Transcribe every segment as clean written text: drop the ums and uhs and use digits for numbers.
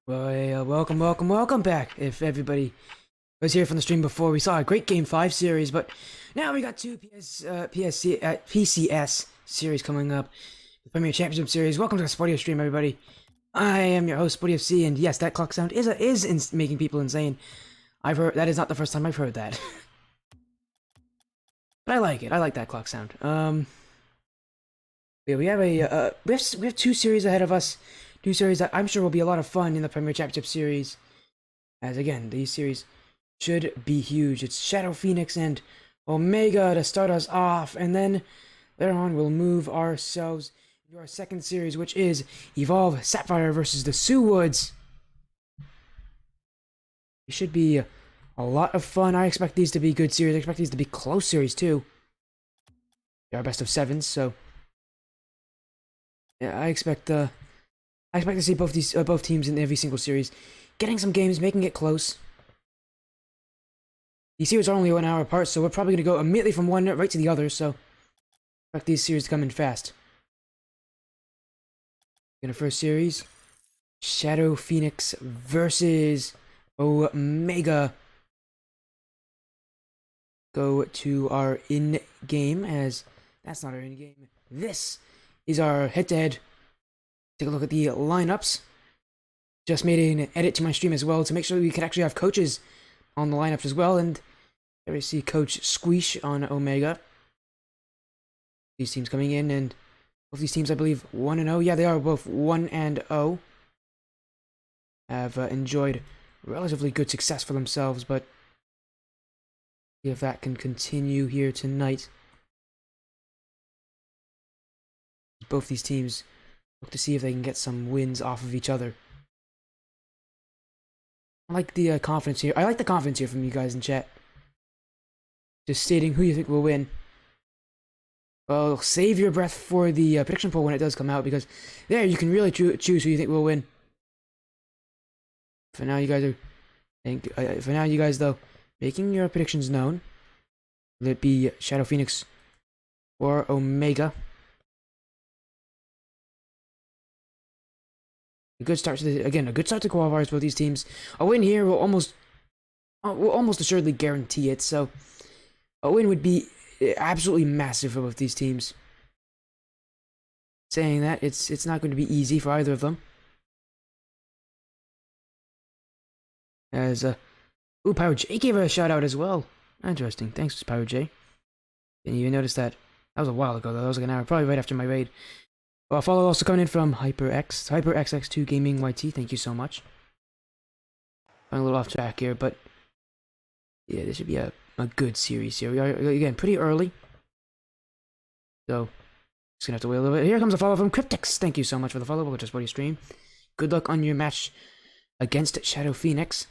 Well, welcome back. If everybody was here from the stream before, we saw a great Game 5 series, but now we got two PCS series coming up. The Premier Championship Series. Welcome to the Sporty stream, everybody. I am your host, Sporty FC, and yes, that clock sound is making people insane. I've heard that is not the first time I've heard that. But I like it. I like that clock sound. Yeah, we have two series ahead of us. Two series that I'm sure will be a lot of fun in the Premier Championship Series. As again, these series should be huge. It's Shadow Phoenix and Omega to start us off, and then later on we'll move ourselves into our second series, which is Evolve Sapphire versus the Soowoods. It should be a lot of fun. I expect these to be good series. I expect these to be close series too. They are best of sevens, so yeah, I expect to see both teams in every single series getting some games, making it close. These series are only 1 hour apart, so we're probably going to go immediately from one right to the other, so expect these series to come in fast. In the first series, Shadow Phoenix versus Omega. Go to our in-game, as that's not our in-game. This is our head-to-head. Take a look at the lineups. Just made an edit to my stream as well to make sure we could actually have coaches on the lineups as well, and there we see Coach Squeesh on Omega. These teams coming in, and both these teams, I believe, 1-0. Yeah, they are both 1-0. Have enjoyed relatively good success for themselves, but see if that can continue here tonight. Both these teams look to see if they can get some wins off of each other. I like the confidence here. I like the confidence here from you guys in chat. Just stating who you think will win. Well, save your breath for the prediction poll when it does come out, because there you can really choose who you think will win. For now, you guys are, though, making your predictions known. Will it be Shadow Phoenix or Omega? A good start to qualifiers for these teams. A win here will almost assuredly guarantee it. So a win would be absolutely massive for both these teams. Saying that, it's not going to be easy for either of them. As Pyro J gave her a shout out as well. Interesting. Thanks, Pyro J. Didn't even notice that. That was a while ago though. That was like an hour, probably right after my raid. Well, follow also coming in from HyperXX2 Gaming YT. Thank you so much. I'm a little off track here, but yeah, this should be a good series here. We are, again, pretty early. So, just gonna have to wait a little bit. Here comes a follow from Cryptix. Thank you so much for the follow. We'll just your stream. Good luck on your match against Shadow Phoenix.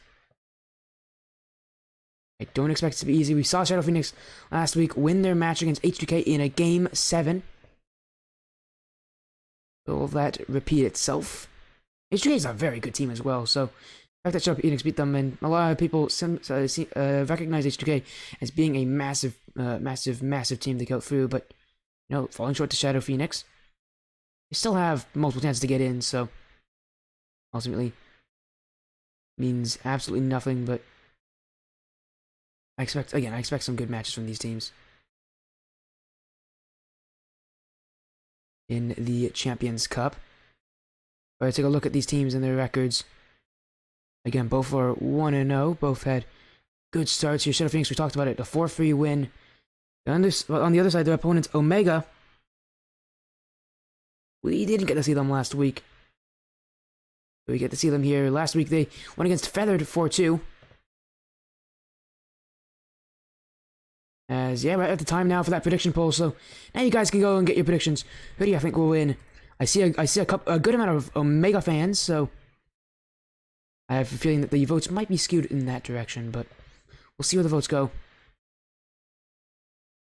I don't expect it to be easy. We saw Shadow Phoenix last week win their match against H2K in a Game 7. Will that repeat itself? H2K is a very good team as well, so the fact that Shadow Phoenix beat them, and a lot of people recognize H2K as being a massive team to go through, but you know, falling short to Shadow Phoenix. They still have multiple chances to get in, so ultimately means absolutely nothing, but I expect some good matches from these teams in the Champions Cup. But I take a look at these teams and their records. Again, both are 1-0. Both had good starts here. Shadow Phoenix, we talked about it, a 4-3 win. On the other side, their opponents, Omega. We didn't get to see them last week. We get to see them here. Last week, they went against Feathered 4-2. As, yeah, right at the time now for that prediction poll, so now you guys can go and get your predictions. Who do you think will win? I see a good amount of Omega fans, so I have a feeling that the votes might be skewed in that direction, but we'll see where the votes go.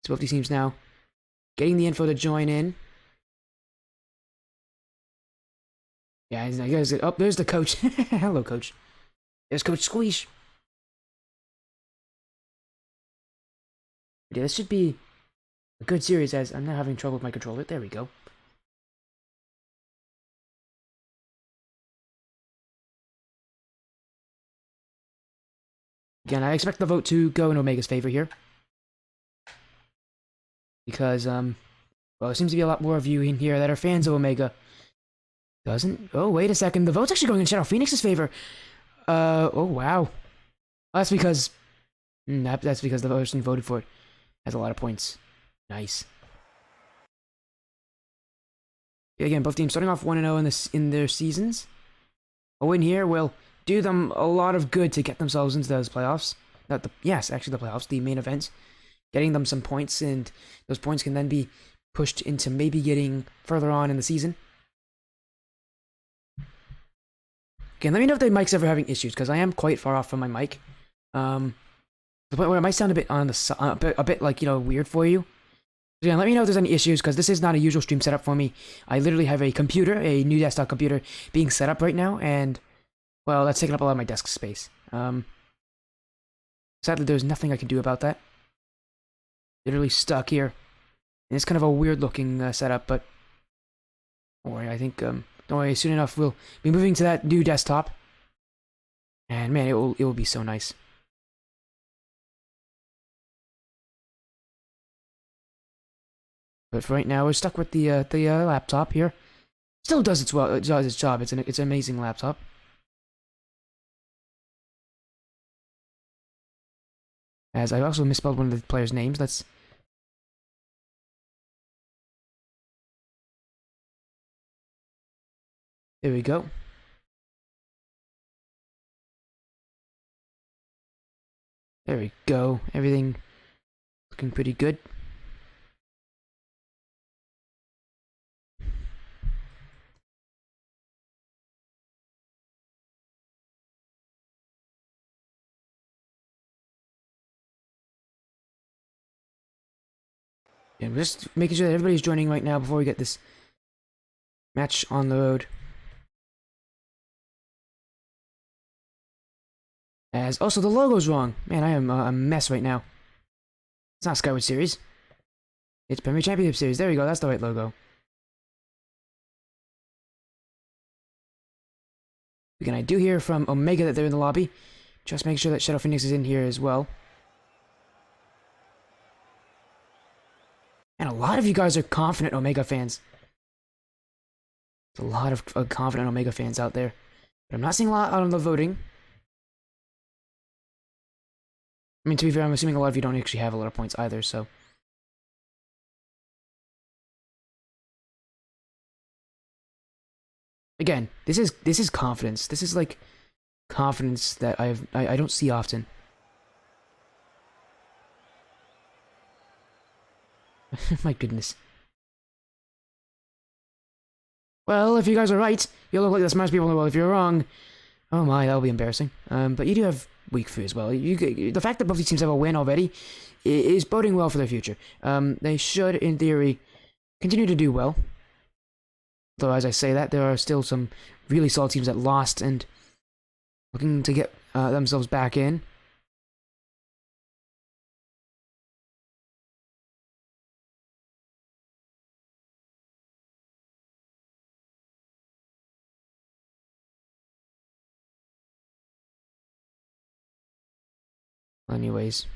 So both these teams now getting the info to join in. Yeah, you guys. Oh, there's the coach. Hello, coach. There's Coach Squeesh. Yeah, this should be a good series, as I'm not having trouble with my controller. There we go. Again, I expect the vote to go in Omega's favor here. Because, well, there seems to be a lot more of you in here that are fans of Omega. Doesn't? Oh, wait a second. The vote's actually going in Shadow Phoenix's favor. Oh, wow. That's because... that's because the person voted for it has a lot of points. Nice. Again, both teams starting off 1-0 in their seasons. A win here will do them a lot of good to get themselves into those playoffs. Yes, actually the playoffs, the main event. Getting them some points, and those points can then be pushed into maybe getting further on in the season. Again, let me know if the mic's ever having issues, because I am quite far off from my mic. The point where it might sound a bit on the a bit like, you know, weird for you. So yeah, let me know if there's any issues, because this is not a usual stream setup for me. I literally have a computer, a new desktop computer, being set up right now, and, well, that's taking up a lot of my desk space. Sadly, there's nothing I can do about that. Literally stuck here. And it's kind of a weird-looking setup, but don't worry, I think, don't worry, soon enough we'll be moving to that new desktop. And man, it will be so nice. But for right now, we're stuck with the laptop here. Still does its job. It's an amazing laptop. As I also misspelled one of the players' names. There we go. There we go. Everything looking pretty good. And we're just making sure that everybody's joining right now before we get this match on the road. As also the logo's wrong. Man, I am a mess right now. It's not Skyward Series. It's Premier Championship Series. There we go. That's the right logo. Again, I do hear from Omega that they're in the lobby. Just make sure that Shadow Phoenix is in here as well. And a lot of you guys are confident Omega fans. There's a lot of confident Omega fans out there. But I'm not seeing a lot out on the voting. I mean, to be fair, I'm assuming a lot of you don't actually have a lot of points either, so... Again, this is confidence. This is like confidence that I don't see often. My goodness. Well, if you guys are right, you look like the smartest people in the world. If you're wrong, oh my, that'll be embarrassing. But you do have weak food as well. The fact that both these teams have a win already is boding well for their future. They should, in theory, continue to do well. Though, as I say that, there are still some really solid teams that lost and looking to get themselves back in. Anyways,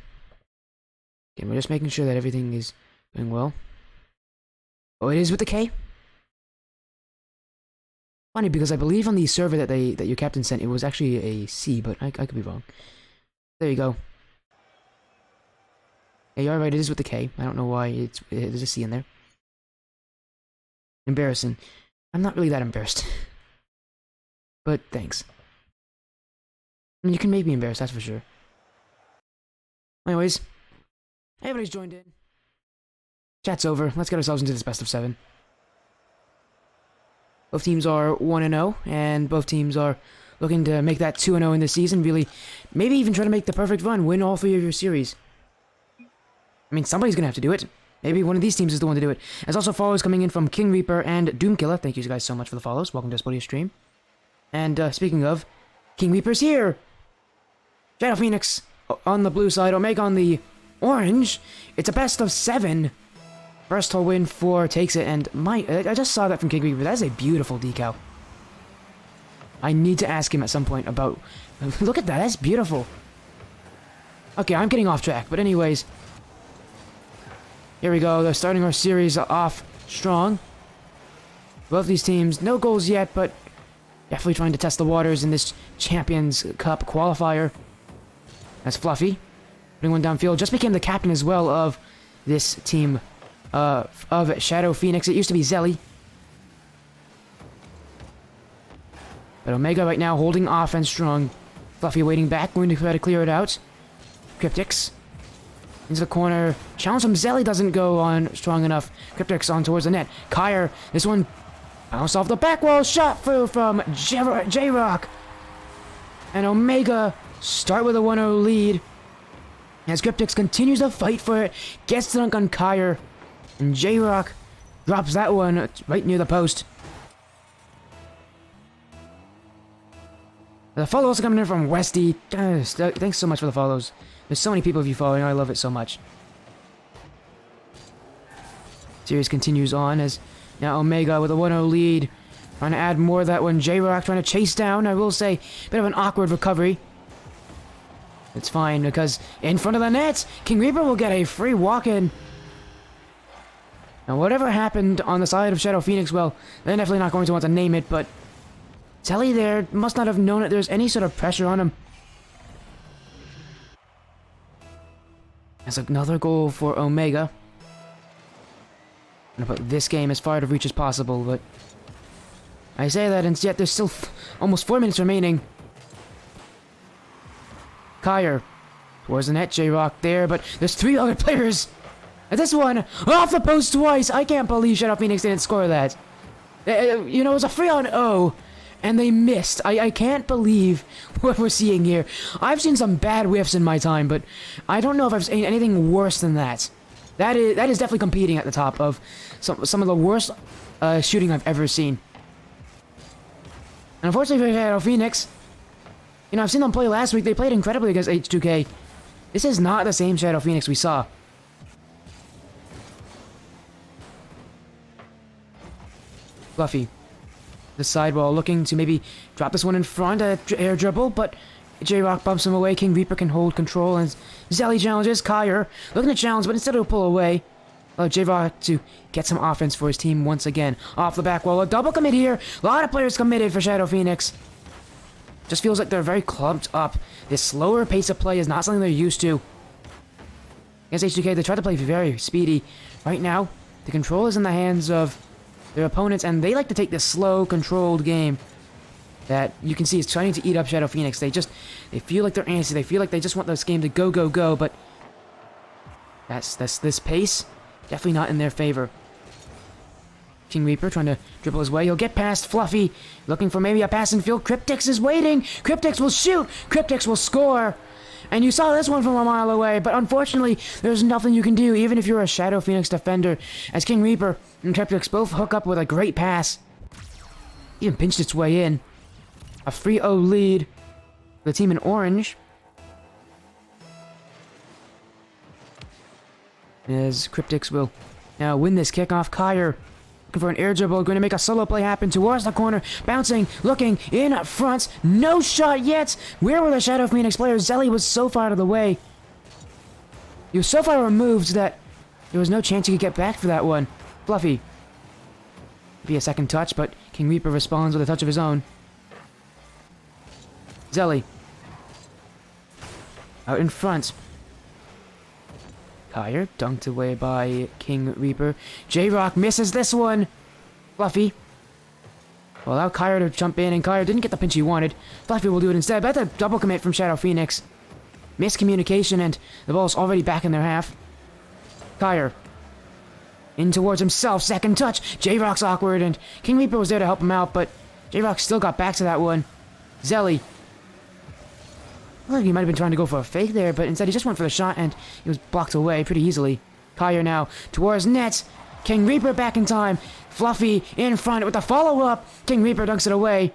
again, we're just making sure that everything is going well. Oh, it is with the K? Funny, because I believe on the server that your captain sent, it was actually a C, but I could be wrong. There you go. Yeah, you're right, it is with the K. I don't know why there's a C in there. Embarrassing. I'm not really that embarrassed. But thanks. I mean, you can make me embarrassed, that's for sure. Anyways, everybody's joined in. Chat's over. Let's get ourselves into this best of 7. Both teams are 1-0, and both teams are looking to make that 2-0 in this season. Really, maybe even try to make the perfect run, win all 3 of your series. I mean, somebody's gonna have to do it. Maybe one of these teams is the one to do it. There's also follows coming in from King Reaper and Doomkiller. Thank you guys so much for the follows. Welcome to Spodia Stream. And speaking of, King Reaper's here! Shadow Phoenix on the blue side, Omega on the orange. It's a best of 7. First to win 4 takes it, and I just saw that from King Reaper. That is a beautiful decal. I need to ask him at some point about... Look at that, that's beautiful. Okay, I'm getting off track, but anyways. Here we go, they're starting our series off strong. Both these teams, no goals yet, but definitely trying to test the waters in this Champions Cup qualifier. That's Fluffy. Putting one downfield. Just became the captain as well of this team of Shadow Phoenix. It used to be Zelly. But Omega right now holding offense strong. Fluffy waiting back, going to try to clear it out. Cryptix into the corner. Challenge from Zelly doesn't go on strong enough. Cryptix on towards the net. Kyer, this one bounced off the back wall. Shot through from J-Rock. And Omega start with a 1-0 lead. As Cryptix continues to fight for it. Gets the dunk on Kyer. And J-Rock drops that one right near the post. The follows are coming in from Westy. Thanks so much for the follows. There's so many people of you following. I love it so much. Series continues on as now Omega with a 1-0 lead. Trying to add more of that one. J-Rock trying to chase down. I will say, bit of an awkward recovery. It's fine because in front of the net, King Reaper will get a free walk-in. Now, whatever happened on the side of Shadow Phoenix, well, they're definitely not going to want to name it, but Telly there must not have known that there's any sort of pressure on him. That's another goal for Omega. I'm gonna put this game as far out of reach as possible, but I say that, and yet there's still almost 4 minutes remaining. Kyer towards the net, J-Rock there, but there's 3 other players. And this one, off the post twice. I can't believe Shadow Phoenix didn't score that. You know, it was a 3-on-0, and they missed. I can't believe what we're seeing here. I've seen some bad whiffs in my time, but I don't know if I've seen anything worse than that. That is definitely competing at the top of some of the worst shooting I've ever seen. And unfortunately for Shadow Phoenix, you know, I've seen them play last week. They played incredibly against H2K. This is not the same Shadow Phoenix we saw. Fluffy. The sidewall looking to maybe drop this one in front, air dribble, but J-Rock bumps him away. King Reaper can hold control, and Zelly challenges. Kyer looking to challenge, but instead he'll pull away. J-Rock to get some offense for his team once again. Off the back wall, a double commit here. A lot of players committed for Shadow Phoenix. Just feels like they're very clumped up. This slower pace of play is not something they're used to. Against H2K, they try to play very speedy. Right now, the control is in the hands of their opponents, and they like to take this slow, controlled game that you can see is trying to eat up Shadow Phoenix. They feel like they're antsy. They feel like they just want this game to go, go, go, but that's this pace, definitely not in their favor. King Reaper trying to dribble his way. He'll get past Fluffy, looking for maybe a pass in field. Cryptix is waiting. Cryptix will shoot. Cryptix will score. And you saw this one from a mile away, but unfortunately, there's nothing you can do, even if you're a Shadow Phoenix defender, as King Reaper and Cryptix both hook up with a great pass. Even pinched its way in. A 3-0 lead for the team in orange. As Cryptix will now win this kickoff. Kyer looking for an air dribble, going to make a solo play happen towards the corner, bouncing, looking in front, no shot yet. Where were the Shadow Phoenix players? Zelly was so far out of the way. He was so far removed that there was no chance he could get back for that one. Fluffy. Be a second touch, but King Reaper responds with a touch of his own. Zelly. Out in front. Kyer, dunked away by King Reaper. J-Rock misses this one. Fluffy. Well, allow Kyer to jump in, and Kyer didn't get the pinch he wanted. Fluffy will do it instead. That's a double commit from Shadow Phoenix. Miscommunication, and the ball's already back in their half. Kyer. In towards himself. Second touch. J-Rock's awkward, and King Reaper was there to help him out, but J-Rock still got back to that one. Zelly. I think he might have been trying to go for a fake there, but instead he just went for the shot, and he was blocked away pretty easily. Kyer now towards net. King Reaper back in time. Fluffy in front with the follow-up. King Reaper dunks it away.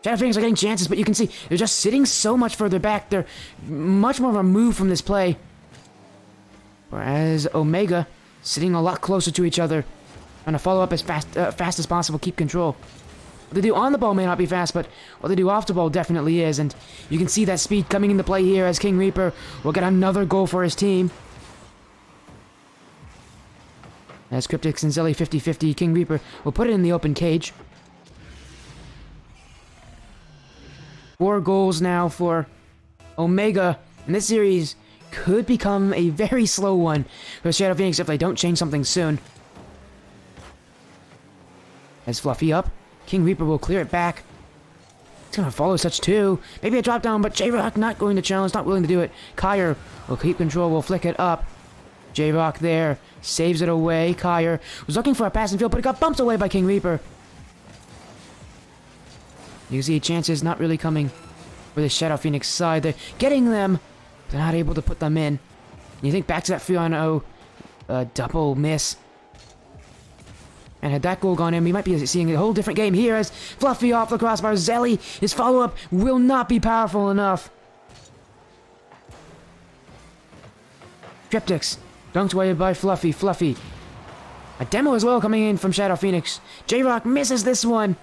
Shadow Phoenix are getting chances, but you can see they're just sitting so much further back. They're much more removed from this play. Whereas Omega sitting a lot closer to each other. Trying to follow up as fast as possible, keep control. What they do on the ball may not be fast, but what they do off the ball definitely is. And you can see that speed coming into play here as King Reaper will get another goal for his team. As Cryptix and Zelly 50-50, King Reaper will put it in the open cage. 4 goals now for Omega. And this series could become a very slow one for Shadow Phoenix if they don't change something soon. As Fluffy up, King Reaper will clear it back. He's gonna follow such too. Maybe a drop down, but J-Rock not going to challenge, not willing to do it. Kyer will keep control, will flick it up. J-Rock there, saves it away. Kyer was looking for a passing field, but it got bumped away by King Reaper. You see chances not really coming for the Shadow Phoenix side. They're getting them, but they're not able to put them in. You think back to that 3-on-0 double miss. And had that goal gone in, we might be seeing a whole different game here as Fluffy off the crossbar. Zelly, his follow-up will not be powerful enough. Cryptix, dunked away by Fluffy. Fluffy. A demo as well coming in from Shadow Phoenix. J-Rock misses this one.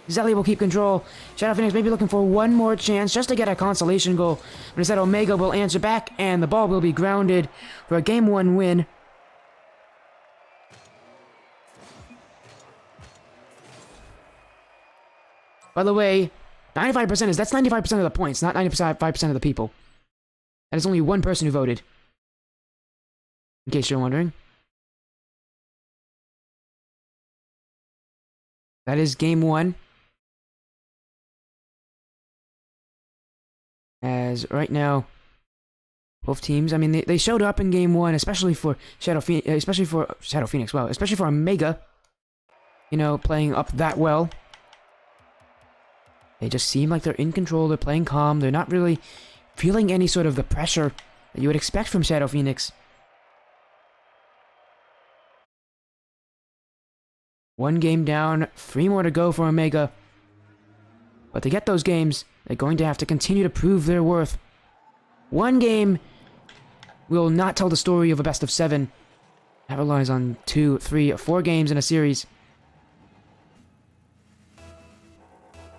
Zelly will keep control. Shadow Phoenix may be looking for one more chance just to get a consolation goal. But instead, Omega will answer back, and the ball will be grounded for a Game 1 win. By the way, 95% that's 95% of the points, not 95% of the people. That is only one person who voted. In case you're wondering. That is Game 1. As right now, both teams, I mean, they showed up in Game 1, especially for Shadow Phoenix, well, especially for Omega, you know, playing up that well. They just seem like they're in control, they're playing calm, they're not really feeling any sort of the pressure that you would expect from Shadow Phoenix. One game down, 3 more to go for Omega. But to get those games, they're going to have to continue to prove their worth. One game will not tell the story of a best of 7. That relies on 2, 3, or 4 games in a series.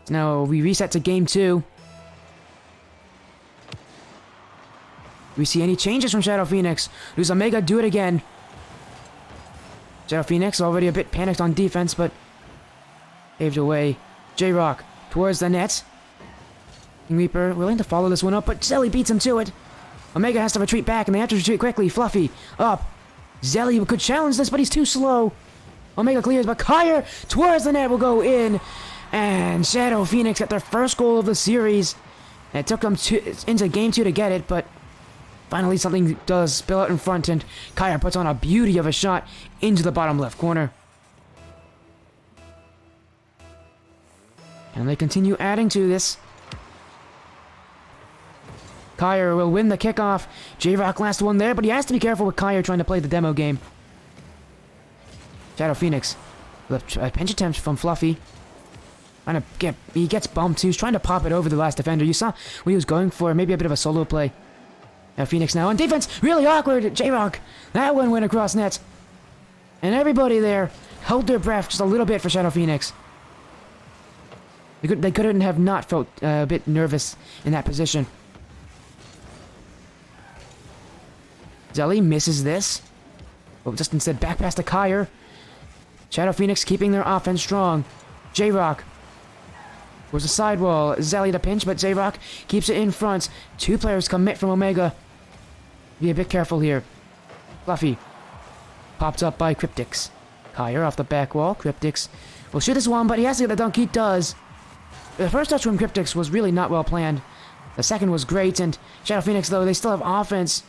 So now we reset to Game 2. Do we see any changes from Shadow Phoenix? Does Omega do it again? Shadow Phoenix already a bit panicked on defense, but paved away. J-Rock towards the net. King Reaper willing to follow this one up, but Zelly beats him to it. Omega has to retreat back, and they have to retreat quickly. Fluffy up. Zelly could challenge this, but he's too slow. Omega clears, but Kyer towards the net will go in. And Shadow Phoenix got their first goal of the series. And it took them into Game 2 to get it, but finally something does spill out in front, and Kyer puts on a beauty of a shot into the bottom left corner. And they continue adding to this. Kyer will win the kickoff. J-Rock last one there, but he has to be careful with Kyer trying to play the demo game. Shadow Phoenix with a pinch attempt from Fluffy. He gets bumped. He was trying to pop it over the last defender. You saw what he was going for, maybe a bit of a solo play. Now Phoenix now on defense. Really awkward. J-Rock. That one went across net. And everybody there held their breath just a little bit for Shadow Phoenix. They couldn't have not felt a bit nervous in that position. Zelly misses this. But just instead back past to Kyer. Shadow Phoenix keeping their offense strong. J-Rock. Was a sidewall. Zelly to pinch, but J-Rock keeps it in front. 2 players commit from Omega. Be a bit careful here. Fluffy. Popped up by Cryptix. Kyer off the back wall. Cryptix will shoot this one, but he has to get the dunk. He does. The first touch from Cryptix was really not well planned. The second was great, and Shadow Phoenix, though, they still have offense.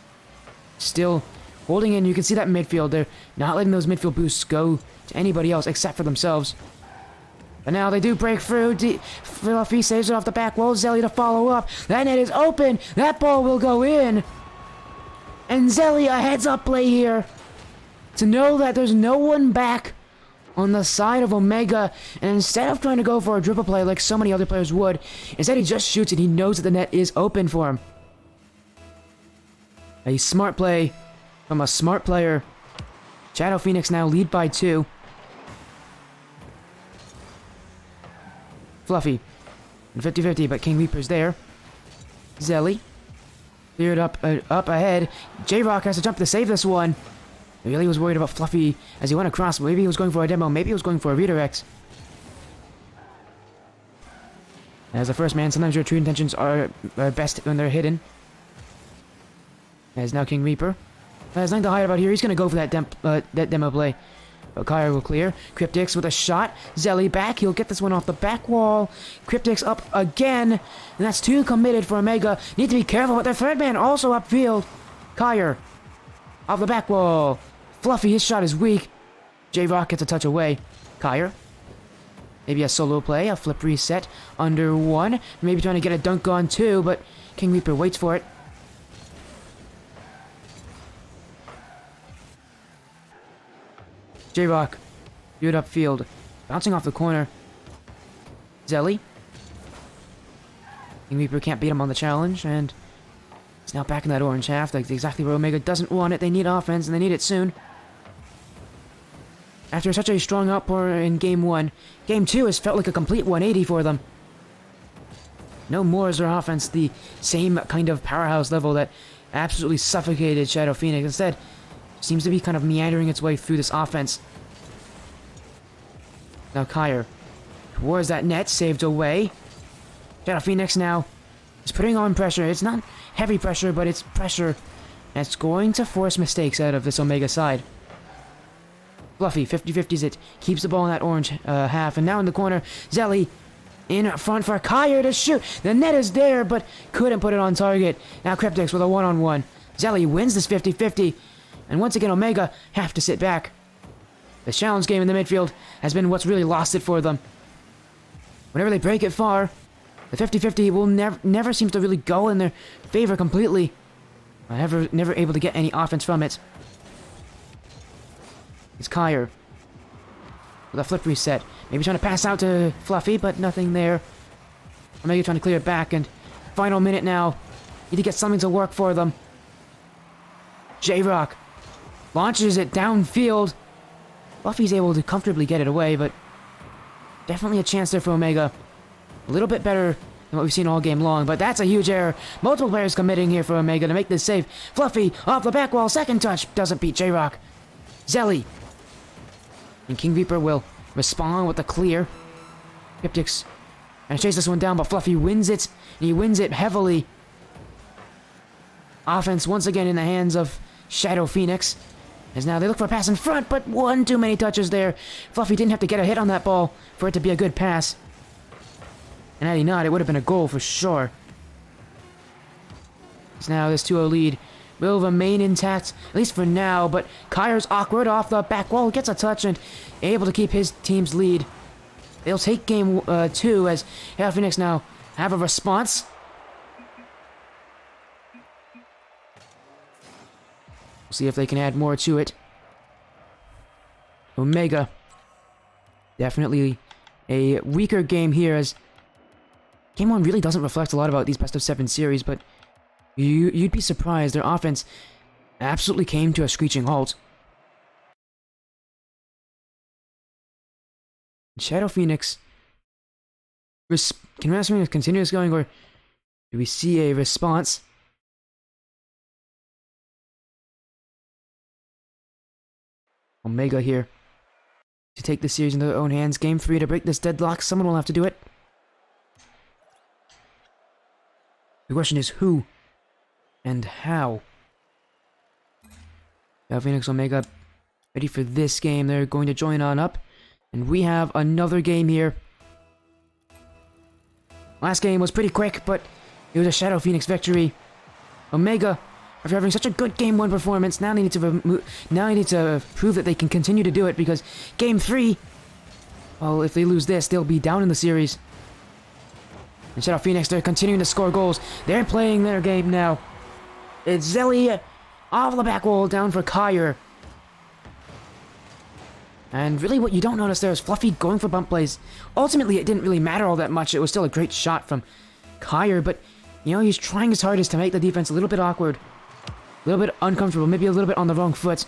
Still holding in. You can see that midfield. They're not letting those midfield boosts go to anybody else except for themselves. But now they do break through. Fluffy saves it off the back wall. Zelly to follow up. That net is open. That ball will go in. And Zelly, a heads-up play here. To know that there's no one back on the side of Omega. And instead of trying to go for a dribble play like so many other players would, instead he just shoots it. He knows that the net is open for him. A smart play from a smart player. Shadow Phoenix now lead by 2. Fluffy. And 50-50, but King Reaper's there. Zelly. Cleared up ahead. J-Rock has to jump to save this one. He really was worried about Fluffy as he went across. Maybe he was going for a demo. Maybe he was going for a redirect. As the first man, sometimes your true intentions are best when they're hidden. As now King Reaper. There's nothing to hide about here. He's going to go for that demo play. But Kyra will clear. Cryptix with a shot. Zelly back. He'll get this one off the back wall. Cryptix up again. And that's 2 committed for Omega. Need to be careful with their third man also upfield. Kyra off the back wall. Fluffy, his shot is weak. J-Rock gets a touch away. Kyra. Maybe a solo play. A flip reset. Under 1. Maybe trying to get a dunk on 2, but King Reaper waits for it. J-Rock, good upfield, bouncing off the corner. Zelly. King Reaper can't beat him on the challenge, and he's now back in that orange half. Like exactly where Omega doesn't want it. They need offense, and they need it soon. After such a strong outpour in Game 1, Game 2 has felt like a complete 180 for them. No more is their offense the same kind of powerhouse level that absolutely suffocated Shadow Phoenix. Instead, seems to be kind of meandering its way through this offense. Now Kyra towards that net, saved away. Shadow Phoenix now is putting on pressure. It's not heavy pressure, but it's pressure. And it's going to force mistakes out of this Omega side. Fluffy, 50-50s it. Keeps the ball in that orange half. And now in the corner, Zelly in front for Kyra to shoot. The net is there, but couldn't put it on target. Now Cryptix with a one-on-one. Zelly wins this 50-50. And once again, Omega have to sit back. The challenge game in the midfield has been what's really lost it for them. Whenever they break it far, the 50-50 will never seems to really go in their favor completely. Never able to get any offense from it. It's Kyra with a flip reset. Maybe trying to pass out to Fluffy, but nothing there. Omega trying to clear it back, and final minute now. Need to get something to work for them. J-Rock launches it downfield. Fluffy's able to comfortably get it away, but definitely a chance there for Omega. A little bit better than what we've seen all game long, but that's a huge error. Multiple players committing here for Omega to make this save. Fluffy off the back wall, second touch, doesn't beat J-Rock. Zelly. And King Reaper will respond with a clear. Cryptix and chase this one down, but Fluffy wins it, and he wins it heavily. Offense once again in the hands of Shadow Phoenix. As now they look for a pass in front, but one too many touches there. Fluffy didn't have to get a hit on that ball for it to be a good pass. And had he not, it would have been a goal for sure. So now this 2-0 lead will remain intact, at least for now, but Kyra's awkward off the back wall, gets a touch and able to keep his team's lead. They'll take game 2 as Shadow Phoenix now have a response. We'll see if they can add more to it. Omega. Definitely a weaker game here, as Game 1 really doesn't reflect a lot about these best-of-7 series, but you'd be surprised. Their offense absolutely came to a screeching halt. Shadow Phoenix. Can Shadow Phoenix continue this going, or do we see a response? Omega here to take the series into their own hands. Game 3 to break this deadlock. Someone will have to do it. The question is who and how. Now Phoenix Omega ready for this game. They're going to join on up. And we have another game here. Last game was pretty quick, but it was a Shadow Phoenix victory. Omega, after having such a good Game 1 performance, now they need to prove that they can continue to do it, because Game 3, well, if they lose this, they'll be down in the series. And Shadow Phoenix, they're continuing to score goals. They're playing their game now. It's Zelly off the back wall, down for Kyra. And really what you don't notice there is Fluffy going for bump plays. Ultimately, it didn't really matter all that much. It was still a great shot from Kyra, but, you know, he's trying his hardest to make the defense a little bit awkward. A little bit uncomfortable, maybe a little bit on the wrong foot.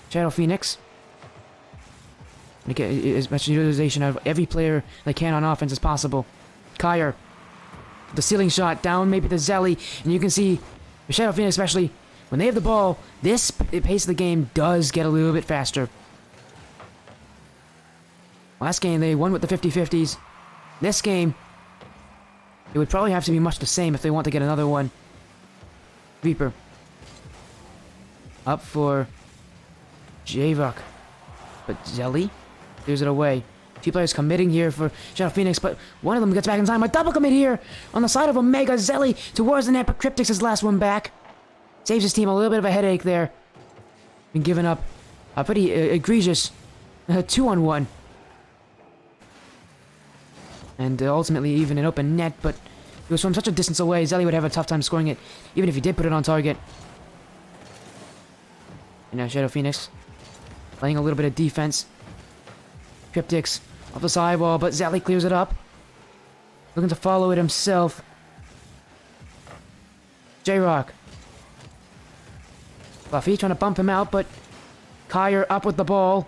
Shadow Phoenix. And get as much utilization out of every player they can on offense as possible. Kyer. The ceiling shot down maybe to Zelly. And you can see, for Shadow Phoenix especially, when they have the ball, this pace of the game does get a little bit faster. Last game, they won with the 50-50s. This game, it would probably have to be much the same if they want to get another one. Reaper. Up for J-Rock. But Zelly clears it away. Two players committing here for Shadow Phoenix, but one of them gets back in time. A double commit here on the side of Omega. Zelly towards the net, but Cryptix is last one back. Saves his team a little bit of a headache there. Been giving up a pretty egregious 2-on-1. And ultimately even an open net, but it was from such a distance away, Zelly would have a tough time scoring it, even if he did put it on target. And now Shadow Phoenix playing a little bit of defense. Cryptix off the sidewall, but Zelly clears it up. Looking to follow it himself. J-Rock. Fluffy trying to bump him out, but Kyer up with the ball.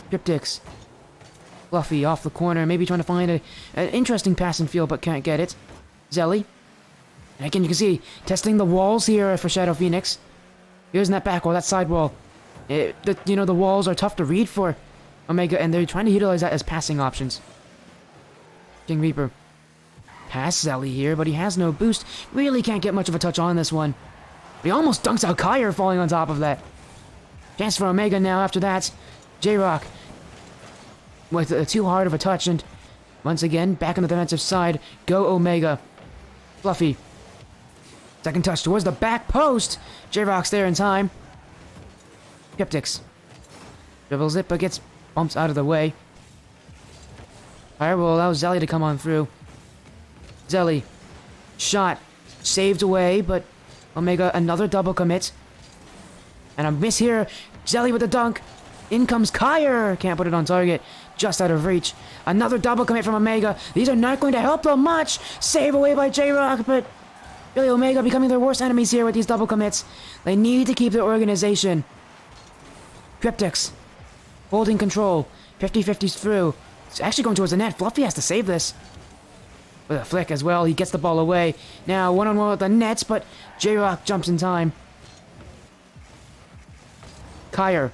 Cryptix. Fluffy off the corner, maybe trying to find an interesting pass and field, but can't get it. Zelly. And again, you can see, testing the walls here for Shadow Phoenix. Here's that back wall, that side wall. The walls are tough to read for Omega, and they're trying to utilize that as passing options. King Reaper. Pass Zelly here, but he has no boost. Really can't get much of a touch on this one. But he almost dunks out Kyer falling on top of that. Chance for Omega now after that. J-Rock. With too hard of a touch, and once again, back on the defensive side, go Omega. Fluffy. Second touch towards the back post. J-Rock's there in time. Cryptix. Dribbles it, but gets bumps out of the way. Fire will allow Zelly to come on through. Zelly. Shot. Saved away, but Omega another double commit. And a miss here. Zelly with the dunk. In comes Kyer. Can't put it on target. Just out of reach. Another double commit from Omega. These are not going to help them much. Save away by J-Rock, but really Omega becoming their worst enemies here with these double commits. They need to keep their organization. Cryptix. Holding control. 50-50s through. It's actually going towards the net. Fluffy has to save this. With a flick as well. He gets the ball away. Now one-on-one with the nets, but J-Rock jumps in time. Kyer.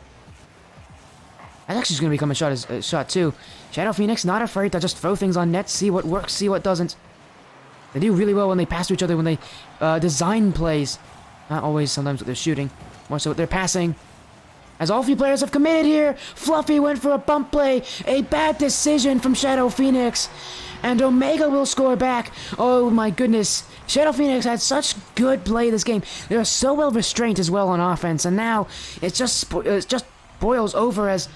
That's actually going to become a shot too. Shadow Phoenix not afraid to just throw things on net, see what works, see what doesn't. They do really well when they pass to each other, when they design plays. Not always, sometimes with their shooting. More so with their passing. As all three players have committed here, Fluffy went for a bump play. A bad decision from Shadow Phoenix. And Omega will score back. Oh my goodness. Shadow Phoenix had such good play this game. They are so well restrained as well on offense. And now it just boils over as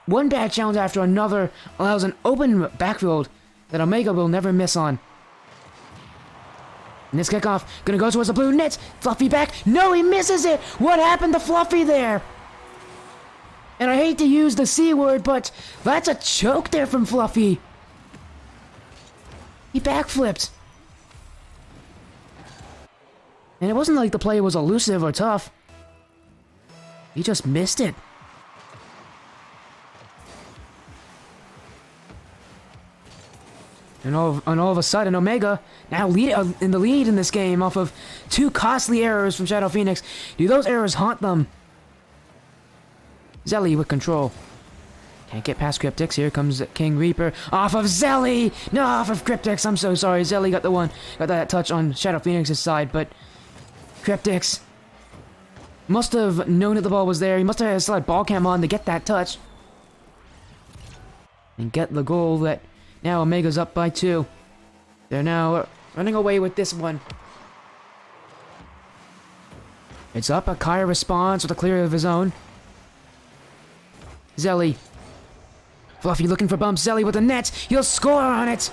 one bad challenge after another allows an open backfield that Omega will never miss on. And this kickoff gonna go towards the blue net. Fluffy back. No, he misses it. What happened to Fluffy there? And I hate to use the C word, but that's a choke there from Fluffy. He backflipped. And it wasn't like the play was elusive or tough. He just missed it. And all of a sudden, Omega now in the lead in this game off of two costly errors from Shadow Phoenix. Do those errors haunt them? Zelly with control. Can't get past Cryptix. Here comes King Reaper. Off of Zelly! No, off of Cryptix. I'm so sorry. Zelly got that touch on Shadow Phoenix's side, but Cryptix must have known that the ball was there. He must have still had ball cam on to get that touch. And get the goal that now Omega's up by 2. They're now running away with this one. It's up. Kyer responds with a clear of his own. Zelly. Fluffy looking for bumps. Zelly with the net. He'll score on it.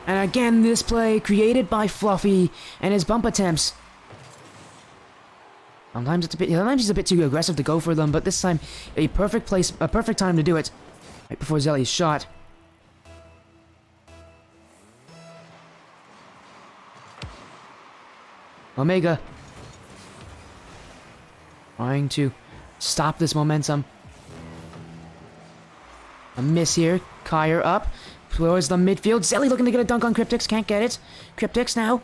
And again, this play created by Fluffy and his bump attempts. Sometimes he's a bit too aggressive to go for them, but this time a perfect time to do it. Right before Zelly's shot. Omega trying to stop this momentum. A miss here. Kyer up. Towards the midfield. Zelly looking to get a dunk on Cryptix. Can't get it. Cryptix now.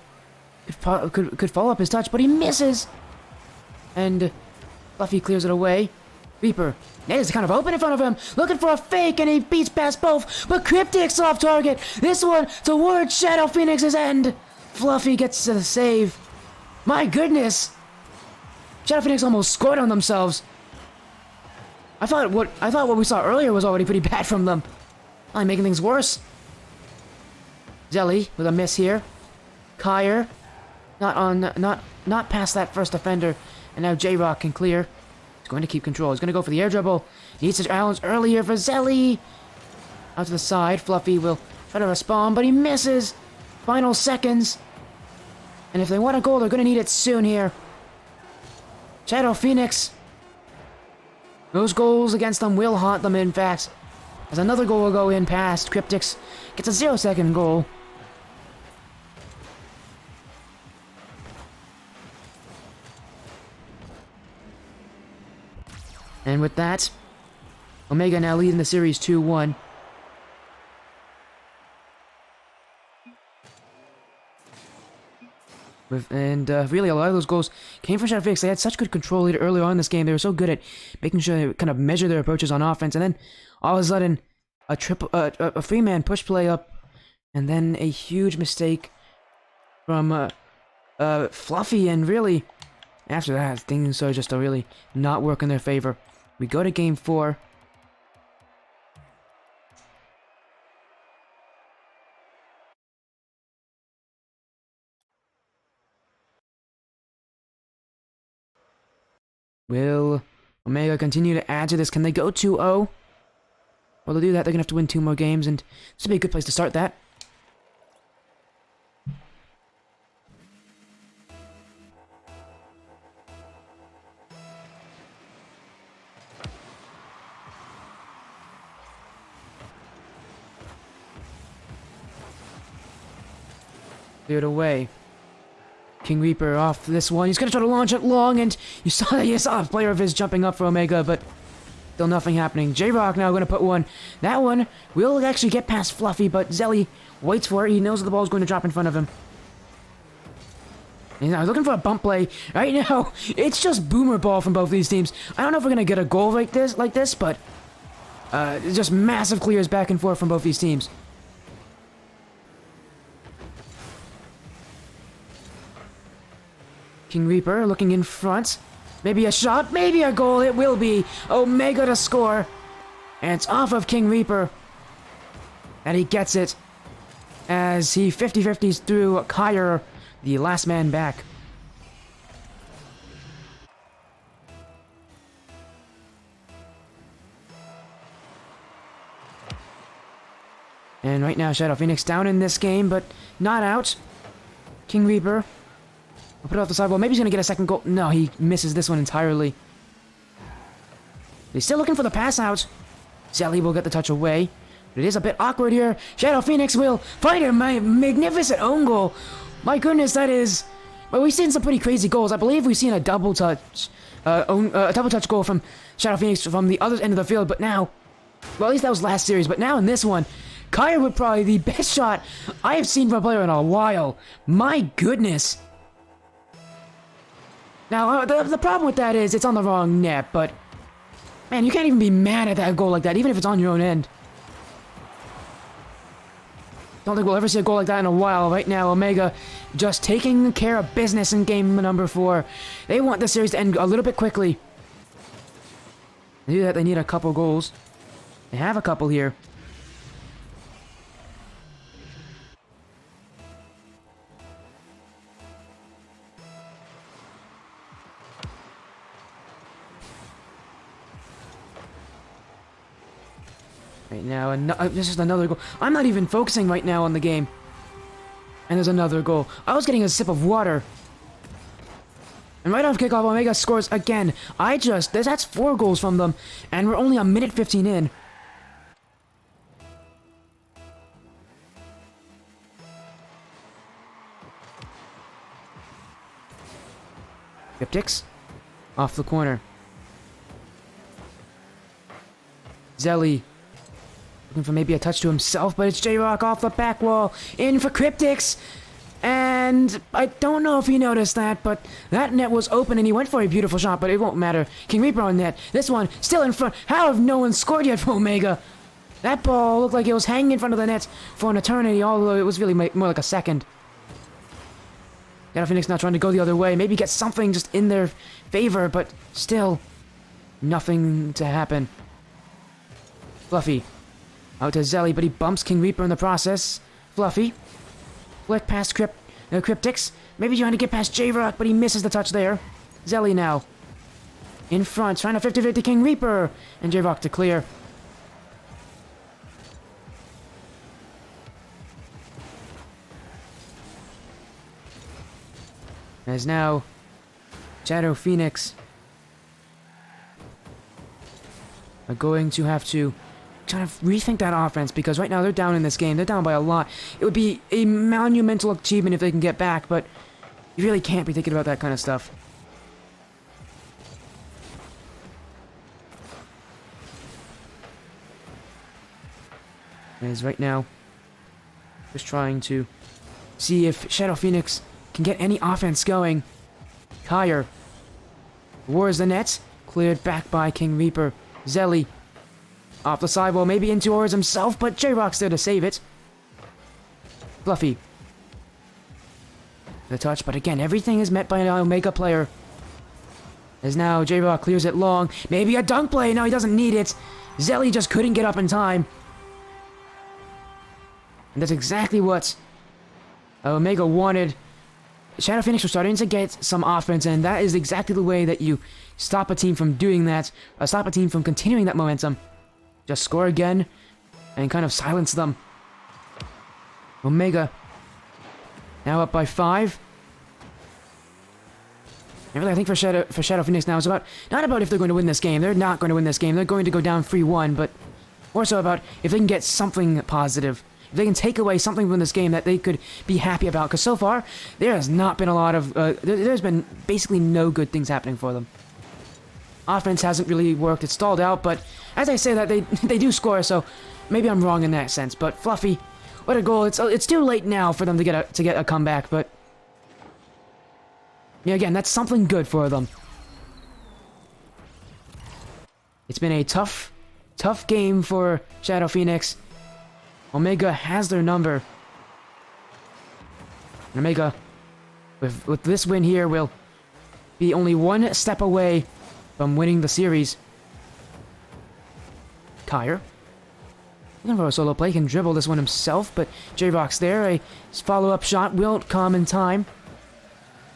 Could follow up his touch, but he misses. And Fluffy clears it away. Reaper. Ned is kind of open in front of him. Looking for a fake, and he beats past both. But Cryptix off target. This one towards Shadow Phoenix's end. Fluffy gets to the save. My goodness. Shadow Phoenix almost scored on themselves. I thought what we saw earlier was already pretty bad from them. I'm making things worse. Zelly with a miss here. Kyer not past that first defender, and now J-Rock can clear. He's going to keep control. He's going to go for the air dribble. Needs to challenge earlier for Zelly. Out to the side. Fluffy will try to respond, but he misses. Final seconds. And if they want a goal, they're going to need it soon here. Shadow Phoenix. Those goals against them will haunt them, in fact. As another goal will go in past. Cryptix gets a 0-second goal. And with that, Omega now leading the series 2-1. Really, a lot of those goals came from Shadow Phoenix. They had such good control earlier on in this game. They were so good at making sure they kind of measure their approaches on offense. And then, all of a sudden, a free-man push play up. And then a huge mistake from Fluffy. And really, after that, things started just to really not work in their favor. We go to Game 4. Will Omega continue to add to this? Can they go 2-0? Well, to do that, they're going to have to win 2 more games, and this would be a good place to start that. Cleared away. King Reaper off this one. He's going to try to launch it long, and you saw a player of his jumping up for Omega, but still nothing happening. J-Rock now going to put one. That one will actually get past Fluffy, but Zelly waits for it. He knows that the ball is going to drop in front of him. And now looking for a bump play. Right now, it's just boomer ball from both these teams. I don't know if we're going to get a goal like this, but just massive clears back and forth from both these teams. King Reaper looking in front. Maybe a shot, maybe a goal. It will be. Omega to score. And it's off of King Reaper. And he gets it as he 50-50s through Kyer, the last man back. And right now, Shadow Phoenix down in this game, but not out. King Reaper will put it off the sidewall. Maybe he's going to get a second goal. No, he misses this one entirely. He's still looking for the pass out. Zelly will get the touch away. But it is a bit awkward here. Shadow Phoenix will find a magnificent own goal. My goodness, that is... Well, we've seen some pretty crazy goals. I believe we've seen a double touch goal from Shadow Phoenix from the other end of the field. But now... Well, at least that was last series. But now in this one... Kyer would probably be the best shot I have seen from a player in a while. My goodness. Now, the problem with that is it's on the wrong net, but... Man, you can't even be mad at that goal like that, even if it's on your own end. Don't think we'll ever see a goal like that in a while. Right now, Omega just taking care of business in game number 4. They want the series to end a little bit quickly. To do that, they need a couple goals. They have a couple here. Right now, this is another goal. I'm not even focusing right now on the game. And there's another goal. I was getting a sip of water. And right off kickoff, Omega scores again. That's 4 goals from them. And we're only a minute 15 in. Cryptix. Off the corner. Zelly. Looking for maybe a touch to himself, but it's J-Rock off the back wall. In for Cryptics. And I don't know if he noticed that, but that net was open and he went for a beautiful shot, but it won't matter. King Reaper on net. This one still in front. How have no one scored yet for Omega? That ball looked like it was hanging in front of the net for an eternity, although it was really more like a second. Shadow Phoenix now trying to go the other way. Maybe get something just in their favor, but still nothing to happen. Fluffy. Out to Zelly, but he bumps King Reaper in the process. Fluffy. Flick past Cryptics. Maybe trying to get past J-Rock, but he misses the touch there. Zelly now. In front, trying to 50-50 King Reaper. And J-Rock to clear. As now, Shadow Phoenix are going to have to kind of rethink that offense, because right now they're down in this game. They're down by a lot. It would be a monumental achievement if they can get back, but you really can't be thinking about that kind of stuff. As right now, just trying to see if Shadow Phoenix can get any offense going. Kyer wars the net, cleared back by King Reaper. Zelly off the sidewall, maybe in towards himself, but J-Rock's there to save it. Fluffy. The touch, but again, everything is met by an Omega player. As now J-Rock clears it long. Maybe a dunk play. No, he doesn't need it. Zelly just couldn't get up in time. And that's exactly what Omega wanted. Shadow Phoenix was starting to get some offense, and that is exactly the way that you stop a team from doing that. Stop a team from continuing that momentum. Just score again and kind of silence them. Omega now up by 5. And really, I think for Shadow Phoenix now, it's not about if they're going to win this game. They're not going to win this game. They're going to go down 3-1, but more so about if they can get something positive. If they can take away something from this game that they could be happy about. Because so far, there has not been a lot of... there's been basically no good things happening for them. Offense hasn't really worked. It's stalled out, but as I say that, they do score, so maybe I'm wrong in that sense. But Fluffy, what a goal. It's too late now for them to get a comeback, but... yeah, again, that's something good for them. It's been a tough game for Shadow Phoenix. Omega has their number. Omega, with this win here, will be only one step away from winning the series. Kyer. Looking for a solo play, can dribble this one himself, but J-Rock's there. A follow-up shot won't come in time.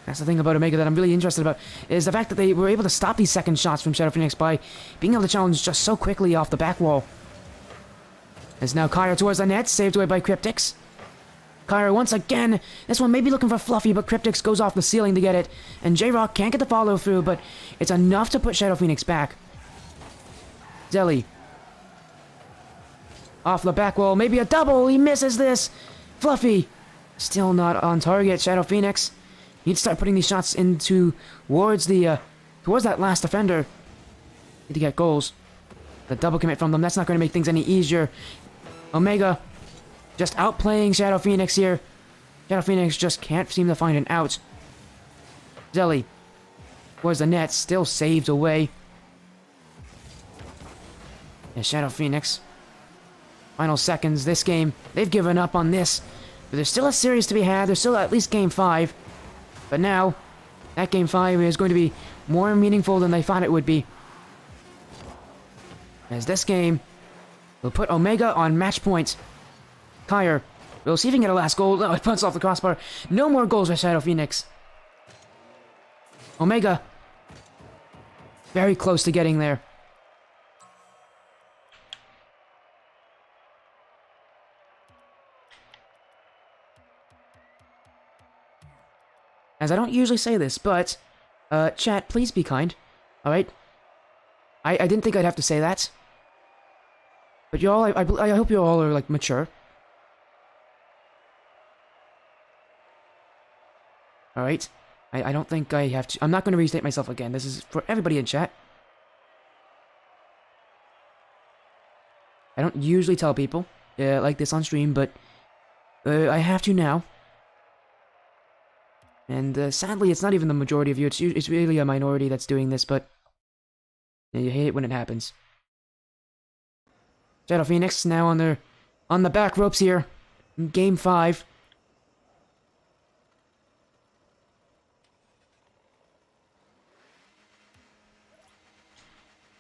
That's the thing about Omega that I'm really interested about, is the fact that they were able to stop these second shots from Shadow Phoenix by being able to challenge just so quickly off the back wall. As now Kyer towards the net, saved away by Cryptics. Kyer once again, this one may be looking for Fluffy, but Cryptics goes off the ceiling to get it, and J-Rock can't get the follow through, but it's enough to put Shadow Phoenix back. Zelly. Off the back wall, maybe a double, he misses this! Fluffy. Still not on target, Shadow Phoenix. Need to start putting these shots towards that last defender. Need to get goals. The double commit from them, that's not going to make things any easier. Omega just outplaying Shadow Phoenix here. Shadow Phoenix just can't seem to find an out. Zelly. Where's the net? Still saved away. And Shadow Phoenix. Final seconds. This game, they've given up on this. But there's still a series to be had. There's still at least Game 5. But now, that Game 5 is going to be more meaningful than they thought it would be. As this game will put Omega on match point. Kyer will see if he can get a last goal. No, it punts off the crossbar. No more goals for Shadow Phoenix. Omega. Very close to getting there. As I don't usually say this, but... chat, please be kind. Alright? I didn't think I'd have to say that. But you all, I hope you all are, like, mature. Alright? I don't think I have to... I'm not going to restate myself again. This is for everybody in chat. I don't usually tell people like this on stream, but I have to now. And sadly, it's not even the majority of you. It's really a minority that's doing this, but you hate it when it happens. Shadow Phoenix now on the back ropes here. In Game 5.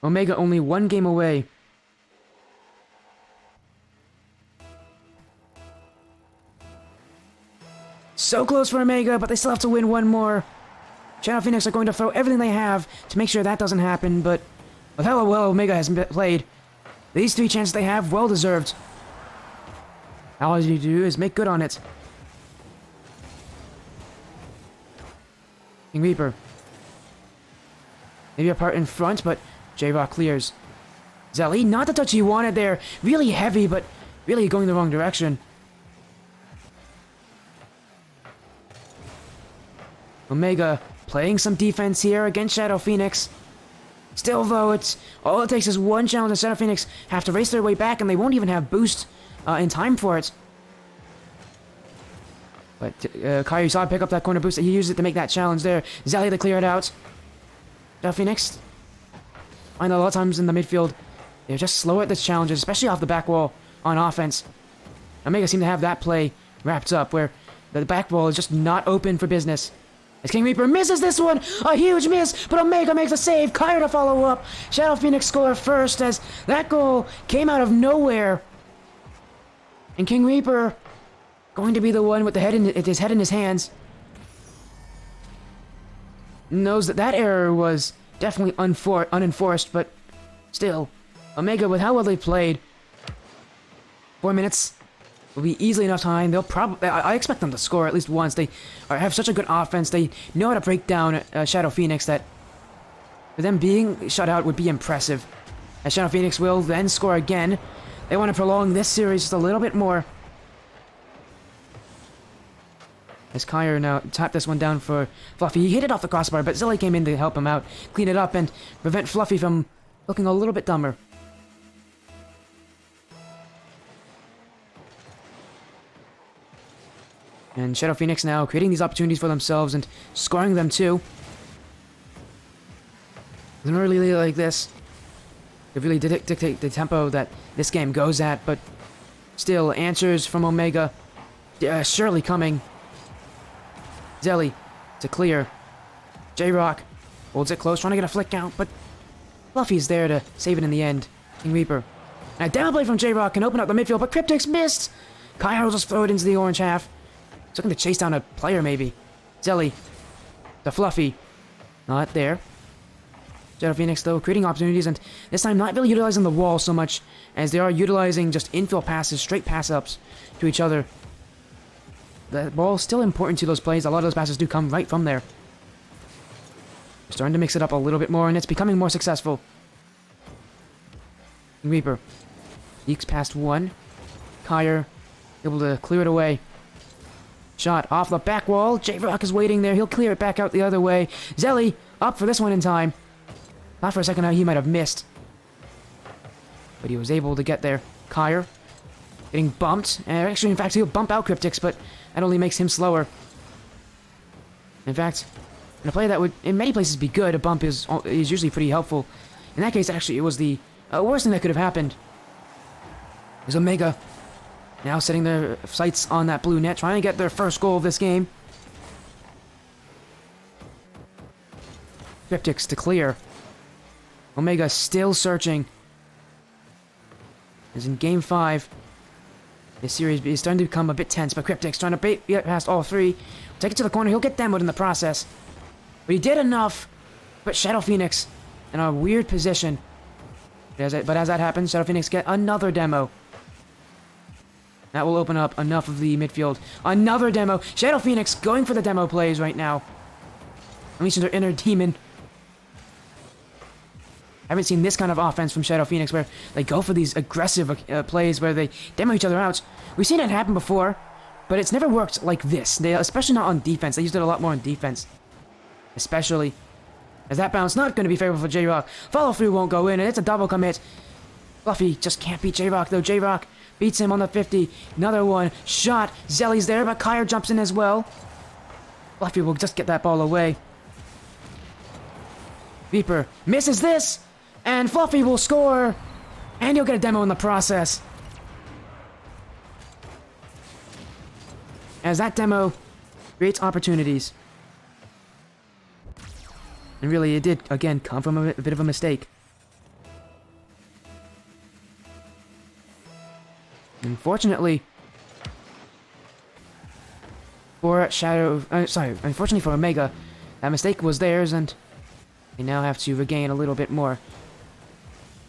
Omega only one game away. So close for Omega, but they still have to win one more. Shadow Phoenix are going to throw everything they have to make sure that doesn't happen, but with how well Omega has played, these 3 chances they have, well deserved. All you do is make good on it. King Reaper. Maybe a part in front, but J-Rock clears. Zelly, not the touch he wanted there. Really heavy, but really going the wrong direction. Omega playing some defense here against Shadow Phoenix. Still, though, it's all it takes is one challenge, and Shadow Phoenix have to race their way back, and they won't even have boost in time for it. But Kairi saw pick up that corner boost. He used it to make that challenge there. Zelly to clear it out. Shadow Phoenix. I know a lot of times in the midfield, they're just slow at this challenges, especially off the back wall on offense. Omega seem to have that play wrapped up, where the back wall is just not open for business. As King Reaper misses this one, a huge miss, but Omega makes a save. Kairi to follow up. Shadow Phoenix score first, as that goal came out of nowhere. And King Reaper going to be the one with his head in his hands. Knows that that error was definitely unenforced, but still, Omega, with how well they played, 4 minutes will be easily enough time. They'll probably, I expect them to score at least once. They have such a good offense. They know how to break down Shadow Phoenix, that for them being shut out would be impressive. As Shadow Phoenix will then score again. They want to prolong this series just a little bit more. As Kairi now tapped this one down for Fluffy. He hit it off the crossbar, but Zelly came in to help him out, clean it up, and prevent Fluffy from looking a little bit dumber. And Shadow Phoenix now creating these opportunities for themselves and scoring them too. Doesn't really like this. They really dictate the tempo that this game goes at, but still, answers from Omega surely coming. Zelly to clear. J-Rock holds it close, trying to get a flick out, but Fluffy's there to save it in the end. King Reaper. And a down play from J-Rock can open up the midfield, but Cryptix missed! Kairi will just throw it into the orange half. He's looking to chase down a player, maybe. Zelly to Fluffy. Not there. Shadow Phoenix, though, creating opportunities, and this time not really utilizing the wall so much as they are utilizing just infield passes, straight pass-ups to each other. The ball is still important to those plays. A lot of those passes do come right from there. They're starting to mix it up a little bit more, and it's becoming more successful. Reaper leaks past one. Kairi able to clear it away. Shot off the back wall. J-Rock is waiting there. He'll clear it back out the other way. Zelly up for this one in time. Thought for a second now he might have missed, but he was able to get there. Kairi getting bumped. And actually, in fact, he'll bump out Cryptix, but that only makes him slower. In fact, in a play that would in many places be good, a bump is usually pretty helpful. In that case, actually, it was the worst thing that could have happened. There's Omega now setting their sights on that blue net, trying to get their first goal of this game. Cryptix to clear. Omega still searching. As in Game 5, this series is starting to become a bit tense, but Cryptix trying to get past all three. Take it to the corner, he'll get demoed in the process. But he did enough. But Shadow Phoenix in a weird position. But as that happens, Shadow Phoenix get another demo. That will open up enough of the midfield. Another demo. Shadow Phoenix going for the demo plays right now. Unleashing their inner demon. I haven't seen this kind of offense from Shadow Phoenix where they go for these aggressive plays where they demo each other out. We've seen it happen before, but it's never worked like this. Especially not on defense. They used it a lot more on defense. Especially as that bounce not going to be favorable for J-Rock. Follow through won't go in, and it's a double commit. Fluffy just can't beat J-Rock, though. J-Rock beats him on the 50. Another one. Shot. Zelly's there, but Kyer jumps in as well. Fluffy will just get that ball away. Reaper misses this, and Fluffy will score, and he'll get a demo in the process. As that demo creates opportunities. And really, it did, again, come from a bit of a mistake. Unfortunately, for unfortunately for Omega, that mistake was theirs, and they now have to regain a little bit more.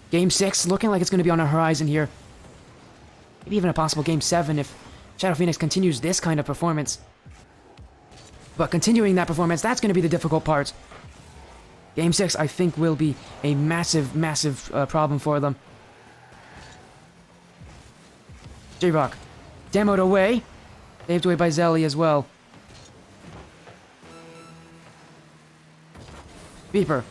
Game 6 looking like it's going to be on the horizon here. Maybe even a possible Game 7 if Shadow Phoenix continues this kind of performance. But continuing that performance, that's going to be the difficult part. Game 6, I think, will be a massive, massive problem for them. J-Rock demoed away. Saved away by Zelly as well. Reaper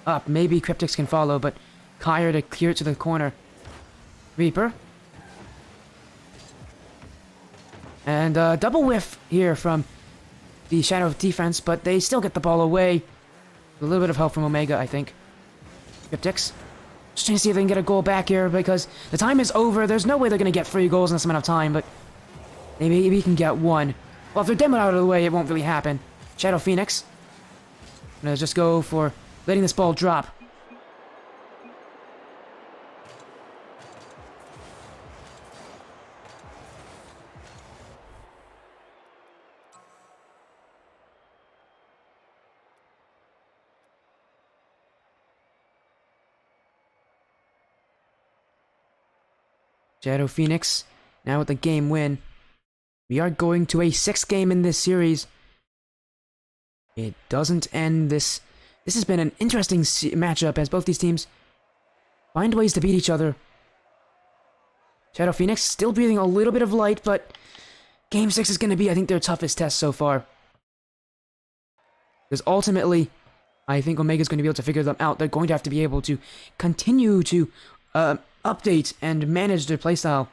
up. Maybe Cryptix can follow, but Kyer to clear it to the corner. Reaper. And double whiff here from the Shadow defense, but they still get the ball away. A little bit of help from Omega, I think. Cryptix. Just trying to see if they can get a goal back here, because the time is over. There's no way they're going to get 3 goals in this amount of time, but maybe we can get 1. Well, if they're demoed out of the way, it won't really happen. Shadow Phoenix. I'm going to just go for letting this ball drop. Shadow Phoenix, now with the game win. We are going to a 6th game in this series. It doesn't end this. This has been an interesting matchup as both these teams find ways to beat each other. Shadow Phoenix still breathing a little bit of light, but Game 6 is going to be, I think, their toughest test so far. Because ultimately, I think Omega's going to be able to figure them out. They're going to have to be able to continue to update and manage their playstyle.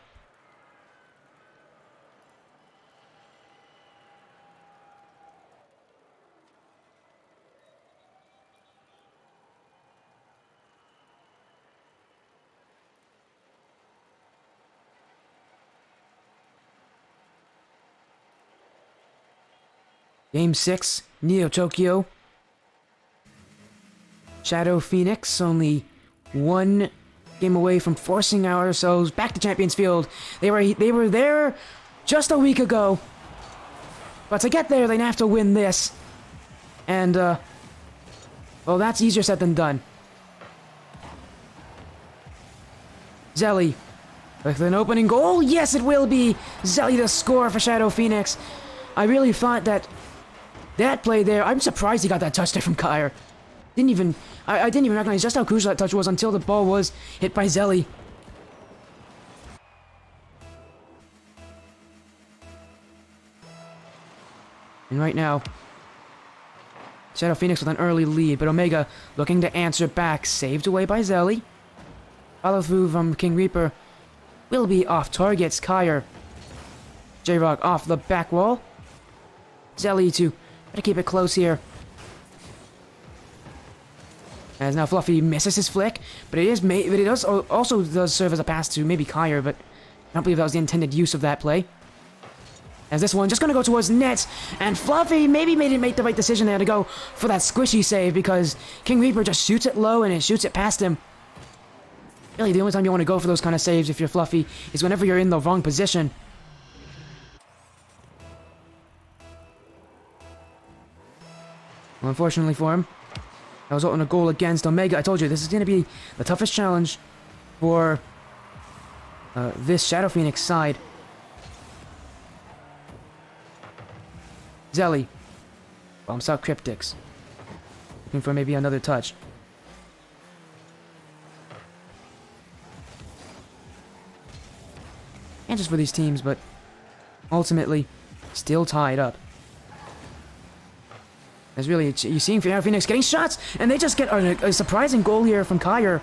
Game 6, Neo Tokyo. Shadow Phoenix only 1 game away from forcing ourselves back to Champions Field. They were there just a week ago. But to get there, they have to win this. And, well, that's easier said than done. Zelly with an opening goal. Yes, it will be Zelly to score for Shadow Phoenix. I really thought that play there, I'm surprised he got that touch there from Kyer. I didn't even recognize just how crucial that touch was until the ball was hit by Zelly. And right now, Shadow Phoenix with an early lead, but Omega looking to answer back, saved away by Zelly. Follow through from King Reaper will be off targets. Kyer. J-Rock off the back wall. Zelly to try to keep it close here. As now Fluffy misses his flick, but it also does serve as a pass to maybe Kyer, but I don't believe that was the intended use of that play. As this one just gonna go towards net, and Fluffy maybe made the right decision there to go for that squishy save because King Reaper just shoots it low and it shoots it past him. Really, the only time you want to go for those kind of saves if you're Fluffy is whenever you're in the wrong position. Well, unfortunately for him, that was a goal against Omega. I told you, this is going to be the toughest challenge for this Shadow Phoenix side. Zelly bumps out Cryptix. Looking for maybe another touch. And just for these teams, but ultimately, still tied up. As really, you're seeing Shadow Phoenix getting shots, and they just get a surprising goal here from Kyer.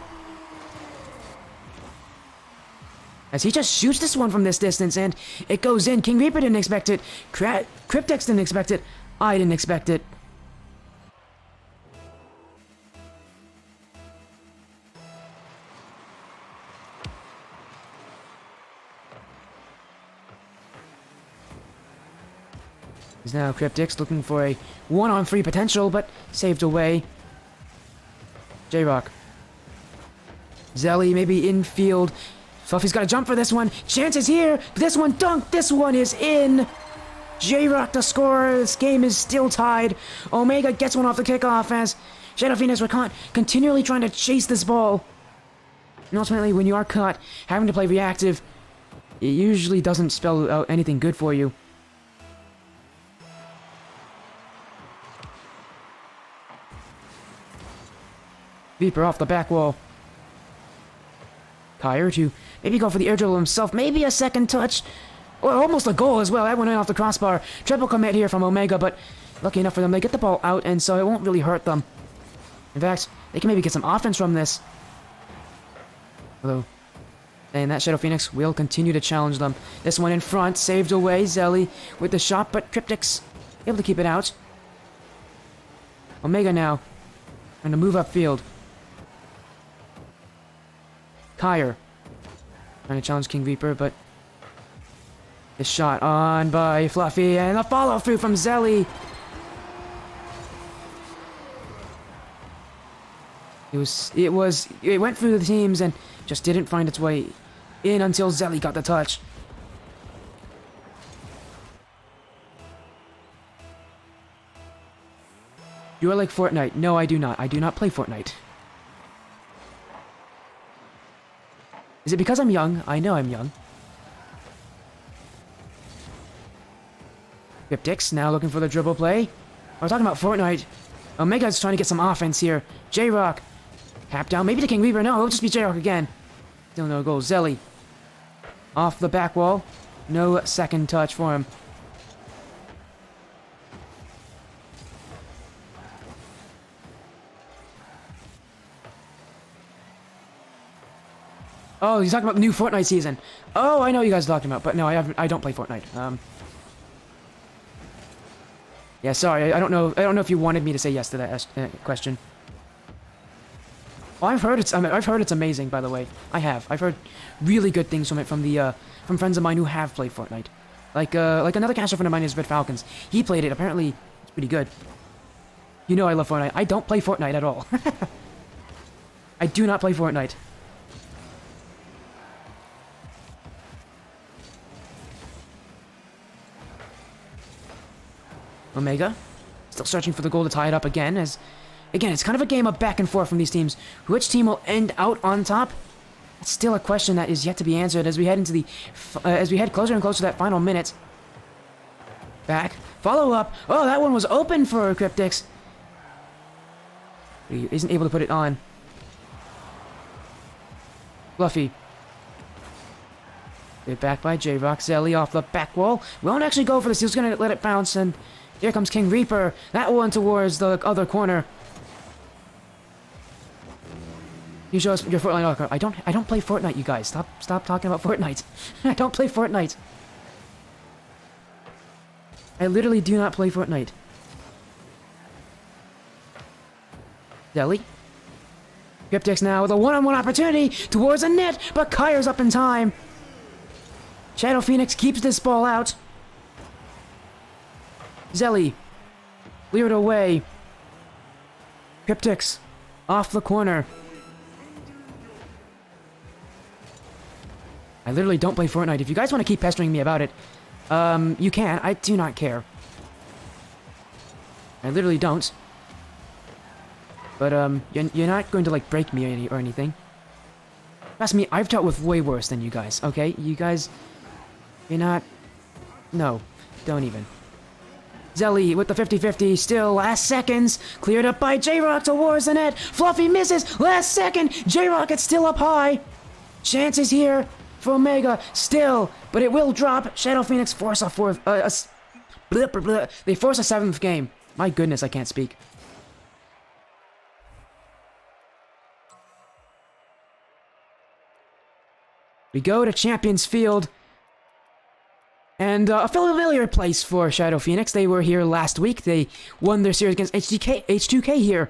as he just shoots this one from this distance, and it goes in. King Reaper didn't expect it. Cryptex didn't expect it. I didn't expect it. He's now Cryptex looking for a 1-on-3 potential, but saved away. J-Rock. Zelly maybe infield. Fluffy's got to jump for this one. Chances here. This one dunk. This one is in. J-Rock to score. This game is still tied. Omega gets one off the kickoff as Shadow Phoenix were continually trying to chase this ball. And ultimately, when you are caught having to play reactive, it usually doesn't spell out anything good for you. Viper off the back wall. Kyer to maybe go for the air dribble himself. Maybe a second touch. Or almost a goal as well. That went in off the crossbar. Triple commit here from Omega, but lucky enough for them, they get the ball out, and so it won't really hurt them. In fact, they can maybe get some offense from this. Although, and that Shadow Phoenix will continue to challenge them. This one in front, saved away. Zelly with the shot, but Cryptex able to keep it out. Omega now trying to move upfield. Kyer trying to challenge King Reaper, but the shot on by Fluffy, and a follow-through from Zelly. It went through the teams and just didn't find its way in until Zelly got the touch. You are like Fortnite. No, I do not. I do not play Fortnite. Is it because I'm young? I know I'm young. Cryptex now looking for the dribble play. We're talking about Fortnite. Omega's trying to get some offense here. J-Rock. Tap down. Maybe to King Reaper. No, it'll just be J-Rock again. Still no goal. Zelly. Off the back wall. No second touch for him. Oh, he's talking about the new Fortnite season. Oh, I know what you guys are talking about, but no, I don't play Fortnite. Yeah, sorry, I don't know if you wanted me to say yes to that question. Well, I've heard it's amazing, by the way. I've heard really good things from it from friends of mine who have played Fortnite. Like another caster friend of mine is Red Falcons. He played it. Apparently, it's pretty good. You know I love Fortnite. I don't play Fortnite at all. I do not play Fortnite. Omega still searching for the goal to tie it up again, as again it's kind of a game of back and forth from these teams. Which team will end out on top? That's still a question that is yet to be answered as we head into as we head closer and closer to that final minute. Back, follow up. Oh, that one was open for Cryptex. He isn't able to put it on. Fluffy. Get back by J-Rock. Zelly off the back wall. Won't actually go for this. He's gonna let it bounce, and here comes King Reaper. That one towards the other corner. You show us your Fortnite. I don't play Fortnite, you guys. Stop talking about Fortnite. I don't play Fortnite. I literally do not play Fortnite. Zelly. Cryptex now with a one-on-one opportunity towards the net, but Kyer's up in time. Shadow Phoenix keeps this ball out. Zelly. Cleared away. Cryptex. Off the corner. I literally don't play Fortnite. If you guys want to keep pestering me about it, you can. I do not care. I literally don't. But, you're not going to, like, break me or anything. Trust me, I've dealt with way worse than you guys, okay? You guys... You're not... No, don't even. Zelly with the 50-50, still last seconds. Cleared up by J-Rock towards the net. Fluffy misses, last second. J-Rock, it's still up high. Chances here for Omega, still, but it will drop. Shadow Phoenix force a fourth... They force a seventh game. My goodness, I can't speak. We go to Champions Field. And a familiar place for Shadow Phoenix. They were here last week. They won their series against H2K here.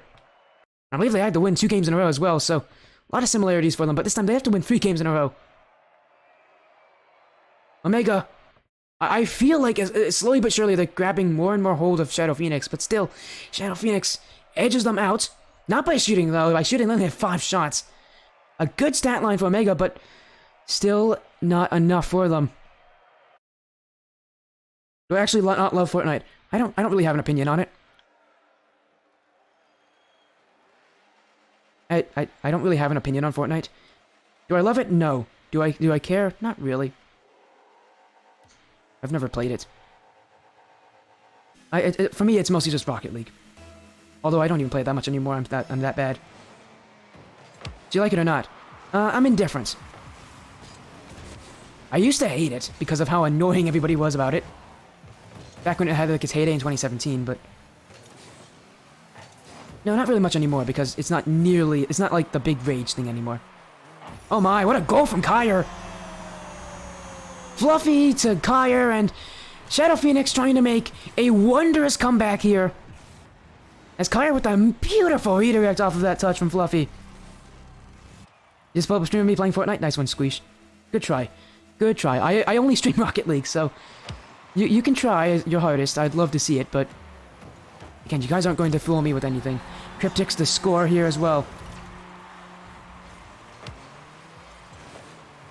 I believe they had to win 2 games in a row as well, so a lot of similarities for them. But this time they have to win 3 games in a row. Omega, I feel like slowly but surely they're grabbing more and more hold of Shadow Phoenix. But still, Shadow Phoenix edges them out. Not by shooting, though. By shooting, they only had 5 shots. A good stat line for Omega, but still not enough for them. Do I actually not love Fortnite? I don't really have an opinion on it. I don't really have an opinion on Fortnite. Do I love it? No. Do I care? Not really. I've never played it. For me, it's mostly just Rocket League. Although I don't even play it that much anymore. I'm that bad. Do you like it or not? I'm indifferent. I used to hate it because of how annoying everybody was about it. Back when it had like its heyday in 2017, but no, not really much anymore because it's not like the big rage thing anymore. Oh my, what a goal from Kyer! Fluffy to Kyer, and Shadow Phoenix trying to make a wondrous comeback here. As Kyer with a beautiful redirect off of that touch from Fluffy. Just pull up a stream of me playing Fortnite? Nice one, Squeesh. Good try. Good try. I only stream Rocket League, so you can try your hardest. I'd love to see it, but again, you guys aren't going to fool me with anything. Cryptic's the score here as well.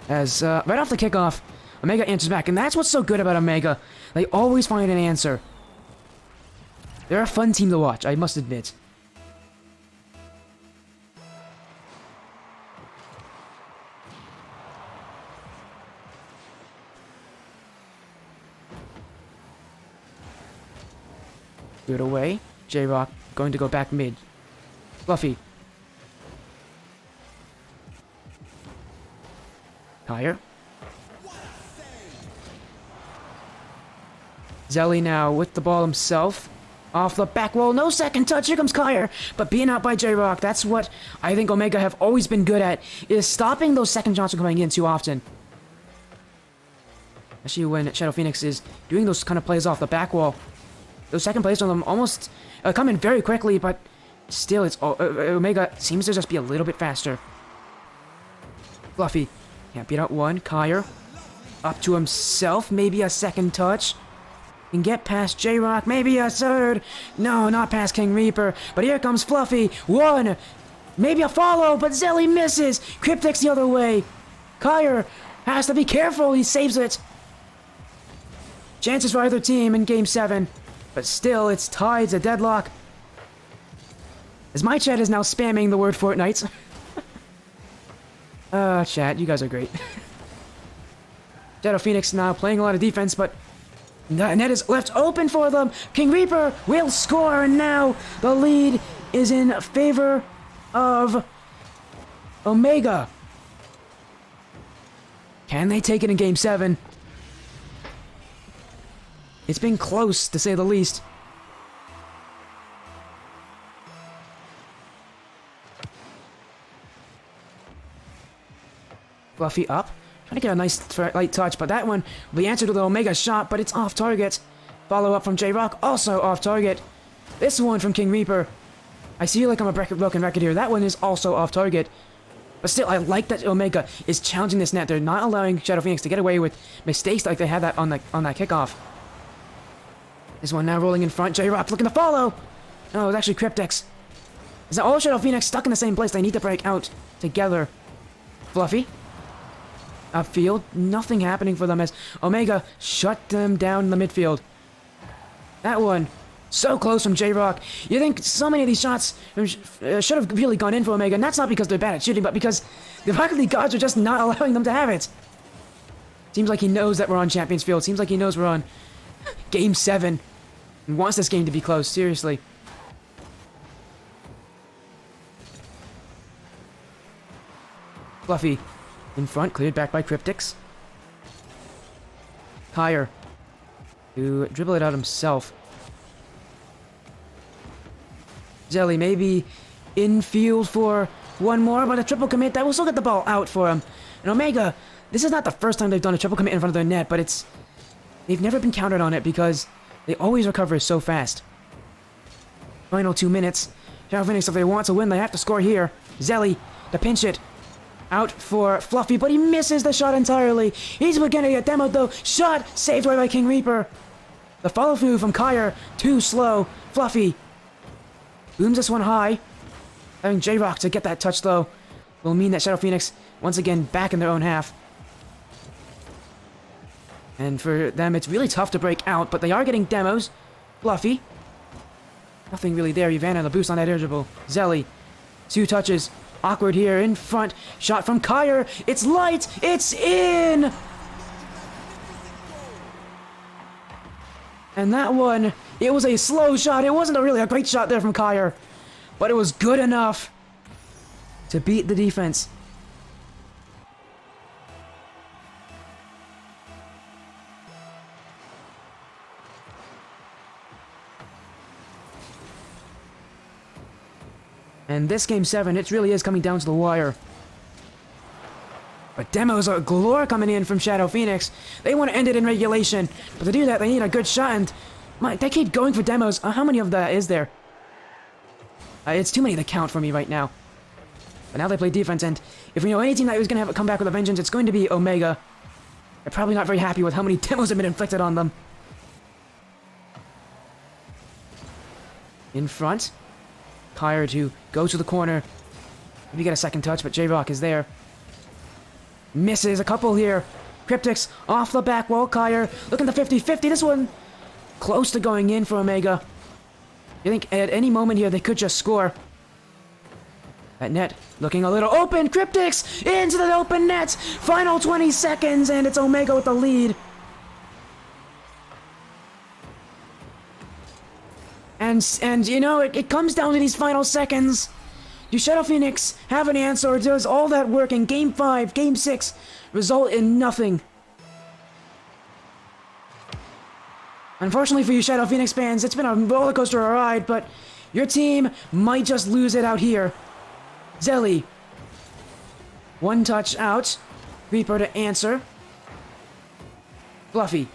As right off the kickoff, Omega answers back, and that's what's so good about Omega. They always find an answer. They're a fun team to watch, I must admit. Good away. J-Rock going to go back mid. Fluffy. Kyer. Zelly now with the ball himself. Off the back wall, no second touch, here comes Kyer. But being out by J-Rock, that's what I think Omega have always been good at, is stopping those second shots from coming in too often. Especially when Shadow Phoenix is doing those kind of plays off the back wall. Those second plays on them almost come in very quickly, but still, it's Omega seems to just be a little bit faster. Fluffy can't beat out one. Kyer up to himself, maybe a second touch. Can get past J-Rock, maybe a third. No, not past King Reaper. But here comes Fluffy. One, maybe a follow, but Zelly misses. Cryptic's the other way. Kyer has to be careful. He saves it. Chances for either team in Game 7. But still, it's tied. It's a deadlock. As my chat is now spamming the word Fortnite. Chat, you guys are great. Shadow Phoenix now playing a lot of defense, but the net is left open for them. King Reaper will score, and now the lead is in favor of Omega. Can they take it in Game 7? It's been close, to say the least. Fluffy up. Trying to get a nice light touch, but that one will be answered with an Omega shot, but it's off target. Follow up from J-Rock, also off target. This one from King Reaper. I see like I'm a broken record here. That one is also off target. But still, I like that Omega is challenging this net. They're not allowing Shadow Phoenix to get away with mistakes like they had that on that kickoff. This one now rolling in front. J-Rock looking to follow. No, it's actually Cryptix. Is that all Shadow Phoenix stuck in the same place? They need to break out together. Fluffy. Upfield. Nothing happening for them as Omega shut them down in the midfield. That one. So close from J-Rock. You think so many of these shots should have really gone in for Omega, and that's not because they're bad at shooting, but because the Rocket League gods are just not allowing them to have it. Seems like he knows that we're on Champions Field. Seems like he knows we're on Game 7 and wants this game to be close, seriously. Fluffy in front, cleared back by Cryptix. Kyer to dribble it out himself. Zelly maybe in field for one more, but a triple commit that will still get the ball out for him. And Omega This is not the first time they've done a triple commit in front of their net, but they've never been countered on it because they always recover so fast. Final 2 minutes. Shadow Phoenix, if they want to win, they have to score here. Zelly to pinch it. Out for Fluffy, but he misses the shot entirely. He's beginning to get demoed though. Shot saved away by King Reaper. The follow through from Kyer, too slow. Fluffy booms this one high. Having J-Rock to get that touch though will mean that Shadow Phoenix once again back in their own half. And for them, it's really tough to break out, but they are getting demos. Fluffy. Nothing really there. Ivana, the boost on that eligible. Zelly. 2 touches. Awkward here in front. Shot from Kyer. It's light. It's in! And that one, it was a slow shot. It wasn't really a great shot there from Kyer, but it was good enough to beat the defense. And this game 7, it really is coming down to the wire. But demos are galore coming in from Shadow Phoenix. They want to end it in regulation, but to do that, they need a good shot, and they keep going for demos. How many of that is there? It's too many to count for me right now. But now they play defense, and if we know any team that was going to have a comeback with a vengeance, it's going to be Omega. They're probably not very happy with how many demos have been inflicted on them. In front. Kyer to go to the corner. Maybe get a second touch, but J-Rock is there. Misses a couple here. Cryptics off the back wall. Kyer looking to 50-50. This one close to going in for Omega. I think at any moment here they could just score. That net looking a little open. Cryptics into the open net. Final 20 seconds, and it's Omega with the lead. And you know, it comes down to these final seconds. Do Shadow Phoenix have an answer, or does all that work in Game 5, Game 6 result in nothing? Unfortunately for you Shadow Phoenix fans, it's been a roller coaster ride, but your team might just lose it out here. Zelly. 1 touch out. Reaper to answer. Fluffy.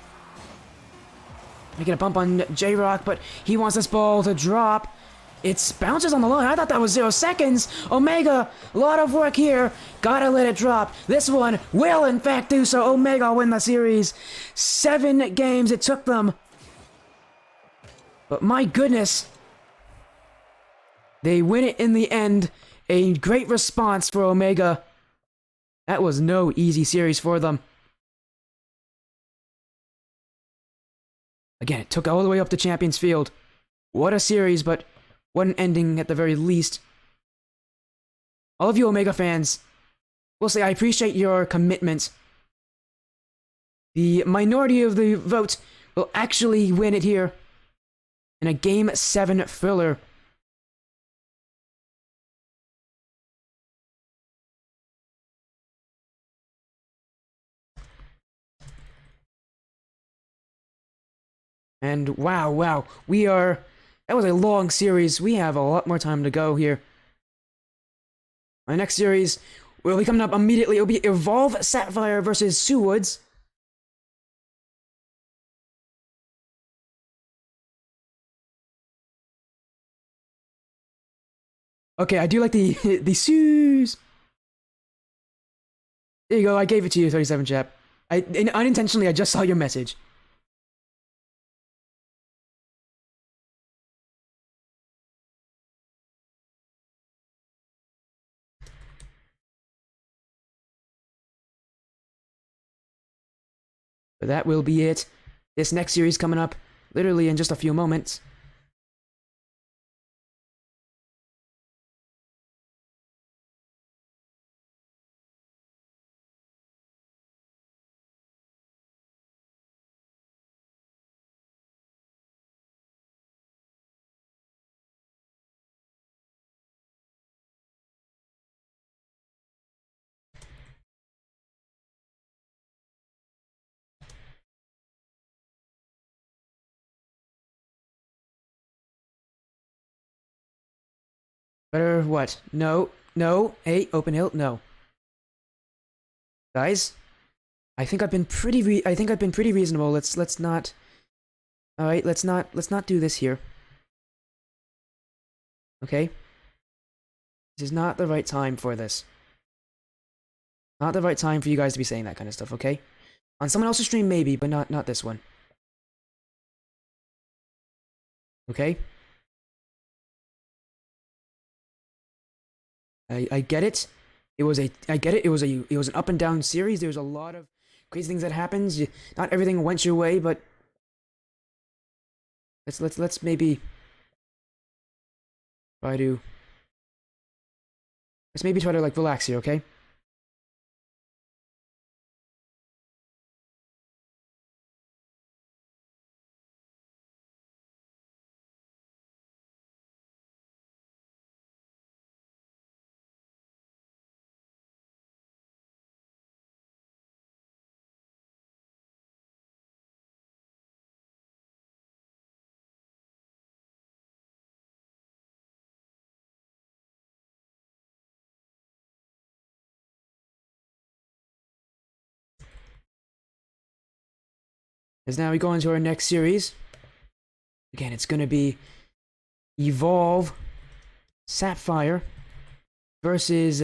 Making a bump on J-Rock, but he wants this ball to drop. It bounces on the line. I thought that was 0 seconds. Omega, a lot of work here. Gotta let it drop. This one will, in fact, do so. Omega win the series. 7 games it took them. But my goodness. They win it in the end. A great response for Omega. That was no easy series for them. Again, it took all the way up to Champions Field. What a series, but what an ending at the very least. All of you Omega fans, will say I appreciate your commitment. The minority of the vote will actually win it here in a Game 7 thriller. And wow, that was a long series. We have a lot more time to go here. My next series will be coming up immediately. It'll be Evolve Sapphire versus Soowoods. Okay, I do like the Soos. There you go, I gave it to you, 37 chap. Unintentionally, I just saw your message. But that will be it. This next series coming up literally in just a few moments. Better what? No. Hey, open hill, no. Guys, I think I've been pretty reasonable. Let's not. All right, let's not do this here. Okay? This is not the right time for this. Not the right time for you guys to be saying that kind of stuff, okay? On someone else's stream maybe, but not this one. Okay? I get it. I get it. It was an up and down series. There was a lot of crazy things that happens. Not everything went your way, but let's maybe try to like relax here, okay? As now we go into our next series. Again, it's gonna be Evolve Sapphire versus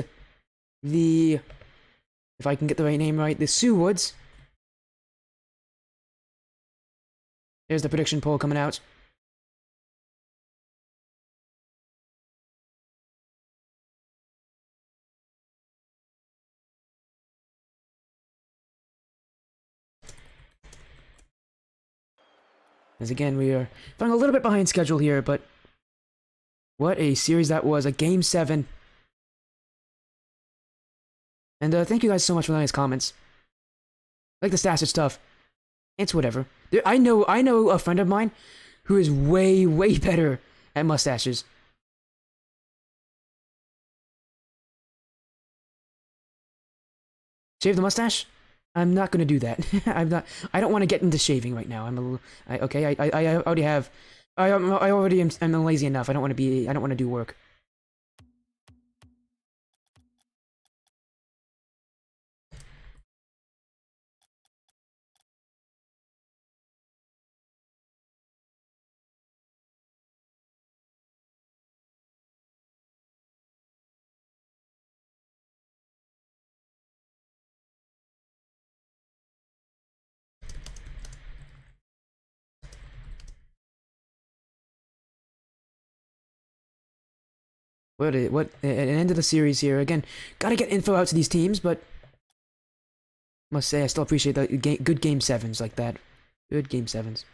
the, if I can get the right name right, the Soowoods. There's the prediction poll coming out. As again, we are falling a little bit behind schedule here, but what a series that was, a Game 7. And thank you guys so much for the nice comments. Like the stats and stuff. It's whatever. I know a friend of mine who is way better at mustaches. Shave the mustache? I'm not gonna do that. I don't want to get into shaving right now. I already have. I already am. I'm lazy enough. I don't want to be. I don't want to do work. What an end of the series here. Again, gotta get info out to these teams, but must say I still appreciate the good game sevens like that. Good game sevens.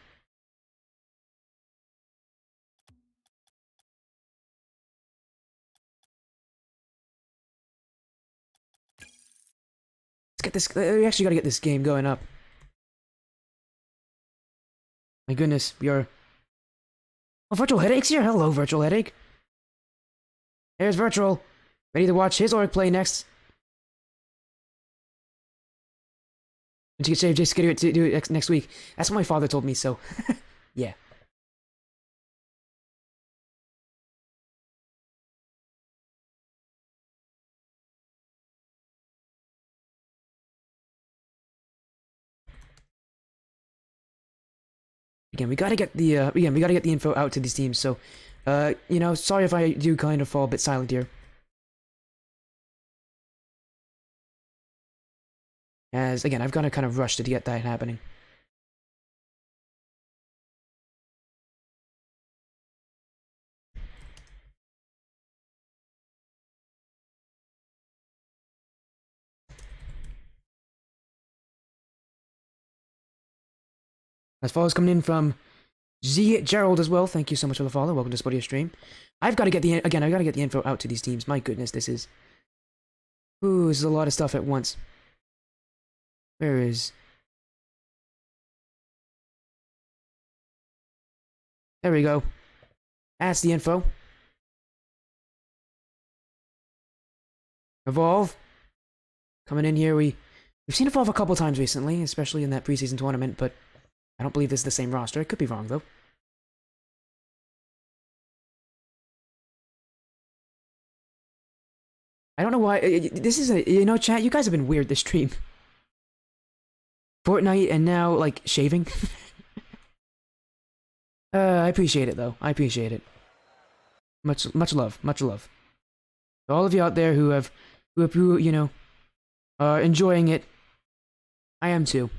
Let's get this. We actually gotta get this game going up. My goodness, we are. Oh, Virtual Headache's here. Hello, Virtual Headache. There's Virtual, ready to watch his orc play next. Once you get shaved, just do it next week. That's what my father told me, so yeah. Again, we gotta get the info out to these teams. So, you know, sorry if I do kind of fall a bit silent here. As again, I've got to kind of rush to get that happening. As follows coming in from Z Gerald as well. Thank you so much for the follow. Welcome to Spodia Stream. I've got to get the I got to get the info out to these teams. My goodness, this is a lot of stuff at once. Where is? There we go. That's the info. Evolve. Coming in here, we've seen Evolve a couple times recently, especially in that preseason tournament, but I don't believe this is the same roster. I could be wrong, though. I don't know why. This is a, you know, chat, you guys have been weird this stream. Fortnite and now, like, shaving. I appreciate it, though. I appreciate it. Much love. Much love. To all of you out there who, you know, are enjoying it. I am too.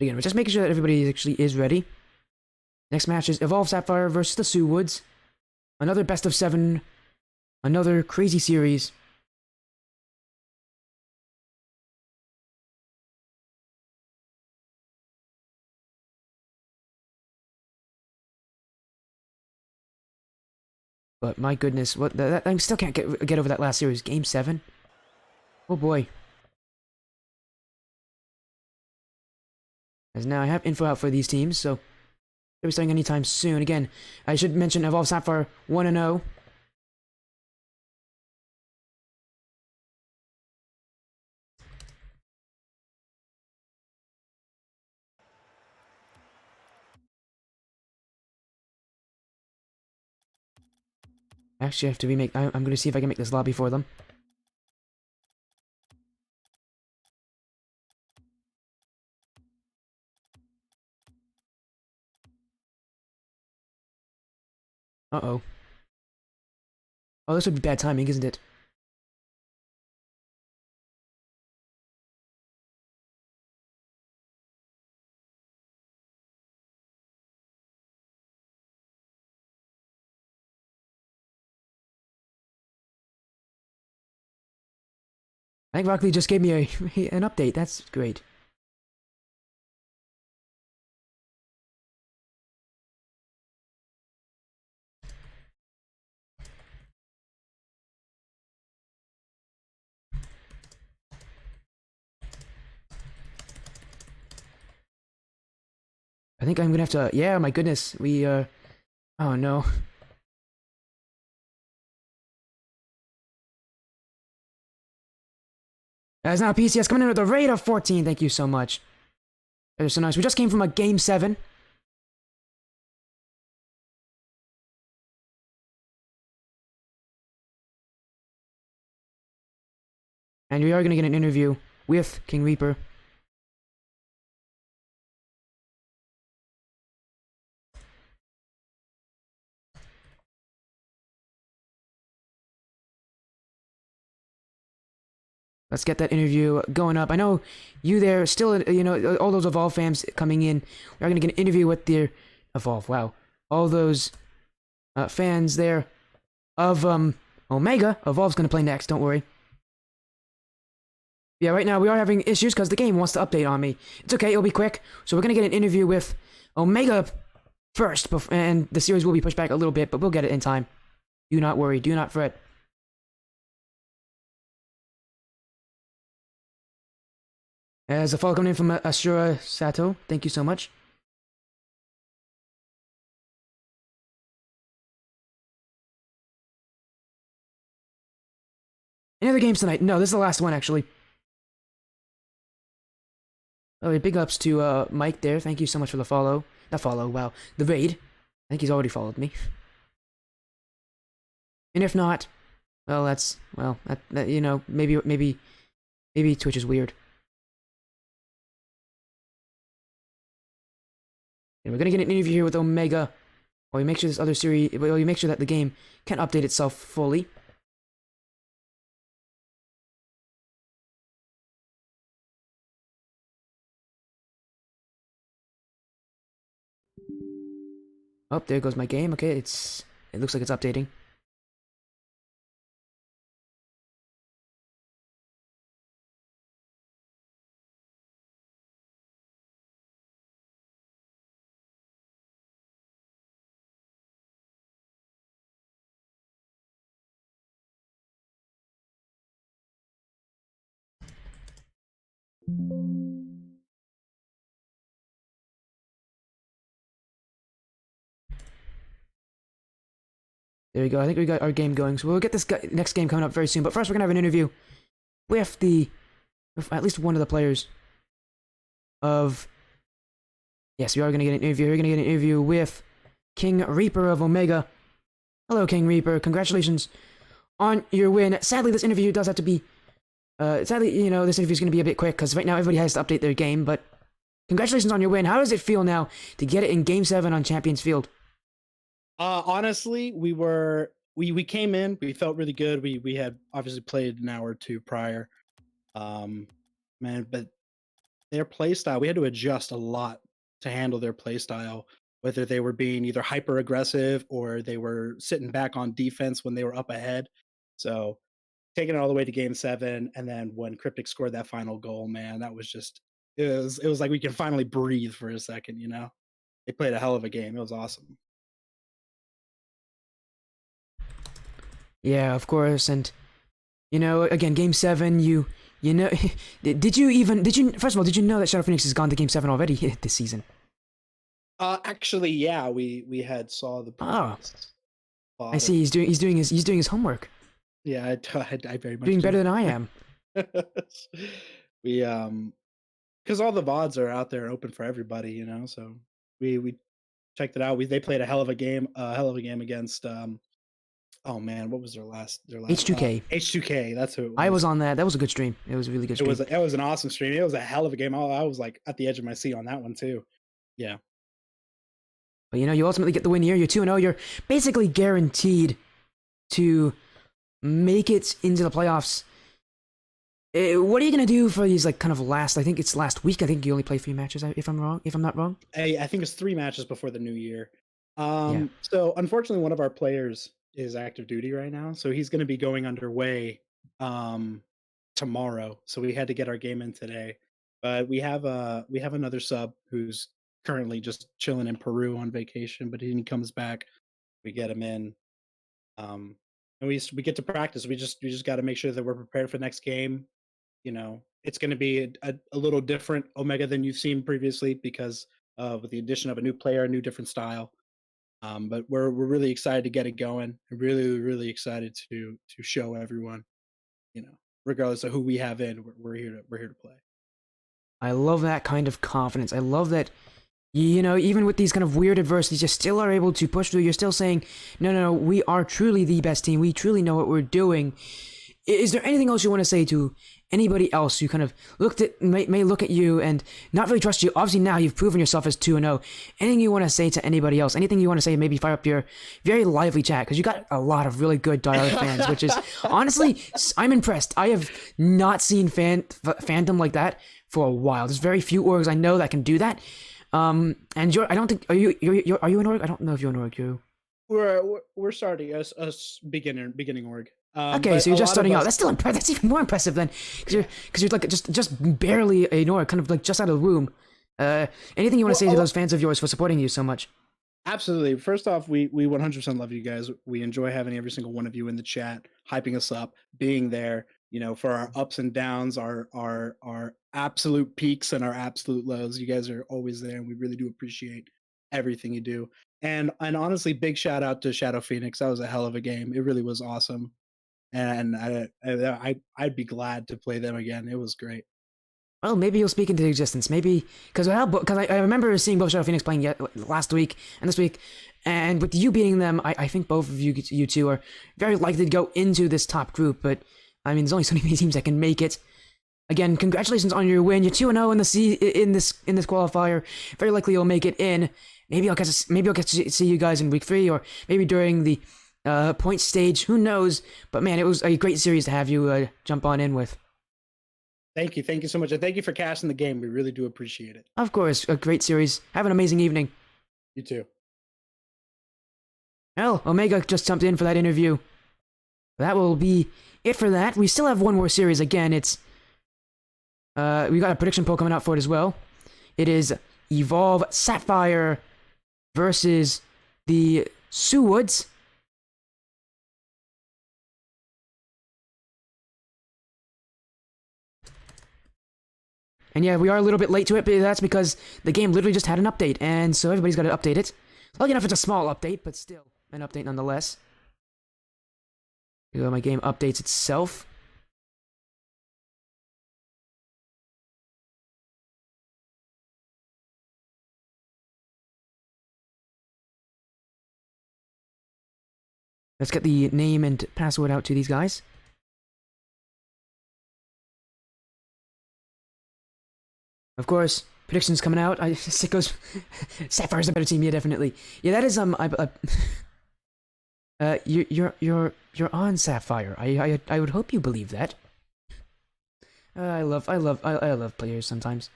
Again, we're just making sure that everybody actually is ready. Next match is Evolve Sapphire versus the Soowoods. Another best of 7. Another crazy series. But my goodness, I still can't get over that last series. Game 7? Oh boy. As now I have info out for these teams, so they'll be starting anytime soon. Again, I should mention Evolve Sapphire 1-0. Actually, I have to remake. I'm going to see if I can make this lobby for them. Uh-oh. Oh, this would be bad timing, isn't it? I think Rock Lee just gave me an update. That's great. I think I'm gonna have to. Yeah, my goodness. Oh no. As now PCS coming in with a rate of 14. Thank you so much. That is so nice. We just came from a game 7. And we are gonna get an interview with King Reaper. Let's get that interview going up. I know you there, still, you know, all those Evolve fans coming in. We are going to get an interview with their Evolve. Wow, all those fans there of Omega. Evolve's going to play next. Don't worry. Yeah, right now we are having issues because the game wants to update on me. It's okay. It'll be quick. So we're going to get an interview with Omega first, and the series will be pushed back a little bit, but we'll get it in time. Do not worry. Do not fret. As a follow coming in from Ashura Sato, thank you so much. Any other games tonight? No, this is the last one, actually. Oh, big ups to Mike there. Thank you so much for the follow. Not follow, wow. The raid. I think he's already followed me. And if not, well, that you know, maybe Twitch is weird. And we're gonna get an interview here with Omega, while we make sure this other series, while we make sure that the game can update itself fully. Oh, there goes my game. Okay, it looks like it's updating. There we go. I think we got our game going. So we'll get this next game coming up very soon. But first, we're gonna have an interview with at least one of the players of. Yes, we are gonna get an interview. We're gonna get an interview with King Reaper of Omega. Hello, King Reaper. Congratulations on your win. Sadly, this interview does have to be. Sadly, this interview is gonna be a bit quick because right now everybody has to update their game. But congratulations on your win. How does it feel now to get it in Game 7 on Champions Field? Honestly, we came in, we felt really good. We had obviously played an hour or two prior. But their play style, we had to adjust a lot to handle their play style, whether they were being either hyper aggressive or they were sitting back on defense when they were up ahead. So taking it all the way to Game 7, and then when Cryptic scored that final goal, man, that was just it was like we can finally breathe for a second. They played a hell of a game. It was awesome. Yeah, of course, and again, Game 7. Did you first of all, did you know that Shadow Phoenix has gone to Game 7 already this season? Actually, yeah, we had saw the. I see. He's doing his homework. Yeah, I very much doing better than I am. We because all the VODs are out there open for everybody, so we checked it out. They played a hell of a game against oh man, what was their last H2K. H2K, that's who it was. I was on that. That was a good stream. It was a really good stream. It was an awesome stream. It was a hell of a game. I was like at the edge of my seat on that one too. Yeah. But you ultimately get the win here. You're 2-0. You're basically guaranteed to make it into the playoffs. What are you gonna do for these kind of last? I think it's last week. I think you only play 3 matches. If I'm not wrong. I think it's 3 matches before the new year. Yeah. So unfortunately, one of our players is active duty right now, so he's going to be going underway tomorrow. So we had to get our game in today, but we have another sub who's currently just chilling in Peru on vacation. But when he comes back, we get him in, and we get to practice. We just got to make sure that we're prepared for the next game. It's going to be a little different Omega than you've seen previously because with the addition of a new player, a new different style. But we're really excited to get it going. Really, really excited to show everyone, regardless of who we have in, we're here to play. I love that kind of confidence. I love that, even with these kind of weird adversities, you still are able to push through. You're still saying, no, we are truly the best team. We truly know what we're doing. Is there anything else you want to say to anybody else who kind of may look at you and not really trust you? Obviously now you've proven yourself as 2-0. Anything you want to say to anybody else? Anything you want to say? Maybe fire up your very lively chat, because you got a lot of really good diehard fans, which is honestly, I'm impressed. I have not seen fandom like that for a while. There's very few orgs I know that can do that. And I don't think are you an org? I don't know if you're an org. We're starting as beginning org. Okay, so you're just starting out. That's still impressive. That's even more impressive then, because you're like just barely a Nord, kind of like just out of the womb. Anything you want to say to those fans of yours for supporting you so much? Absolutely. First off, we 100% love you guys. We enjoy having every single one of you in the chat, hyping us up, being there. For our ups and downs, our absolute peaks and our absolute lows. You guys are always there, and we really do appreciate everything you do. And honestly, big shout out to Shadow Phoenix. That was a hell of a game. It really was awesome. And I'd be glad to play them again. It was great. Well, maybe you'll speak into existence. Maybe because I remember seeing both Shadow Phoenix playing last week and this week, and with you beating them, I think both of you two are very likely to go into this top group. But I mean, there's only so many teams that can make it. Again, congratulations on your win. You're 2-0 in this qualifier. Very likely you'll make it in. Maybe I'll get to see you guys in week 3, or maybe during the point stage. Who knows? But man, it was a great series to have you jump on in with. Thank you so much, and thank you for casting the game. We really do appreciate it. Of course, a great series. Have an amazing evening. You too. Well, Omega just jumped in for that interview. That will be it for that. We still have one more series. Again, it's we got a prediction poll coming out for it as well. It is Evolve Sapphire versus the Soowoods. And yeah, we are a little bit late to it, but that's because the game literally just had an update, and so everybody's got to update it. Lucky enough, it's a small update, but still an update nonetheless. My game updates itself. Let's get the name and password out to these guys. Of course, predictions coming out. Sickos, Sapphire's a better team. Yeah, definitely. Yeah, that is you're on Sapphire. I would hope you believe that. I love players sometimes.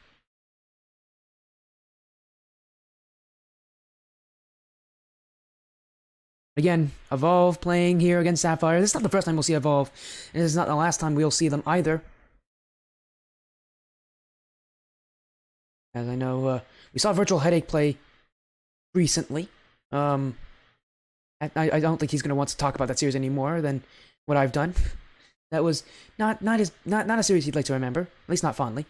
Again, Evolve playing here against Sapphire. This is not the first time we'll see Evolve, and this is not the last time we'll see them either. As I know, we saw Virtual Headache play recently. I don't think he's going to want to talk about that series anymore than what I've done. That was not a series he'd like to remember, at least not fondly.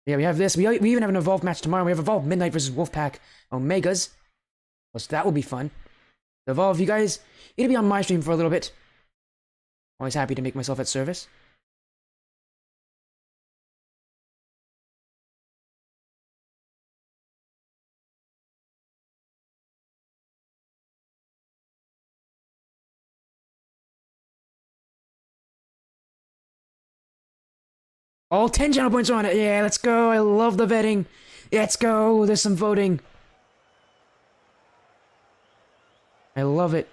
Yeah, we have this. We even have an Evolve match tomorrow. We have Evolve Midnight versus Wolfpack Omegas. So that will be fun. Evolve, you guys, you need to be on my stream for a little bit. Always happy to make myself at service. All 10 channel points are on it. Yeah, let's go. I love the vetting. Let's go. There's some voting. I love it.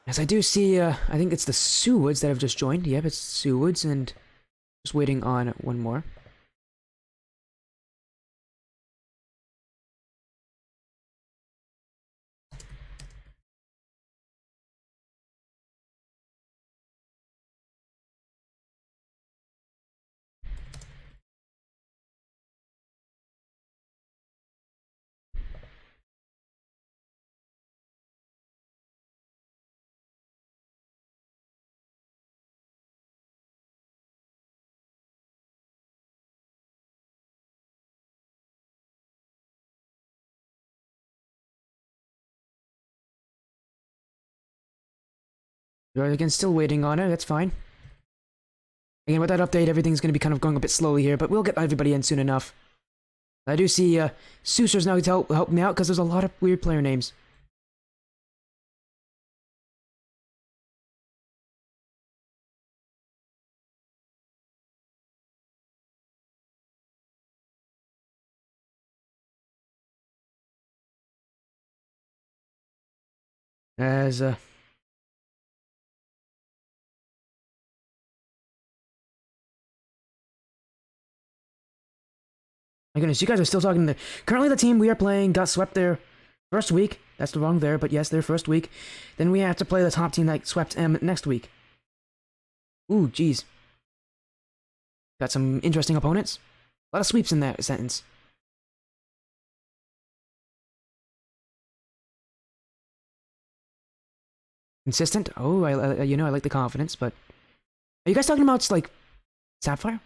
As I do see, I think it's the Soowoods that have just joined. Yep, it's Soowoods, and just waiting on one more. Again, still waiting on it. That's fine. Again, with that update, everything's going to be kind of going a bit slowly here, but we'll get everybody in soon enough. I do see Seussers now to help me out because there's a lot of weird player names. As my goodness, you guys are still talking there. Currently, the team we are playing got swept their first week. That's the wrong there, but yes, their first week. Then we have to play the top team that swept them next week. Ooh, jeez. Got some interesting opponents. A lot of sweeps in that sentence. Consistent? Oh, I you know, I like the confidence, but... Are you guys talking about, like, Sapphire?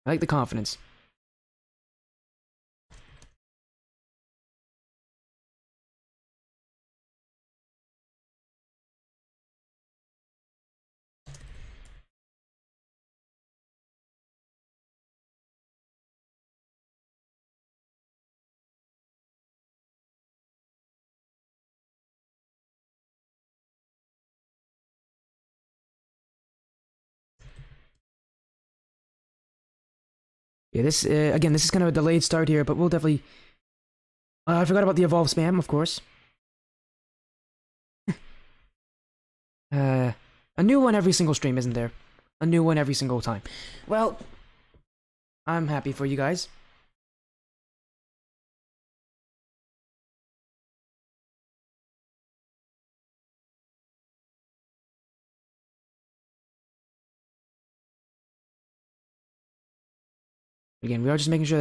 I like the confidence. Yeah, this, again, this is kind of a delayed start here, but we'll definitely... I forgot about the Evolve spam, of course. A new one every single stream, isn't there? A new one every single time. Well, I'm happy for you guys. Again, we are just making sure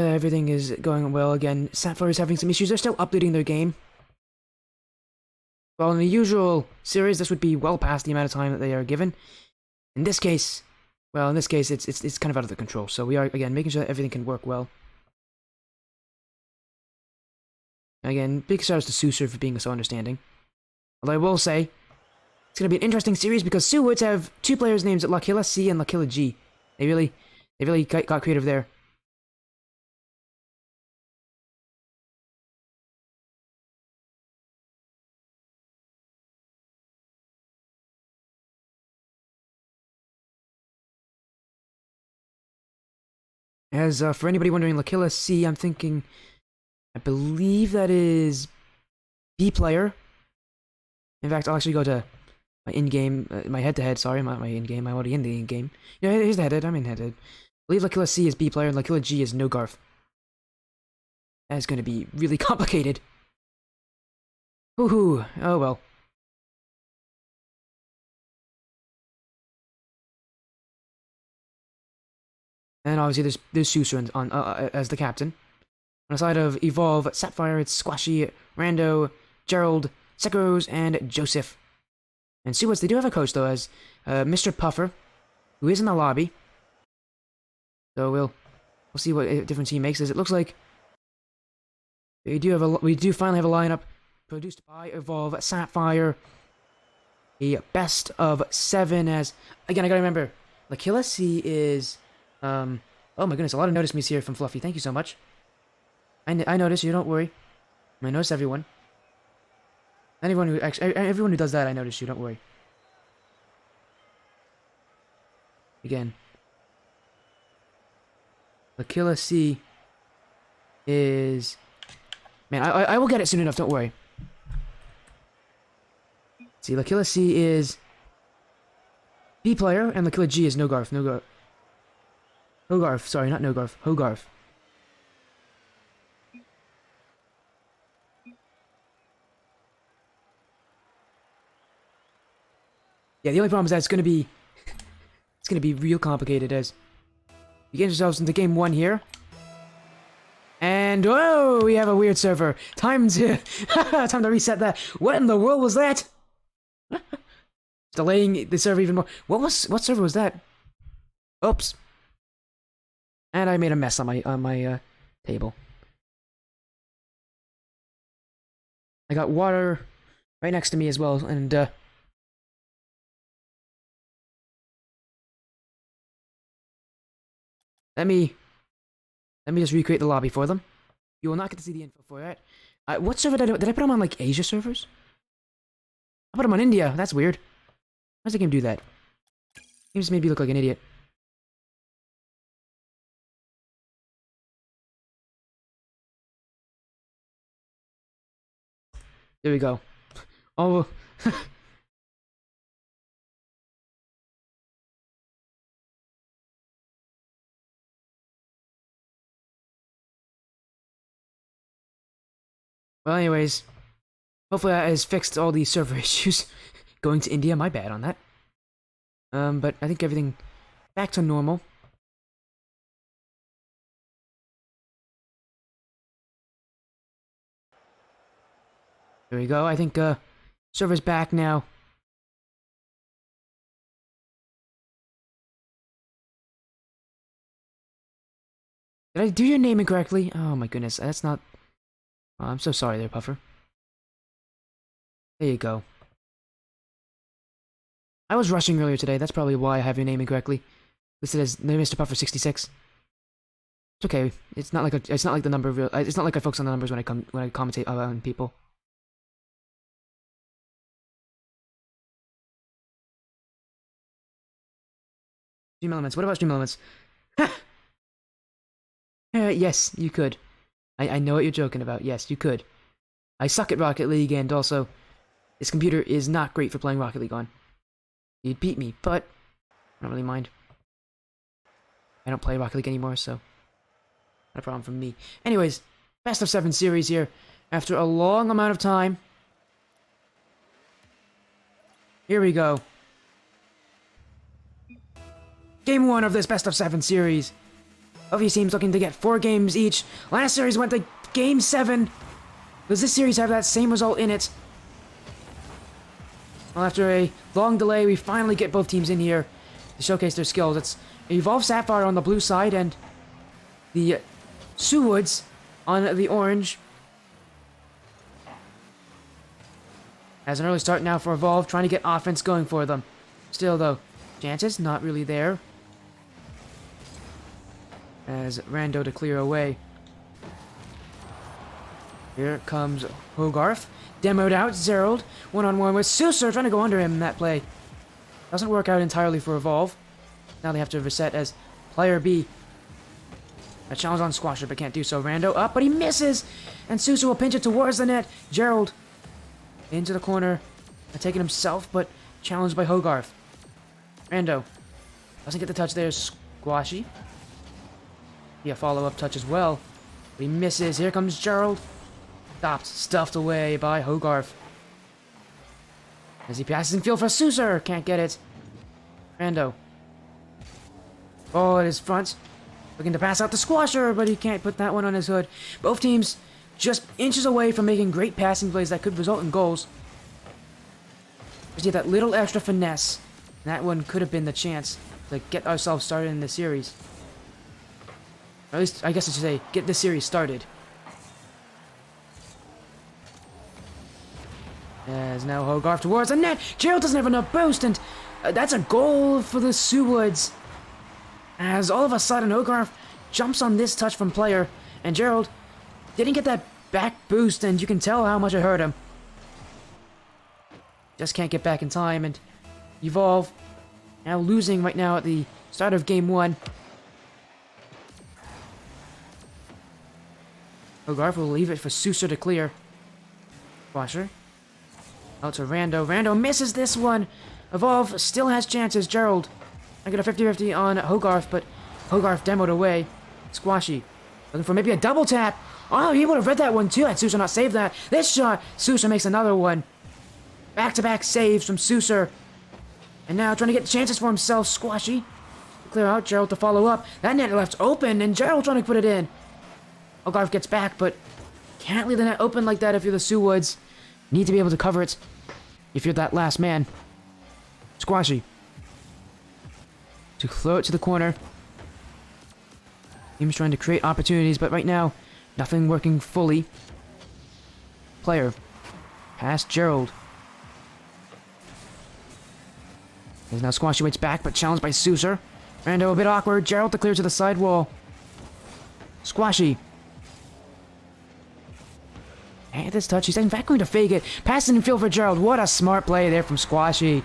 that everything is going well. Again, Sapphire is having some issues. They're still updating their game. Well, in the usual series, this would be well past the amount of time that they are given. In this case, it's kind of out of their control. So we are again making sure that everything can work well. Again, big shout outs to Suser for being so understanding. Although I will say, it's going to be an interesting series because Soowoods have two players' names at Lakilla C and Lakilla G. They really got creative there. As for anybody wondering, Lakilla C, I believe that is B player. In fact, I'll actually go to my in-game, my head-to-head, sorry, not my in-game, I'm already in the in-game. Yeah, here's the head-to-head, I'm in head-to-head. I believe Lakilla C is B player and Lakilla G is no Garth. That is going to be really complicated. Woohoo, oh well. And obviously there's Suser on as the captain. On the side of Evolve, Sapphire, it's Squashy, Rando, Gerald, Sekros, and Joseph. And Soowoods, they do have a coach though, as Mr. Puffer, who is in the lobby. So we'll see what difference he makes. As it looks like we do finally have a lineup produced by Evolve, Sapphire, a best of 7. As again, I gotta remember, Lakilla C is oh my goodness, a lot of notice me's here from Fluffy. Thank you so much. I notice you. Don't worry. I notice everyone. Everyone who does that, I notice you. Don't worry. Again, Lakilla C is... Man, I will get it soon enough. Don't worry. See, Lakilla C is B player, and Lakilla G is Nogarth. Hogarth. Sorry, not Nogarth. Hogarth. Yeah, the only problem is that it's gonna be real complicated as you get yourselves into game 1 here. And oh, we have a weird server. Time to reset that. What in the world was that? Delaying the server even more. What server was that? Oops. And I made a mess on my table. I got water right next to me as well, and let me just recreate the lobby for them. You will not get to see the info for that. What server did I put them on, like, Asia servers? I put them on India. That's weird. How does the game do that? Game just made me look like an idiot. There we go. Oh. Well, anyways, hopefully that has fixed all these server issues. Going to India, my bad on that. But I think everything back to normal. There we go. I think server's back now. Did I do your name incorrectly? Oh my goodness, that's not... Oh, I'm so sorry there, Puffer. There you go. I was rushing earlier today, that's probably why I have your name incorrectly. Listed as Mr. Puffer 66. It's okay. It's not like the number of real... It's not like I focus on the numbers when I commentate on people. Stream Elements. What about Stream Elements? Yes, you could. I know what you're joking about. Yes, you could. I suck at Rocket League, and also, this computer is not great for playing Rocket League on. You'd beat me, but I don't really mind. I don't play Rocket League anymore, so not a problem for me. Anyways, best of 7 series here. After a long amount of time. Here we go. Game 1 of this best of 7 series. Both these teams looking to get 4 games each. Last series went to Game 7. Does this series have that same result in it? Well, after a long delay, we finally get both teams in here to showcase their skills. It's Evolved Sapphire on the blue side and the Soowoods on the orange. As an early start now for Evolve, trying to get offense going for them. Still, though, chances not really there. As Rando to clear away. Here comes Hogarth. Demoed out, Zerald. One-on-one with Susur, trying to go under him in that play. Doesn't work out entirely for Evolve. Now they have to reset as player B. A challenge on Squasher, but can't do so. Rando up, but he misses! And Susur will pinch it towards the net. Gerald into the corner. Taking himself, but challenged by Hogarth. Rando doesn't get the touch there. Squashy. Yeah, follow-up touch as well. But he misses. Here comes Gerald. Stopped, stuffed away by Hogarth. As he passes in field for Susur. Can't get it. Rando. Oh, at his front. Looking to pass out to Squasher, but he can't put that one on his hood. Both teams just inches away from making great passing plays that could result in goals. Just get that little extra finesse. And that one could have been the chance to get ourselves started in the series. Or at least, I guess I should say, get this series started. As now Hogarth towards the net. Gerald doesn't have enough boost, and that's a goal for the Soowoods. As all of a sudden Hogarth jumps on this touch from player, and Gerald didn't get that back boost, and you can tell how much it hurt him. Just can't get back in time, and Evolve now losing right now at the start of Game 1. Hogarth will leave it for Susur to clear. Washer. Out to Rando. Rando misses this one. Evolve still has chances. Gerald. I get a 50-50 on Hogarth, but Hogarth demoed away. Squashy. Looking for maybe a double tap. Oh, he would have read that one too had Susur not saved that. This shot, Susur makes another one. Back-to-back saves from Susur. And now trying to get chances for himself. Squashy. Clear out. Gerald to follow up. That net left open, and Gerald trying to put it in. Hogarth gets back, but can't leave the net open like that if you're the Soowoods. Need to be able to cover it if you're that last man. Squashy. To throw it to the corner. Team's trying to create opportunities, but right now, nothing working fully. Player. Past Gerald. As now Squashy waits back, but challenged by Susur. Rando a bit awkward. Gerald to clear to the side wall. Squashy. And this touch, he's in fact going to fake it. Passing in field for Gerald. What a smart play there from Squashy.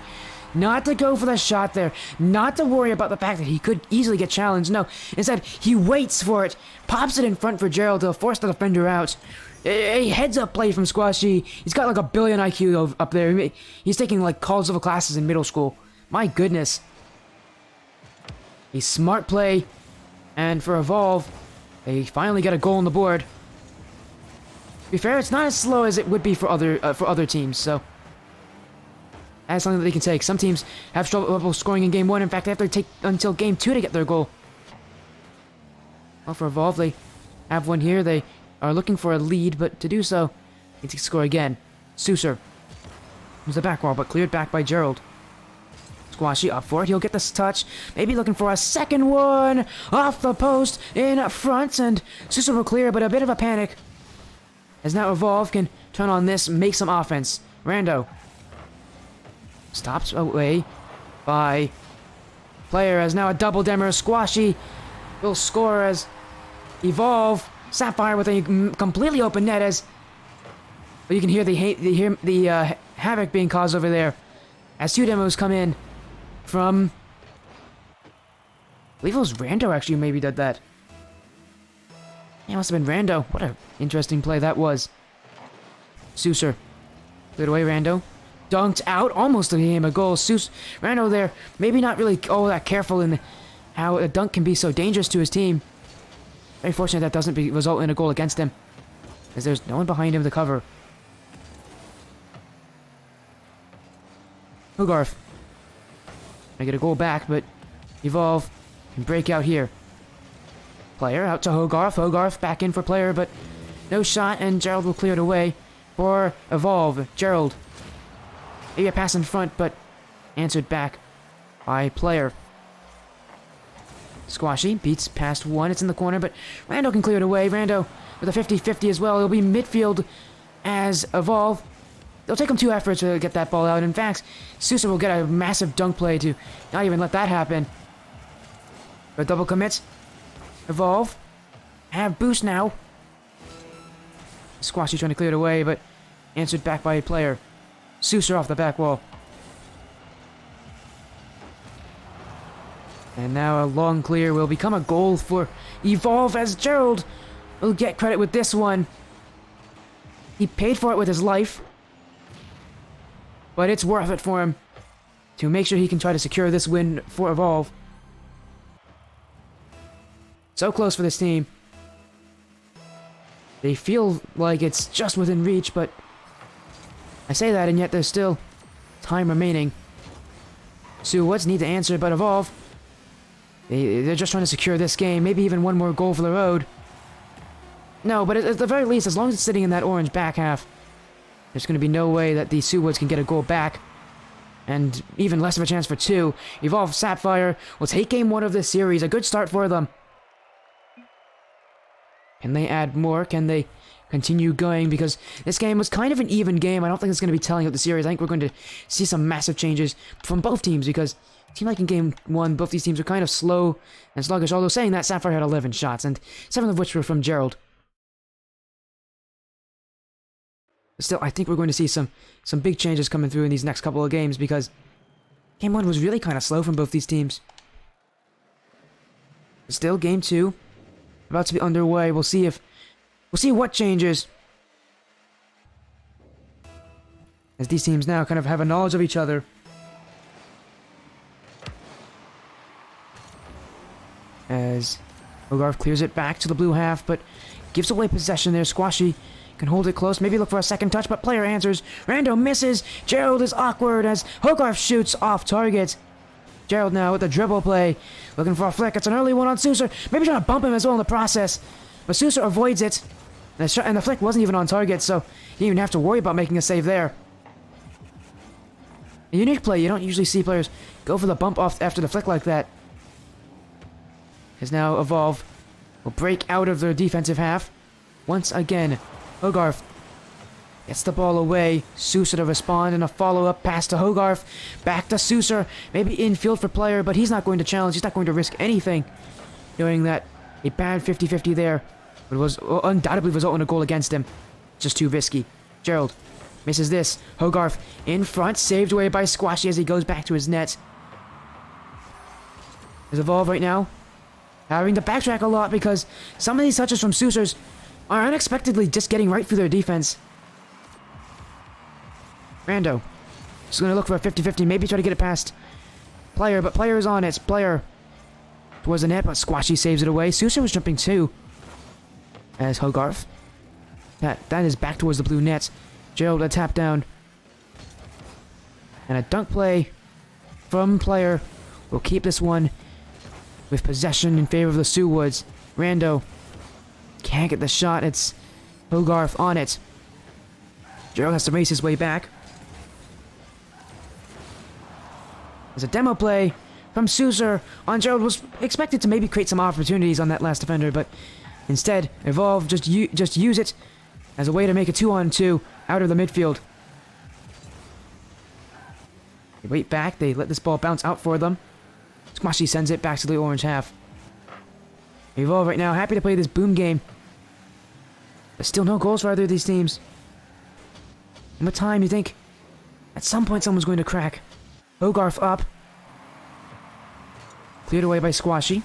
Not to go for the shot there. Not to worry about the fact that he could easily get challenged. No, instead, he waits for it. Pops it in front for Gerald to force the defender out. A heads-up play from Squashy. He's got like a billion IQ up there. He's taking like college-level classes in middle school. My goodness. A smart play. And for Evolve, they finally get a goal on the board. To be fair, it's not as slow as it would be for other teams, so that's something that they can take. Some teams have trouble scoring in Game 1. In fact, they have to take until Game 2 to get their goal. Well, for Evolve, they have one here. They are looking for a lead, but to do so, they need to score again. Susur. There's the back wall, but cleared back by Gerald. Squashy up for it. He'll get this touch. Maybe looking for a second one. Off the post in front, and Susur will clear, but a bit of a panic. As now Evolve can turn on this, make some offense. Rando. Stops away by player as now a double demmer. Squashy will score as Evolve. Sapphire with a completely open net as... But you can hear the havoc being caused over there. As two demos come in from... I believe it was Rando actually maybe did that. Yeah, it must have been Rando. What an interesting play that was. Susur. Cleared away Rando. Dunked out. Almost became a goal. Rando there. Maybe not really that careful in how a dunk can be so dangerous to his team. Very fortunate that doesn't result in a goal against him. As there's no one behind him to cover. Hogarth. I get a goal back, but Evolve can break out here. Player out to Hogarth. Hogarth back in for Player, but no shot, and Gerald will clear it away for Evolve. Gerald. Maybe a pass in front, but answered back by Player. Squashy beats past one. It's in the corner, but Rando can clear it away. Rando with a 50-50 as well. It'll be midfield as Evolve. It'll take him 2 efforts to get that ball out. In fact, Sousa will get a massive dunk play to not even let that happen. But double commits. Evolve. Have boost now. Squashy trying to clear it away, but answered back by a Player. Sousa off the back wall. And now a long clear will become a goal for Evolve, as Gerald will get credit with this one. He paid for it with his life, but it's worth it for him to make sure he can try to secure this win for Evolve. So close for this team. They feel like it's just within reach, but I say that, and yet there's still time remaining. Soowoods need to answer, but Evolve, they're just trying to secure this game. Maybe even one more goal for the road. No, but at the very least, as long as it's sitting in that orange back half, there's going to be no way that the Soowoods can get a goal back. And even less of a chance for 2. Evolve Sapphire will take game 1 of this series. A good start for them. Can they add more? Can they continue going? Because this game was kind of an even game. I don't think it's going to be telling of the series. I think we're going to see some massive changes from both teams, because it seemed like in game 1, both these teams were kind of slow and sluggish. Although saying that, Sapphire had 11 shots, and 7 of which were from Gerald. But still, I think we're going to see some big changes coming through in these next couple of games, because game 1 was really kind of slow from both these teams. But still, game 2 about to be underway. We'll see what changes, as these teams now kind of have a knowledge of each other. As Hogarth clears it back to the blue half, but gives away possession there. Squashy can hold it close, maybe look for a second touch, but Player answers. Rando misses. Gerald is awkward as Hogarth shoots off target. Gerald now with the dribble play, looking for a flick. It's an early one on Sousa, maybe trying to bump him as well in the process, but Sousa avoids it, and the flick wasn't even on target, so he didn't even have to worry about making a save there. A unique play. You don't usually see players go for the bump off after the flick like that. As now Evolve will break out of their defensive half. Once again, Hogarth gets the ball away. Sousa to respond, and a follow-up pass to Hogarth. Back to Sousa. Maybe infield for Player, but he's not going to challenge. He's not going to risk anything. Knowing that a bad 50-50 there but was undoubtedly result in a goal against him. Just too risky. Gerald misses this. Hogarth in front, saved away by Squashy as he goes back to his net. Is Evolve right now having to backtrack a lot, because some of these touches from Sousa's are unexpectedly just getting right through their defense. Rando just going to look for a 50-50, maybe try to get it past Player, but Player is on it. Player towards the net, but Squashy saves it away. Sousa was jumping too, as Hogarth. That is back towards the blue net. Gerald a tap down. And a dunk play from Player will keep this one with possession in favor of the Soowoods. Rando can't get the shot. It's Hogarth on it. Gerald has to race his way back. There's a demo play from Sousa on Gerald. Was expected to maybe create some opportunities on that last defender, but instead, Evolve just use it as a way to make a 2-on-2 out of the midfield. They wait back. They let this ball bounce out for them. Squashy sends it back to the orange half. Evolve right now happy to play this boom game, but still no goals for either of these teams. And with time, you think at some point someone's going to crack. Hogarth up. Cleared away by Squashy.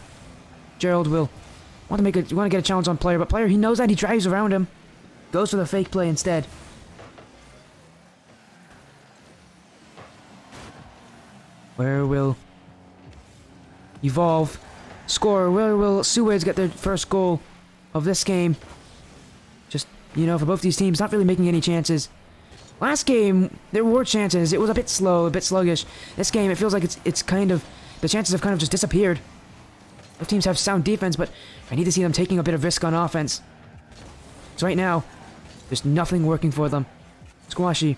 Gerald will want to get a challenge on Player, but Player, he knows that, he drives around him. Goes for the fake play instead. Where will Evolve score? Where will Soowoods get their first goal of this game? Just, for both these teams, not really making any chances. Last game, there were chances. It was a bit slow, a bit sluggish. This game, it feels like it's kind of the chances have kind of just disappeared. Both teams have sound defense, but I need to see them taking a bit of risk on offense. So right now, there's nothing working for them. Squashy.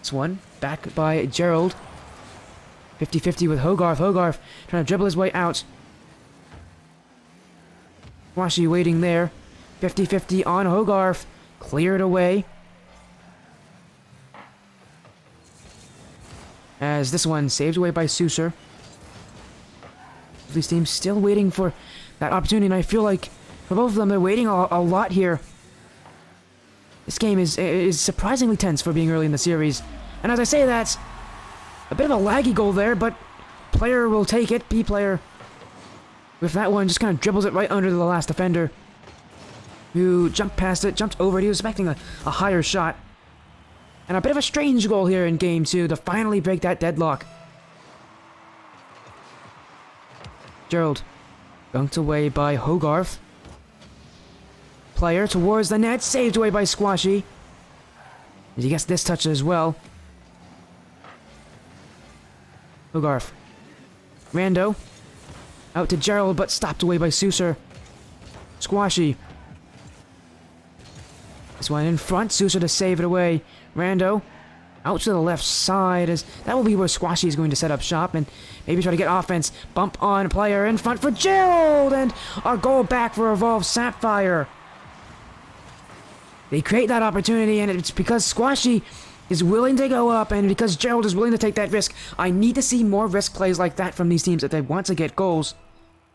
This one, back by Gerald. 50-50 with Hogarth. Hogarth trying to dribble his way out. Squashy waiting there. 50-50 on Hogarth. Cleared away. As this one saved away by Souser. These teams still waiting for that opportunity, and I feel like for both of them, they're waiting a lot here. This game is surprisingly tense for being early in the series. And as I say that, a bit of a laggy goal there, but player will take it. B player with that one just kind of dribbles it right under the last defender, who jumped past it, jumped over it. He was expecting a higher shot. And a bit of a strange goal here in game 2 to finally break that deadlock. Gerald, dunked away by Hogarth. Player towards the net, saved away by Squashy. He gets this touch as well. Hogarth. Rando. Out to Gerald, but stopped away by Souser. Squashy. This one in front, Souser to save it away. Rando. Out to the left side, as that will be where Squashy is going to set up shop and maybe try to get offense. Bump on player in front for Gerald, and a goal back for Evolve Sapphire. They create that opportunity, and it's because Squashy is willing to go up, and because Gerald is willing to take that risk. I need to see more risk plays like that from these teams if they want to get goals.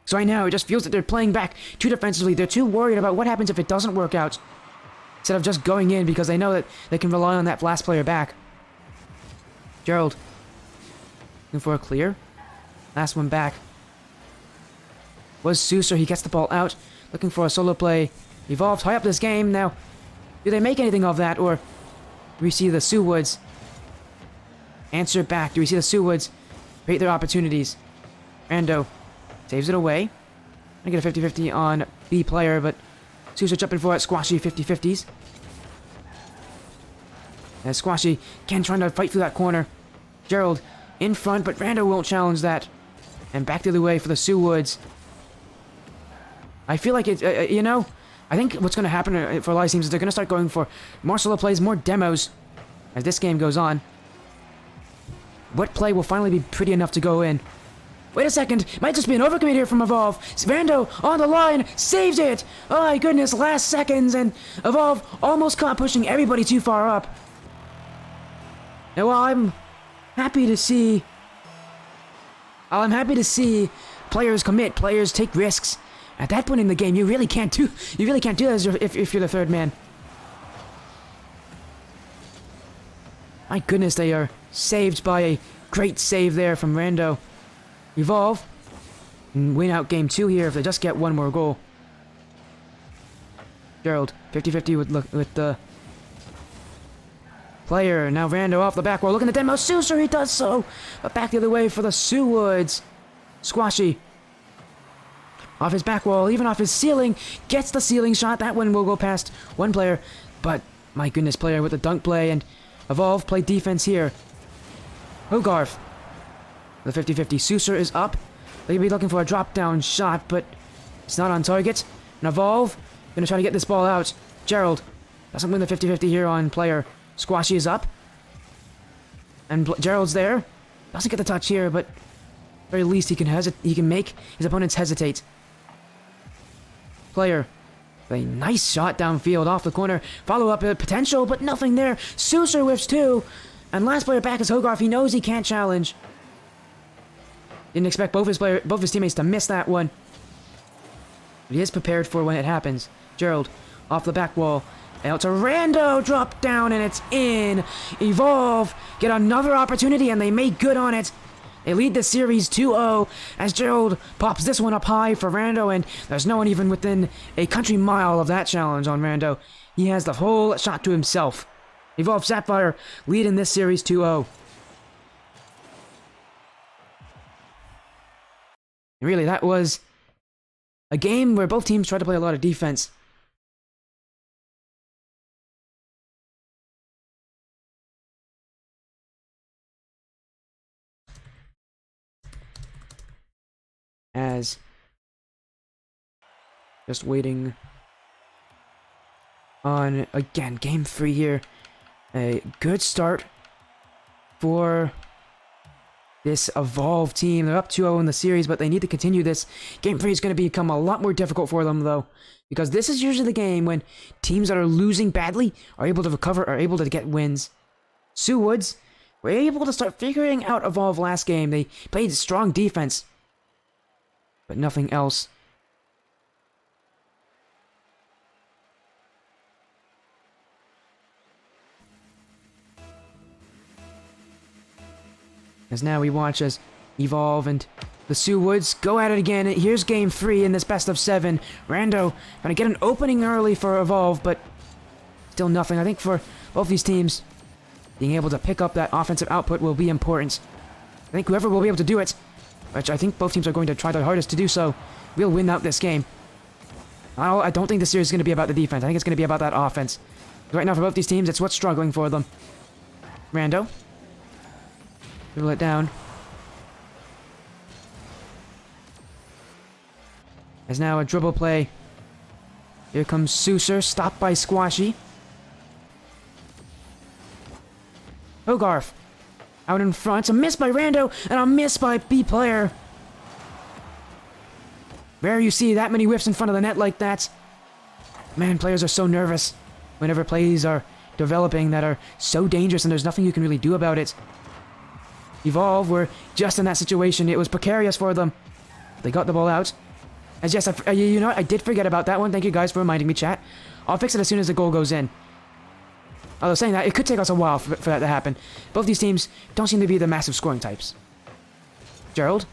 So right now, it just feels that they're playing back too defensively. They're too worried about what happens if it doesn't work out, instead of just going in because they know that they can rely on that last player back. Gerald. Looking for a clear. Last one back. Was Souser. He gets the ball out. Looking for a solo play. Evolve high up this game. Now, do they make anything of that, or do we see the Soowoods answer back? Do we see the Soowoods create their opportunities? Rando saves it away. I get a 50-50 on B player, but Souser jumping for it. Squashy 50-50s. As Squashy again trying to fight through that corner. Gerald in front, but Rando won't challenge that. And back the other way for the Soowoods. I feel like it, you know, I think what's going to happen for a lot of teams is they're going to start going for more solo plays, more demos as this game goes on. What play will finally be pretty enough to go in? Wait a second, might just be an overcommit here from Evolve. Rando on the line, saves it! Oh my goodness, last seconds, and Evolve almost caught pushing everybody too far up. Now, while I'm happy to see players commit, players take risks. At that point in the game, you really can't do that if you're the third man. My goodness, they are saved by a great save there from Rando. Evolve and win out game 2 here if they just get one more goal. Gerald 50-50 with the player. Now Rando off the back wall, looking at demo. Souser, he does so, but back the other way for the Soowoods. Squashy off his back wall, even off his ceiling, gets the ceiling shot. That one will go past one player, but my goodness, player with the dunk play, and Evolve play defense here. Hogarth, the 50-50. Souser is up. They'll be looking for a drop-down shot, but it's not on target. And Evolve gonna try to get this ball out. Gerald doesn't win the 50-50 here on player. Squashy is up, and Gerald's there. Doesn't get the touch here, but at the very least he can make his opponents hesitate. Player, a nice shot downfield off the corner. Follow up potential, but nothing there. Souser whiffs too, and last player back is Hogarth. He knows he can't challenge. Didn't expect both his teammates to miss that one, but he is prepared for when it happens. Gerald off the back wall. Out to Rando, drop down, and it's in. Evolve get another opportunity, and they make good on it. They lead the series 2-0 as Gerald pops this one up high for Rando, and there's no one even within a country mile of that challenge on Rando. He has the whole shot to himself. Evolve Sapphire lead in this series 2-0. Really, that was a game where both teams tried to play a lot of defense. as just waiting on, again, game 3 here. A good start for this Evolve team. They're up 2-0 in the series, but they need to continue this. Game 3 is going to become a lot more difficult for them, though, because this is usually the game when teams that are losing badly are able to recover, are able to get wins. Soowoods were able to start figuring out Evolve last game. They played strong defense, but nothing else. As now we watch as Evolve and the Soowoods go at it again. Here's game 3 in this best of 7. Rando gonna get an opening early for Evolve, but still nothing. I think for both these teams, being able to pick up that offensive output will be important. I think whoever will be able to do it, which I think both teams are going to try their hardest to do so, will win out this game. I don't think this series is going to be about the defense. I think it's going to be about that offense. Right now for both these teams, it's what's struggling for them. Rando. Dribble it down. As now a dribble play. Here comes Sooser, stopped by Squashy. Hogarth. Out in front, a miss by Rando, and a miss by B-player. Rare you see that many whiffs in front of the net like that. Man, players are so nervous whenever plays are developing that are so dangerous and there's nothing you can really do about it. Evolve were just in that situation. It was precarious for them. They got the ball out. As yes, you know what? I did forget about that one. Thank you guys for reminding me, chat. I'll fix it as soon as the goal goes in. Although saying that, it could take us a while for that to happen. Both these teams don't seem to be the massive scoring types. Gerald.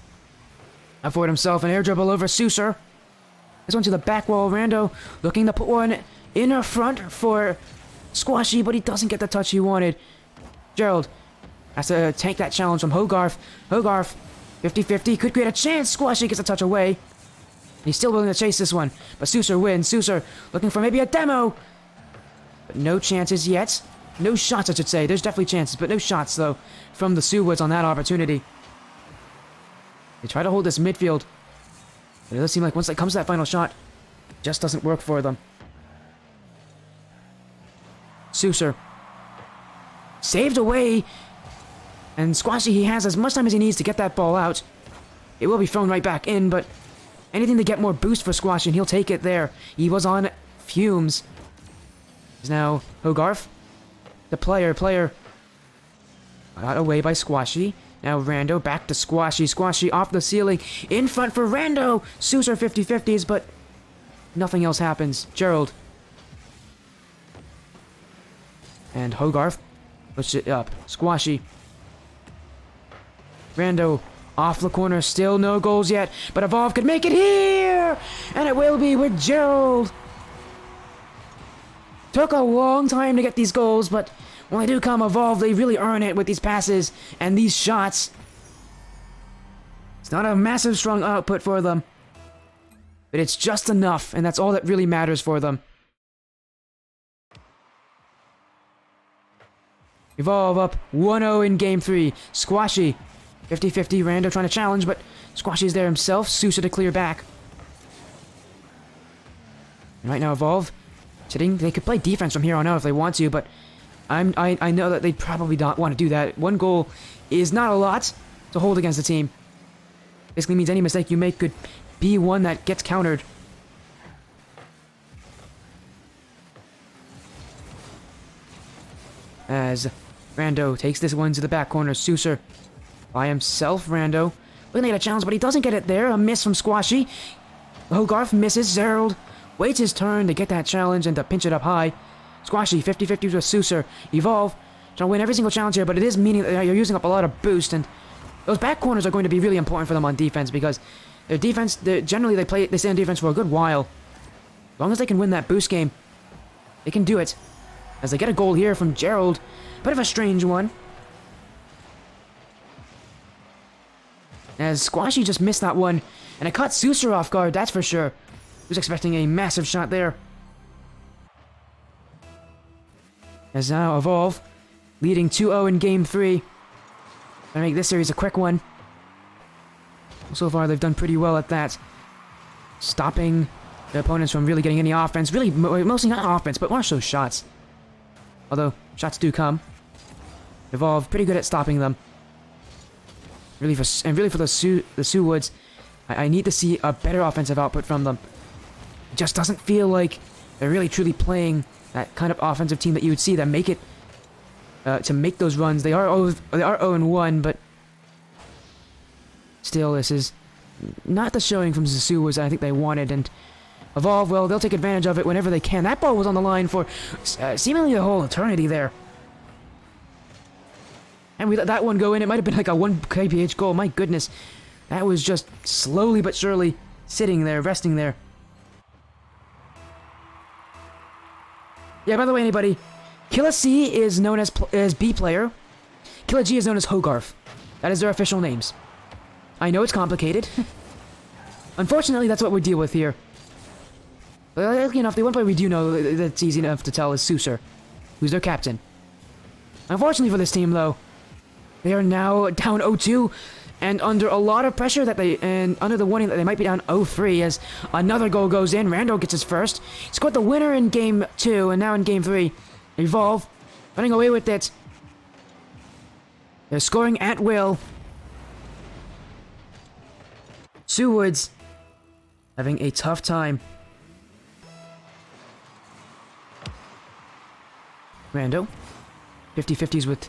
Avoid himself, an air dribble over Sooser. This one to the back wall. Rando looking to put one in her front for Squashy, but he doesn't get the touch he wanted. Gerald has to tank that challenge from Hogarth. Hogarth, 50-50, could create a chance. Squashy gets a touch away. He's still willing to chase this one, but Sooser wins. Sooser looking for maybe a demo. But no chances yet. No shots, I should say. There's definitely chances, but no shots, though, from the Soowoods on that opportunity. They try to hold this midfield, but it does seem like once it comes to that final shot, it just doesn't work for them. Sooser. Saved away. And Squashy, he has as much time as he needs to get that ball out. It will be thrown right back in, but anything to get more boost for Squashy, and he'll take it there. He was on fumes. Is now Hogarth. The player. Got away by Squashy. Now Rando back to Squashy. Squashy off the ceiling. In front for Rando. Sooser 50-50s, but nothing else happens. Gerald. And Hogarth puts it up. Squashy. Rando off the corner, still no goals yet, but Evolve could make it here! And it will be with Gerald! Took a long time to get these goals, but when they do come Evolve, they really earn it with these passes and these shots. It's not a massive strong output for them, but it's just enough, and that's all that really matters for them. Evolve up 1-0 in game 3. Squashy. 50-50, Rando trying to challenge, but Squashy's there himself. Sooser to clear back. And right now, Evolve sitting. They could play defense from here on out if they want to, but I know that they probably don't want to do that. One goal is not a lot to hold against the team. Basically means any mistake you make could be one that gets countered. As Rando takes this one to the back corner. Sooser by himself. Rando looking to get a challenge, but he doesn't get it there. A miss from Squashy. Hogarth misses. Gerald waits his turn to get that challenge and to pinch it up high. Squashy 50-50 with Sooser. Evolve trying to win every single challenge here, but it is meaning that you're using up a lot of boost, and those back corners are going to be really important for them on defense because their defense, generally they stay on defense for a good while. As long as they can win that boost game, they can do it. As they get a goal here from Gerald. Bit of a strange one. As Squashy just missed that one. And it caught Sooser off guard, that's for sure. He was expecting a massive shot there. As now Evolve leading 2-0 in game 3. Gonna make this series a quick one. So far, they've done pretty well at that. Stopping the opponents from really getting any offense. Really, mostly not offense, but more so shots. Although, shots do come. Evolve pretty good at stopping them. Really for the Soowoods, I need to see a better offensive output from them. It just doesn't feel like they're really truly playing that kind of offensive team that you would see them make it to make those runs. They are 0-1, but still, this is not the showing from the Soowoods I think they wanted. And Evolve, well, they'll take advantage of it whenever they can. That ball was on the line for seemingly the whole eternity there. And we let that one go in. It might have been like a 1 kph goal. My goodness. That was just slowly but surely sitting there, resting there. Yeah, by the way, anybody, Killa C is known as B player. Killa G is known as Hogarth. That is their official names. I know it's complicated. Unfortunately, that's what we deal with here. But lucky enough, the one player we do know that's easy enough to tell is Susur, who's their captain. Unfortunately for this team, though, they are now down 0-2, and under a lot of pressure under the warning that they might be down 0-3 as another goal goes in. Rando gets his first. He scored the winner in Game 2, and now in Game 3. Evolve, running away with it. They're scoring at will. Soowoods having a tough time. Rando, 50-50s with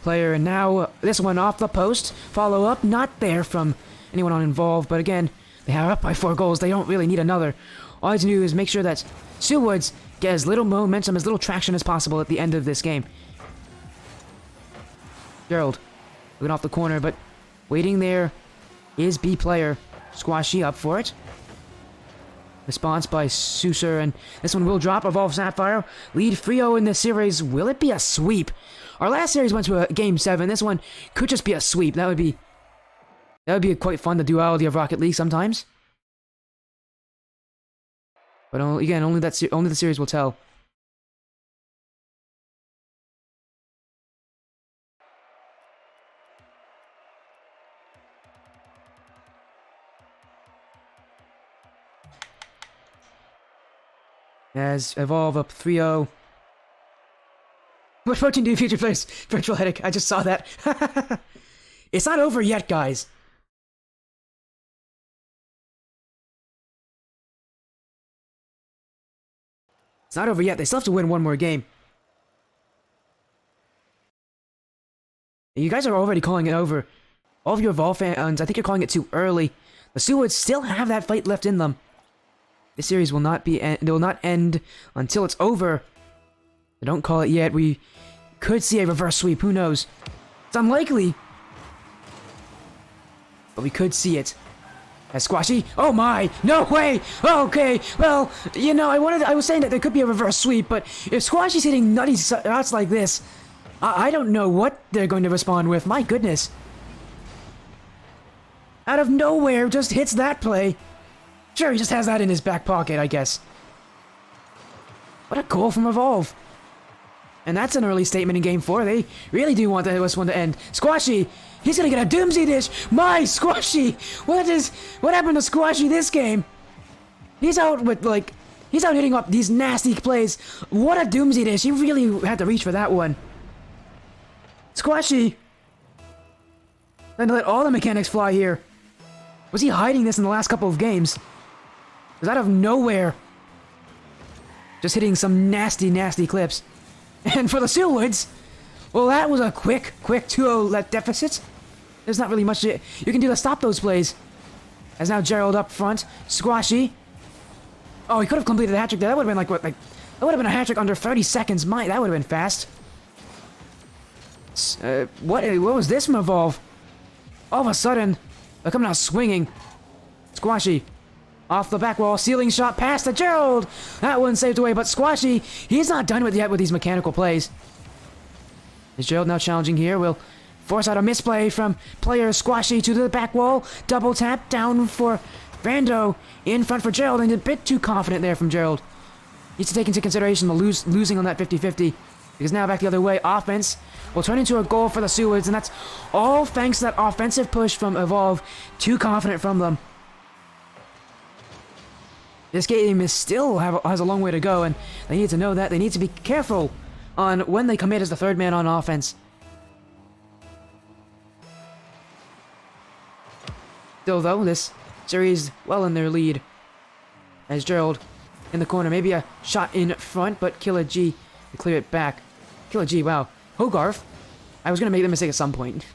player, and now this one off the post. Follow up, not there from anyone on Involved, but again, they are up by 4 goals. They don't really need another. All I have to do is make sure that Soowoods get as little momentum, as little traction as possible at the end of this game. Gerald, looking off the corner, but waiting there is B player. Squashy up for it. Response by Susur, and this one will drop. Evolve Sapphire. Lead 3-0 in this series. Will it be a sweep? Our last series went to a Game 7. This one could just be a sweep. That would be quite fun, the duality of Rocket League sometimes. But again, only the series will tell. As Evolve up 3-0. What protein do future players? Virtual headache. I just saw that. It's not over yet, guys. It's not over yet. They still have to win one more game. You guys are already calling it over. All of your Evolve fans, I think you're calling it too early. The Soowoods still have that fight left in them. This series will not end until it's over. So don't call it yet. We could see a reverse sweep. Who knows? It's unlikely, but we could see it. As Squashy. Oh my! No way! Okay. Well, you know, I was saying that there could be a reverse sweep, but if Squashy's hitting nutty shots like this, I don't know what they're going to respond with. My goodness! Out of nowhere, just hits that play. Sure, he just has that in his back pocket, I guess. What a goal from Evolve. And that's an early statement in Game 4. They really do want this one to end. Squashy! He's gonna get a doomsday dish! My Squashy! What happened to Squashy this game? He's out hitting up these nasty plays. What a doomsday dish! He really had to reach for that one. Squashy! Then to let all the mechanics fly here. Was he hiding this in the last couple of games? It was out of nowhere. Just hitting some nasty, nasty clips. And for the Soowoods, well, that was a quick 2-0 deficit. There's not really much you can do to stop those plays. As now Gerald up front, Squashy. Oh, he could have completed a hat-trick there. That would have been that would have been a hat-trick under 30 seconds. That would have been fast. What was this from Evolve? All of a sudden, they're coming out swinging. Squashy. Off the back wall, ceiling shot past to Gerald! That one saved away, but Squashy, he's not done yet with these mechanical plays. Is Gerald now challenging here? Will force out a misplay from player Squashy to the back wall. Double tap down for Rando. In front for Gerald, and a bit too confident there from Gerald. Needs to take into consideration the losing on that 50-50. Because now back the other way, offense will turn into a goal for the Soowoods, and that's all thanks to that offensive push from Evolve. Too confident from them. This game is still has a long way to go, and they need to know that. They need to be careful on when they commit as the third man on offense. Still, though, this series well in their lead. As Gerald in the corner, maybe a shot in front, but Killer G to clear it back. Killer G, wow. Hogarth. I was going to make the mistake at some point.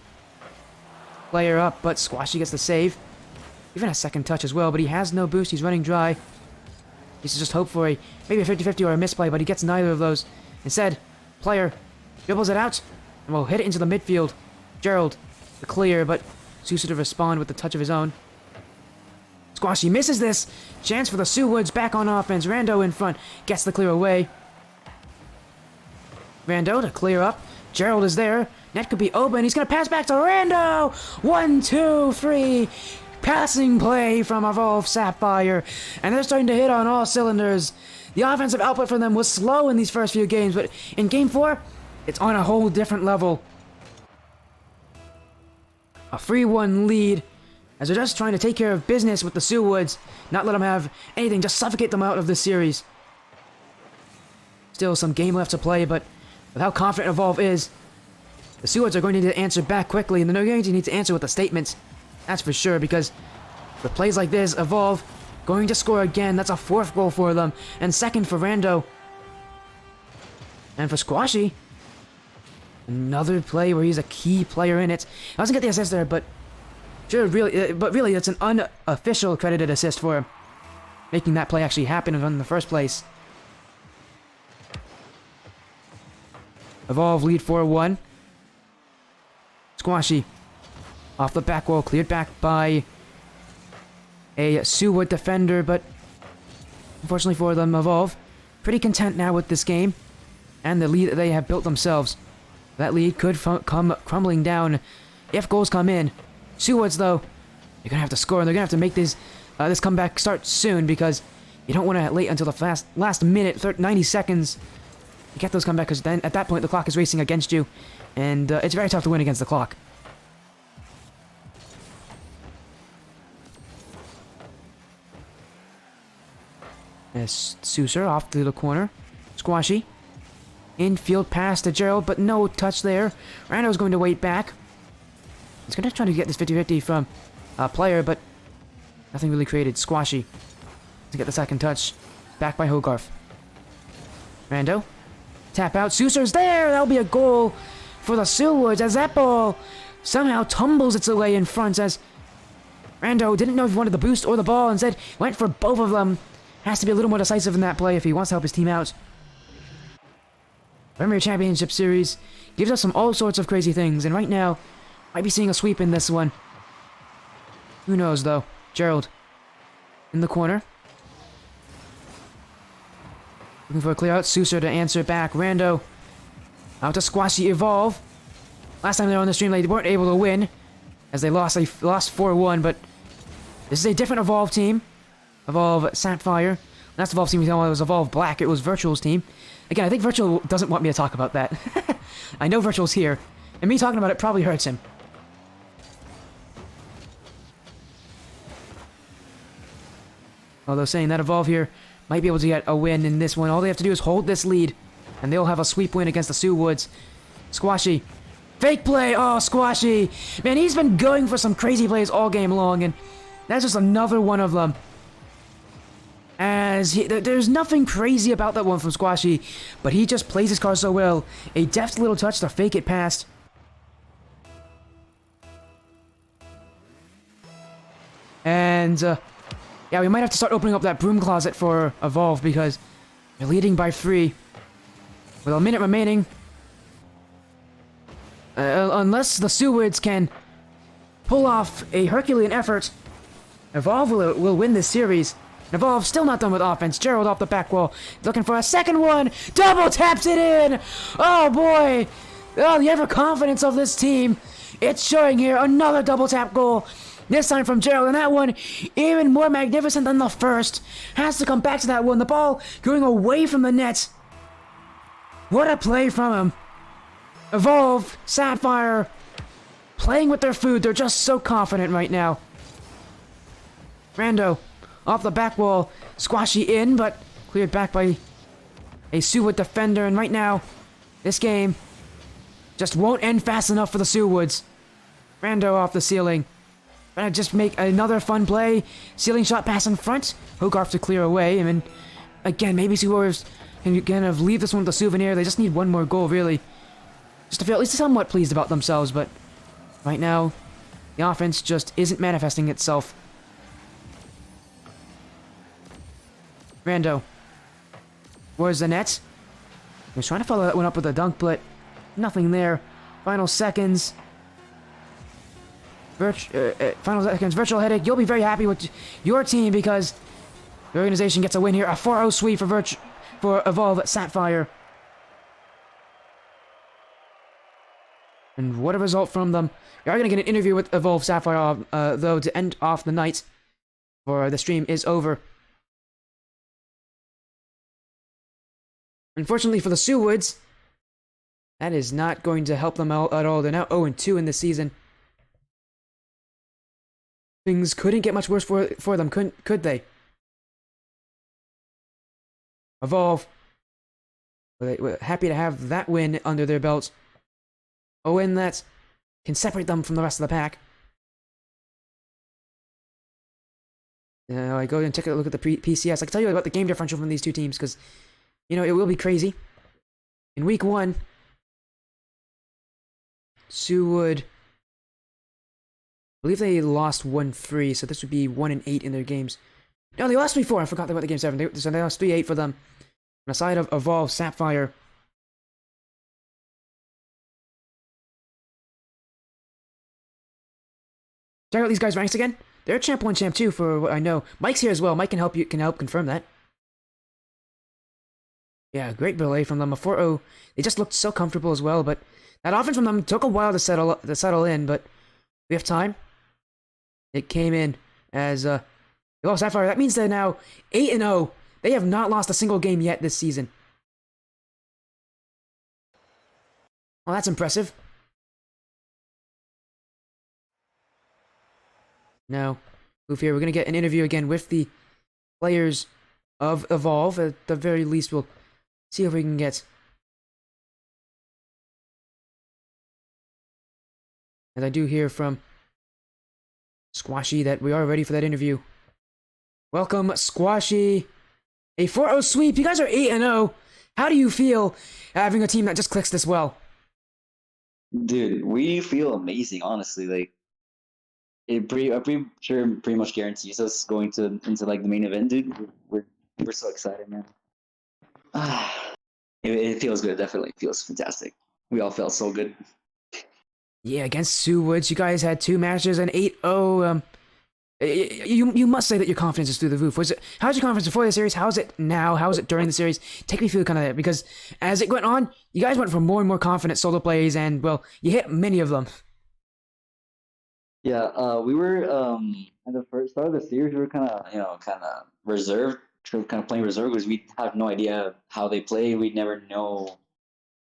Player up, but Squashy gets the save. Even a second touch as well, but he has no boost. He's running dry. He should just hope for maybe a 50-50 or a misplay, but he gets neither of those. Instead, player dribbles it out and will hit it into the midfield. Gerald, the clear, but Sousa to respond with the touch of his own. Squashy misses this. Chance for the Soowoods back on offense. Rando in front gets the clear away. Rando to clear up. Gerald is there. Net could be open. He's going to pass back to Rando. 1, 2, 3. Passing play from Evolve Sapphire, and they're starting to hit on all cylinders. The offensive output for them was slow in these first few games, but in Game 4, it's on a whole different level. A 3-1 lead, as they're just trying to take care of business with the Soowoods, not let them have anything, just suffocate them out of this series. Still some game left to play, but with how confident Evolve is, the Soowoods are going to need to answer back quickly, and they're going to need to answer with a statement. That's for sure, because with plays like this, Evolve going to score again. That's a 4th goal for them, and 2nd for Rando. And for Squashy, another play where he's a key player in it. I doesn't get the assist there, but really, it's an unofficial credited assist for him, making that play actually happen in the first place. Evolve lead 4-1. Squashy off the back wall, cleared back by a Soowood defender, but unfortunately for them, Evolve pretty content now with this game and the lead that they have built themselves. That lead could come crumbling down if goals come in. Soowoods, though, they're going to have to score, and they're going to have to make this comeback start soon, because you don't want to wait until the last minute, 90 seconds to get those comebacks, because then at that point the clock is racing against you, and it's very tough to win against the clock. As Sousa off to the corner. Squashy. Infield pass to Gerald, but no touch there. Rando's going to wait back. He's going to try to get this 50-50 from a player, but nothing really created. Squashy to get the second touch. Back by Hogarth. Rando. Tap out. Sousa's there! That'll be a goal for the Soowoods, as that ball somehow tumbles its way in front, as Rando didn't know if he wanted the boost or the ball, instead went for both of them. Has to be a little more decisive in that play if he wants to help his team out. Premier Championship Series gives us all sorts of crazy things, and right now, might be seeing a sweep in this one. Who knows, though? Gerald in the corner. Looking for a clear out. Sousa to answer back. Rando out to Squashy Evolve. Last time they were on the stream, they weren't able to win, as they lost 4-1, but this is a different Evolve team. Evolve Sapphire. Last Evolve team, it was Evolve Black. It was Virtual's team. Again, I think Virtual doesn't want me to talk about that. I know Virtual's here, and me talking about it probably hurts him. Although saying that, Evolve here might be able to get a win in this one. All they have to do is hold this lead, and they'll have a sweep win against the Soowoods. Squashy. Fake play! Oh, Squashy! Man, he's been going for some crazy plays all game long, and that's just another one of them. As there's nothing crazy about that one from Squashy, but he just plays his card so well. A deft little touch to fake it past. And, yeah, we might have to start opening up that broom closet for Evolve, because they're leading by 3. With a minute remaining. Unless the Soowoods can pull off a Herculean effort, Evolve will win this series. Evolve still not done with offense. Gerald off the back wall, looking for a second one. Double taps it in. Oh boy! Oh, the ever-confidence of this team. It's showing here. Another double tap goal. This time from Gerald, and that one even more magnificent than the first. Has to come back to that one. The ball going away from the net. What a play from him. Evolve, Sapphire, playing with their food. They're just so confident right now. Rando, off the back wall. Squashy in, but cleared back by a Soowoods defender. And right now, this game just won't end fast enough for the Soowoods. Rando off the ceiling. Gonna just make another fun play. Ceiling shot pass in front. Hogarth to clear away. And then, again, maybe Soowoods can kind of leave this one with a souvenir. They just need one more goal, really. Just to feel at least somewhat pleased about themselves, but right now, the offense just isn't manifesting itself. Rando. Where's the net? He was trying to follow that one up with a dunk, but nothing there. Final seconds. Final seconds. Virtual headache. You'll be very happy with your team because the organization gets a win here. A 4-0 sweep for Evolve Sapphire. And what a result from them. We are going to get an interview with Evolve Sapphire, though, to end off the night. For the stream is over. Unfortunately for the Soowoods, that is not going to help them out at all. They're now 0-2 in this season. Things couldn't get much worse for them, could they? Evolve. We're happy to have that win under their belts. A win that can separate them from the rest of the pack. Now I go and take a look at the PCS. I can tell you about the game differential from these two teams because, you know, it will be crazy. In week 1, Soowoods, I believe they lost 1-3, so this would be 1-8 in their games. No, they lost 3-4. I forgot about the game 7. So they lost 3-8 for them. On the side of Evolve Sapphire, check out these guys' ranks again. They're Champ 1, Champ 2 for what I know. Mike's here as well. Mike can help confirm that. Yeah, great belay from them. A 4-0. They just looked so comfortable as well, but that offense from them took a while to settle in, but we have time. It came in as Evolve Sapphire. That means they're now 8-0. They have not lost a single game yet this season. Well, that's impressive. Now, move here. We're going to get an interview again with the players of Evolve. At the very least, we'll see if we can get. And I do hear from Squashy that we are ready for that interview. Welcome, Squashy. A 4-0 sweep. You guys are 8-0. How do you feel having a team that just clicks this well? Dude, we feel amazing, honestly. Like, I'm pretty sure it pretty much guarantees us going into like the main event, dude. We're so excited, man. It feels good. Definitely feels fantastic. We all felt so good. Yeah, against Soowoods, you guys had 2 matches and 8-0. You must say that your confidence is through the roof. How's your confidence before the series? How's it now? How is it during the series? Take me through kind of that, because as it went on, you guys went for more and more confident solo plays, and well, you hit many of them. Yeah, we were at the first start of the series, we were kind of reserved, kind of playing reserve because we have no idea how they play. We never know,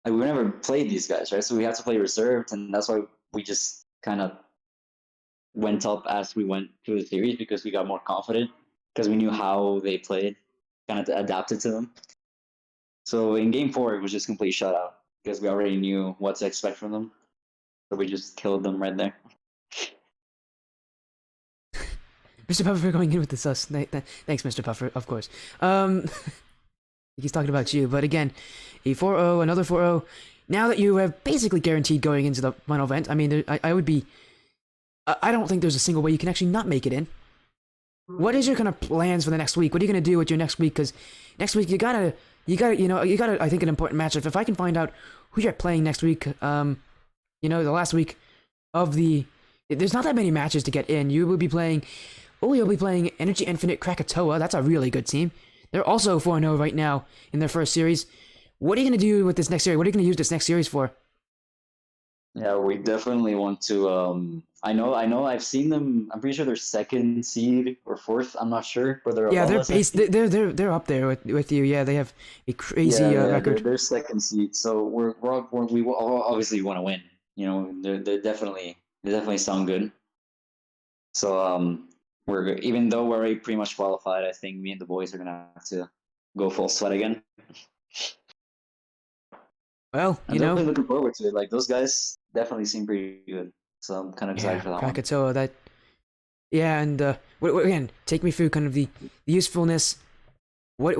like we never played these guys, right? So we had to play reserved, and that's why we just kind of went up as we went through the series because we got more confident because we knew how they played, kind of adapted to them. So in game 4, it was just complete shutout because we already knew what to expect from them. So we just killed them right there. Mr. Puffer for going in with this. Thanks, Mr. Puffer, of course. He's talking about you, but again, a 4-0, another 4-0. Now that you have basically guaranteed going into the final event, I mean, I don't think there's a single way you can actually not make it in. What is your kind of plans for the next week? What are you going to do with your next week? Because next week you gotta, I think, an important matchup. If I can find out who you're playing next week, the last week of there's not that many matches to get in. You'll be playing Energy Infinite Krakatoa. That's a really good team. They're also 4-0 right now in their first series. What are you going to do with this next series? What are you going to use this next series for? Yeah, we definitely want to. I've seen them. I'm pretty sure they're second seed or fourth. I'm not sure, but they're Yeah, above they're us, I base. think. They're up there with you. Yeah, they have a Yeah, crazy yeah, record. they're second seed. So obviously want to win. You know, they definitely sound good. So we're even though we're already pretty much qualified, I think me and the boys are gonna have to go full sweat again. Well, I'm definitely looking forward to it. Like those guys definitely seem pretty good. So I'm kind of excited yeah, for that one. Krakatoa. That yeah, and again, take me through kind of the usefulness. What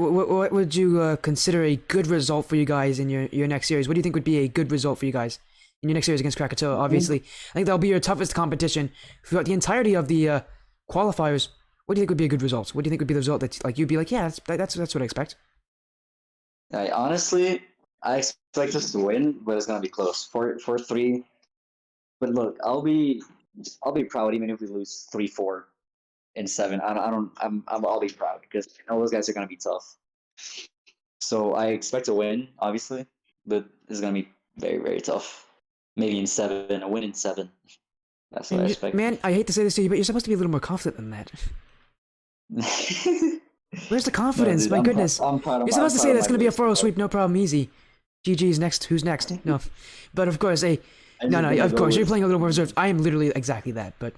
would you consider a good result for you guys in your next series? What do you think would be a good result for you guys in your next series against Krakatoa? Obviously, I think that'll be your toughest competition throughout the entirety of the qualifiers. What do you think would be a good result? What do you think would be the result that like you'd be like, yeah, that's what I expect. I expect us to win, but it's gonna be close. 4-3. But look, I'll be proud even if we lose 3-4 and 7. I don't I'll be proud because I know those guys are gonna be tough. So I expect a win, obviously, but it's gonna be very, very tough. Maybe in 7, a win in 7. That's what I expect. Man, I hate to say this to you, but you're supposed to be a little more confident than that. Where's the confidence? Dude, My goodness. I'm proud of You're supposed to say that's going to be a 4-0 boys. sweep, no problem, easy. GG's next. Who's next? No. But of course, I'm no, just gonna of go course, you're with- playing a little more reserved. I am literally exactly that, but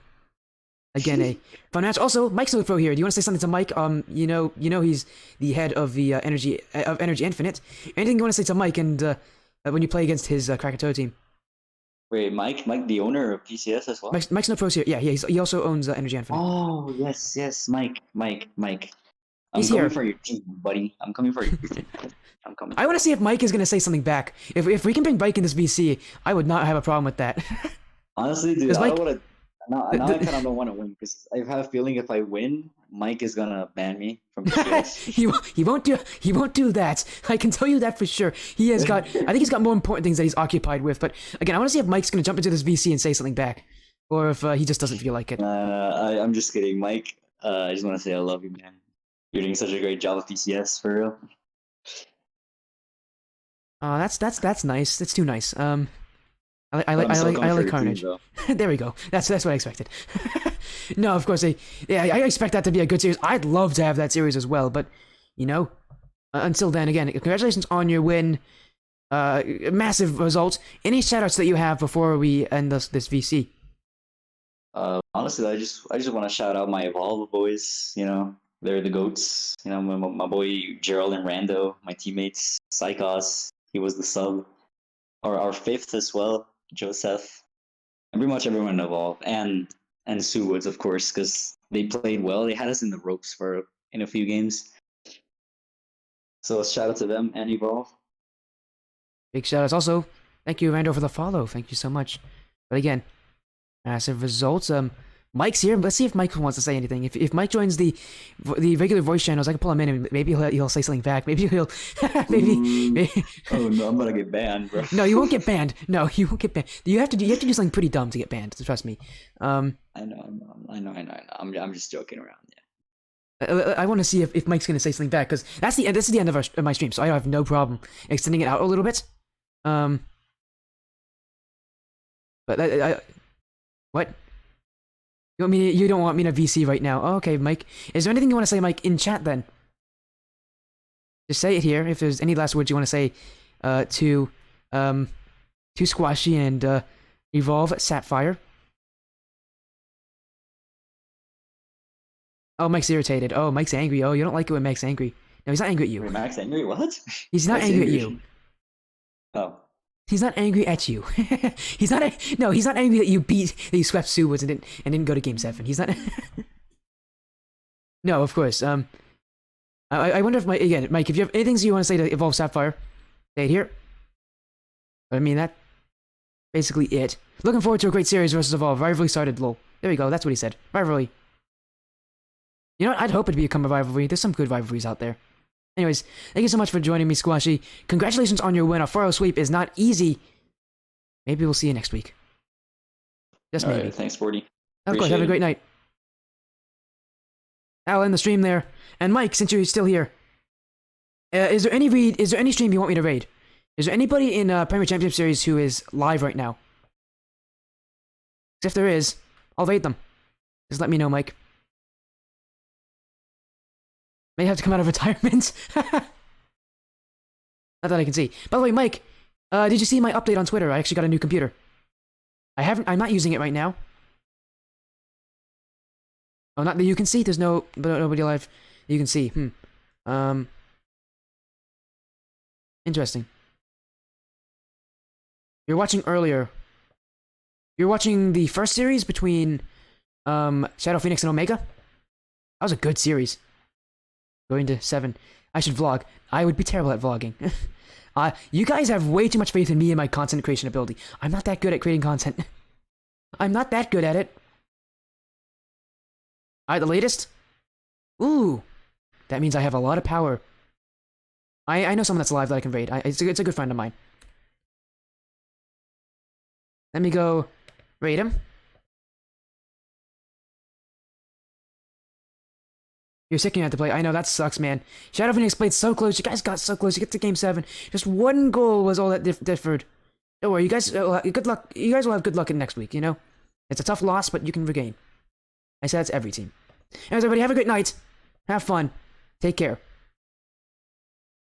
again, a fun match. Also, Mike's the pro here. Do you want to say something to Mike? You know he's the head of the Energy Infinite. Anything you want to say to Mike and when you play against his Krakatoa team? Wait, Mike, the owner of PCS as well. Mike's no pros here. Yeah, he also owns Energy Infinite. Oh yes, Mike. I'm He's coming here. for your team, buddy. I'm coming for your team. I'm coming. I want to see if Mike is going to say something back. If we can bring Mike in this VC, I would not have a problem with that. Honestly, dude, Does I Mike- don't want to. Now the- I kind of don't want to win because I have a feeling if I win, Mike is gonna ban me from PCS. he won't do that. I can tell you that for sure. He has got. I think he's got more important things that he's occupied with. But again, I want to see if Mike's going to jump into this VC and say something back, or if he just doesn't feel like it. I'm just kidding, Mike. I just want to say I love you, man. You're doing such a great job with PCS for real. That's nice. That's too nice. I But I'm still coming for like your Carnage. team, though. There we go. That's what I expected. No, of course, I expect that to be a good series. I'd love to have that series as well, but until then, again, congratulations on your win. Massive result. Any shoutouts that you have before we end this VC? Honestly, I just want to shout out my Evolve boys. You know, they're the goats. You know, my boy Gerald and Rando, my teammates. Psychos, he was the sub. Our fifth as well, Joseph. And pretty much everyone in Evolve. And Soowoods, of course, because they played well. They had us in the ropes in a few games. So shout out to them and Evolve. Big shoutouts. Also, thank you, Rando, for the follow. Thank you so much. But again, massive results. Mike's here. Let's see if Mike wants to say anything. If Mike joins the regular voice channels, I can pull him in and maybe he'll say something back. Maybe he'll maybe. Oh no, I'm gonna get banned, bro. No, you won't get banned. No, you won't get banned. You have to do something pretty dumb to get banned. Trust me. I know. I'm just joking around. Yeah. I want to see if Mike's gonna say something back because this is the end of my stream, so I have no problem extending it out a little bit. But what? You don't want me to VC right now? Oh, okay, Mike. Is there anything you want to say, Mike, in chat then? Just say it here. If there's any last words you want to say to Squashy and Evolve Sapphire. Oh, Mike's irritated. Oh, Mike's angry. Oh, you don't like it when Mike's angry. No, he's not angry at you. Wait, Max angry? What? He's not Max angry at you. Oh. He's not angry at you. He's not angry that you swept Soowoods and didn't go to Game 7. He's not. No, of course. I wonder if Mike, if you have anything you want to say to Evolve Sapphire, say it here. I mean, that basically it. Looking forward to a great series versus Evolve. Rivalry started, lol. There we go. That's what he said. Rivalry. You know what? I'd hope it'd become a rivalry. There's some good rivalries out there. Anyways, thank you so much for joining me, Squashy. Congratulations on your win. A 4-0 sweep is not easy. Maybe we'll see you next week. Just maybe. Right, thanks, Sporty. Of course, have a great night. I'll end the stream there. And Mike, since you're still here, is there any stream you want me to raid? Is there anybody in Premier Championship Series who is live right now? If there is, I'll raid them. Just let me know, Mike. May have to come out of retirement. Not that I can see. By the way, Mike, did you see my update on Twitter? I actually got a new computer. I'm not using it right now. Oh, not that you can see. There's nobody alive. You can see. Interesting. You're watching earlier. You're watching the first series between Shadow Phoenix and Omega. That was a good series. Going to 7. I should vlog. I would be terrible at vlogging. You guys have way too much faith in me and my content creation ability. I'm not that good at creating content. I'm not that good at it. Alright, the latest? Ooh. That means I have a lot of power. I know someone that's alive that I can raid. It's a good friend of mine. Let me go raid him. You're sick and you have to play. I know, that sucks, man. Shadow Phoenix played so close. You guys got so close. You get to game 7. Just one goal was all that differed. Don't worry, you guys, good luck. You guys will have good luck in next week, you know? It's a tough loss, but you can regain. I said that's every team. Anyways, everybody, have a great night. Have fun. Take care.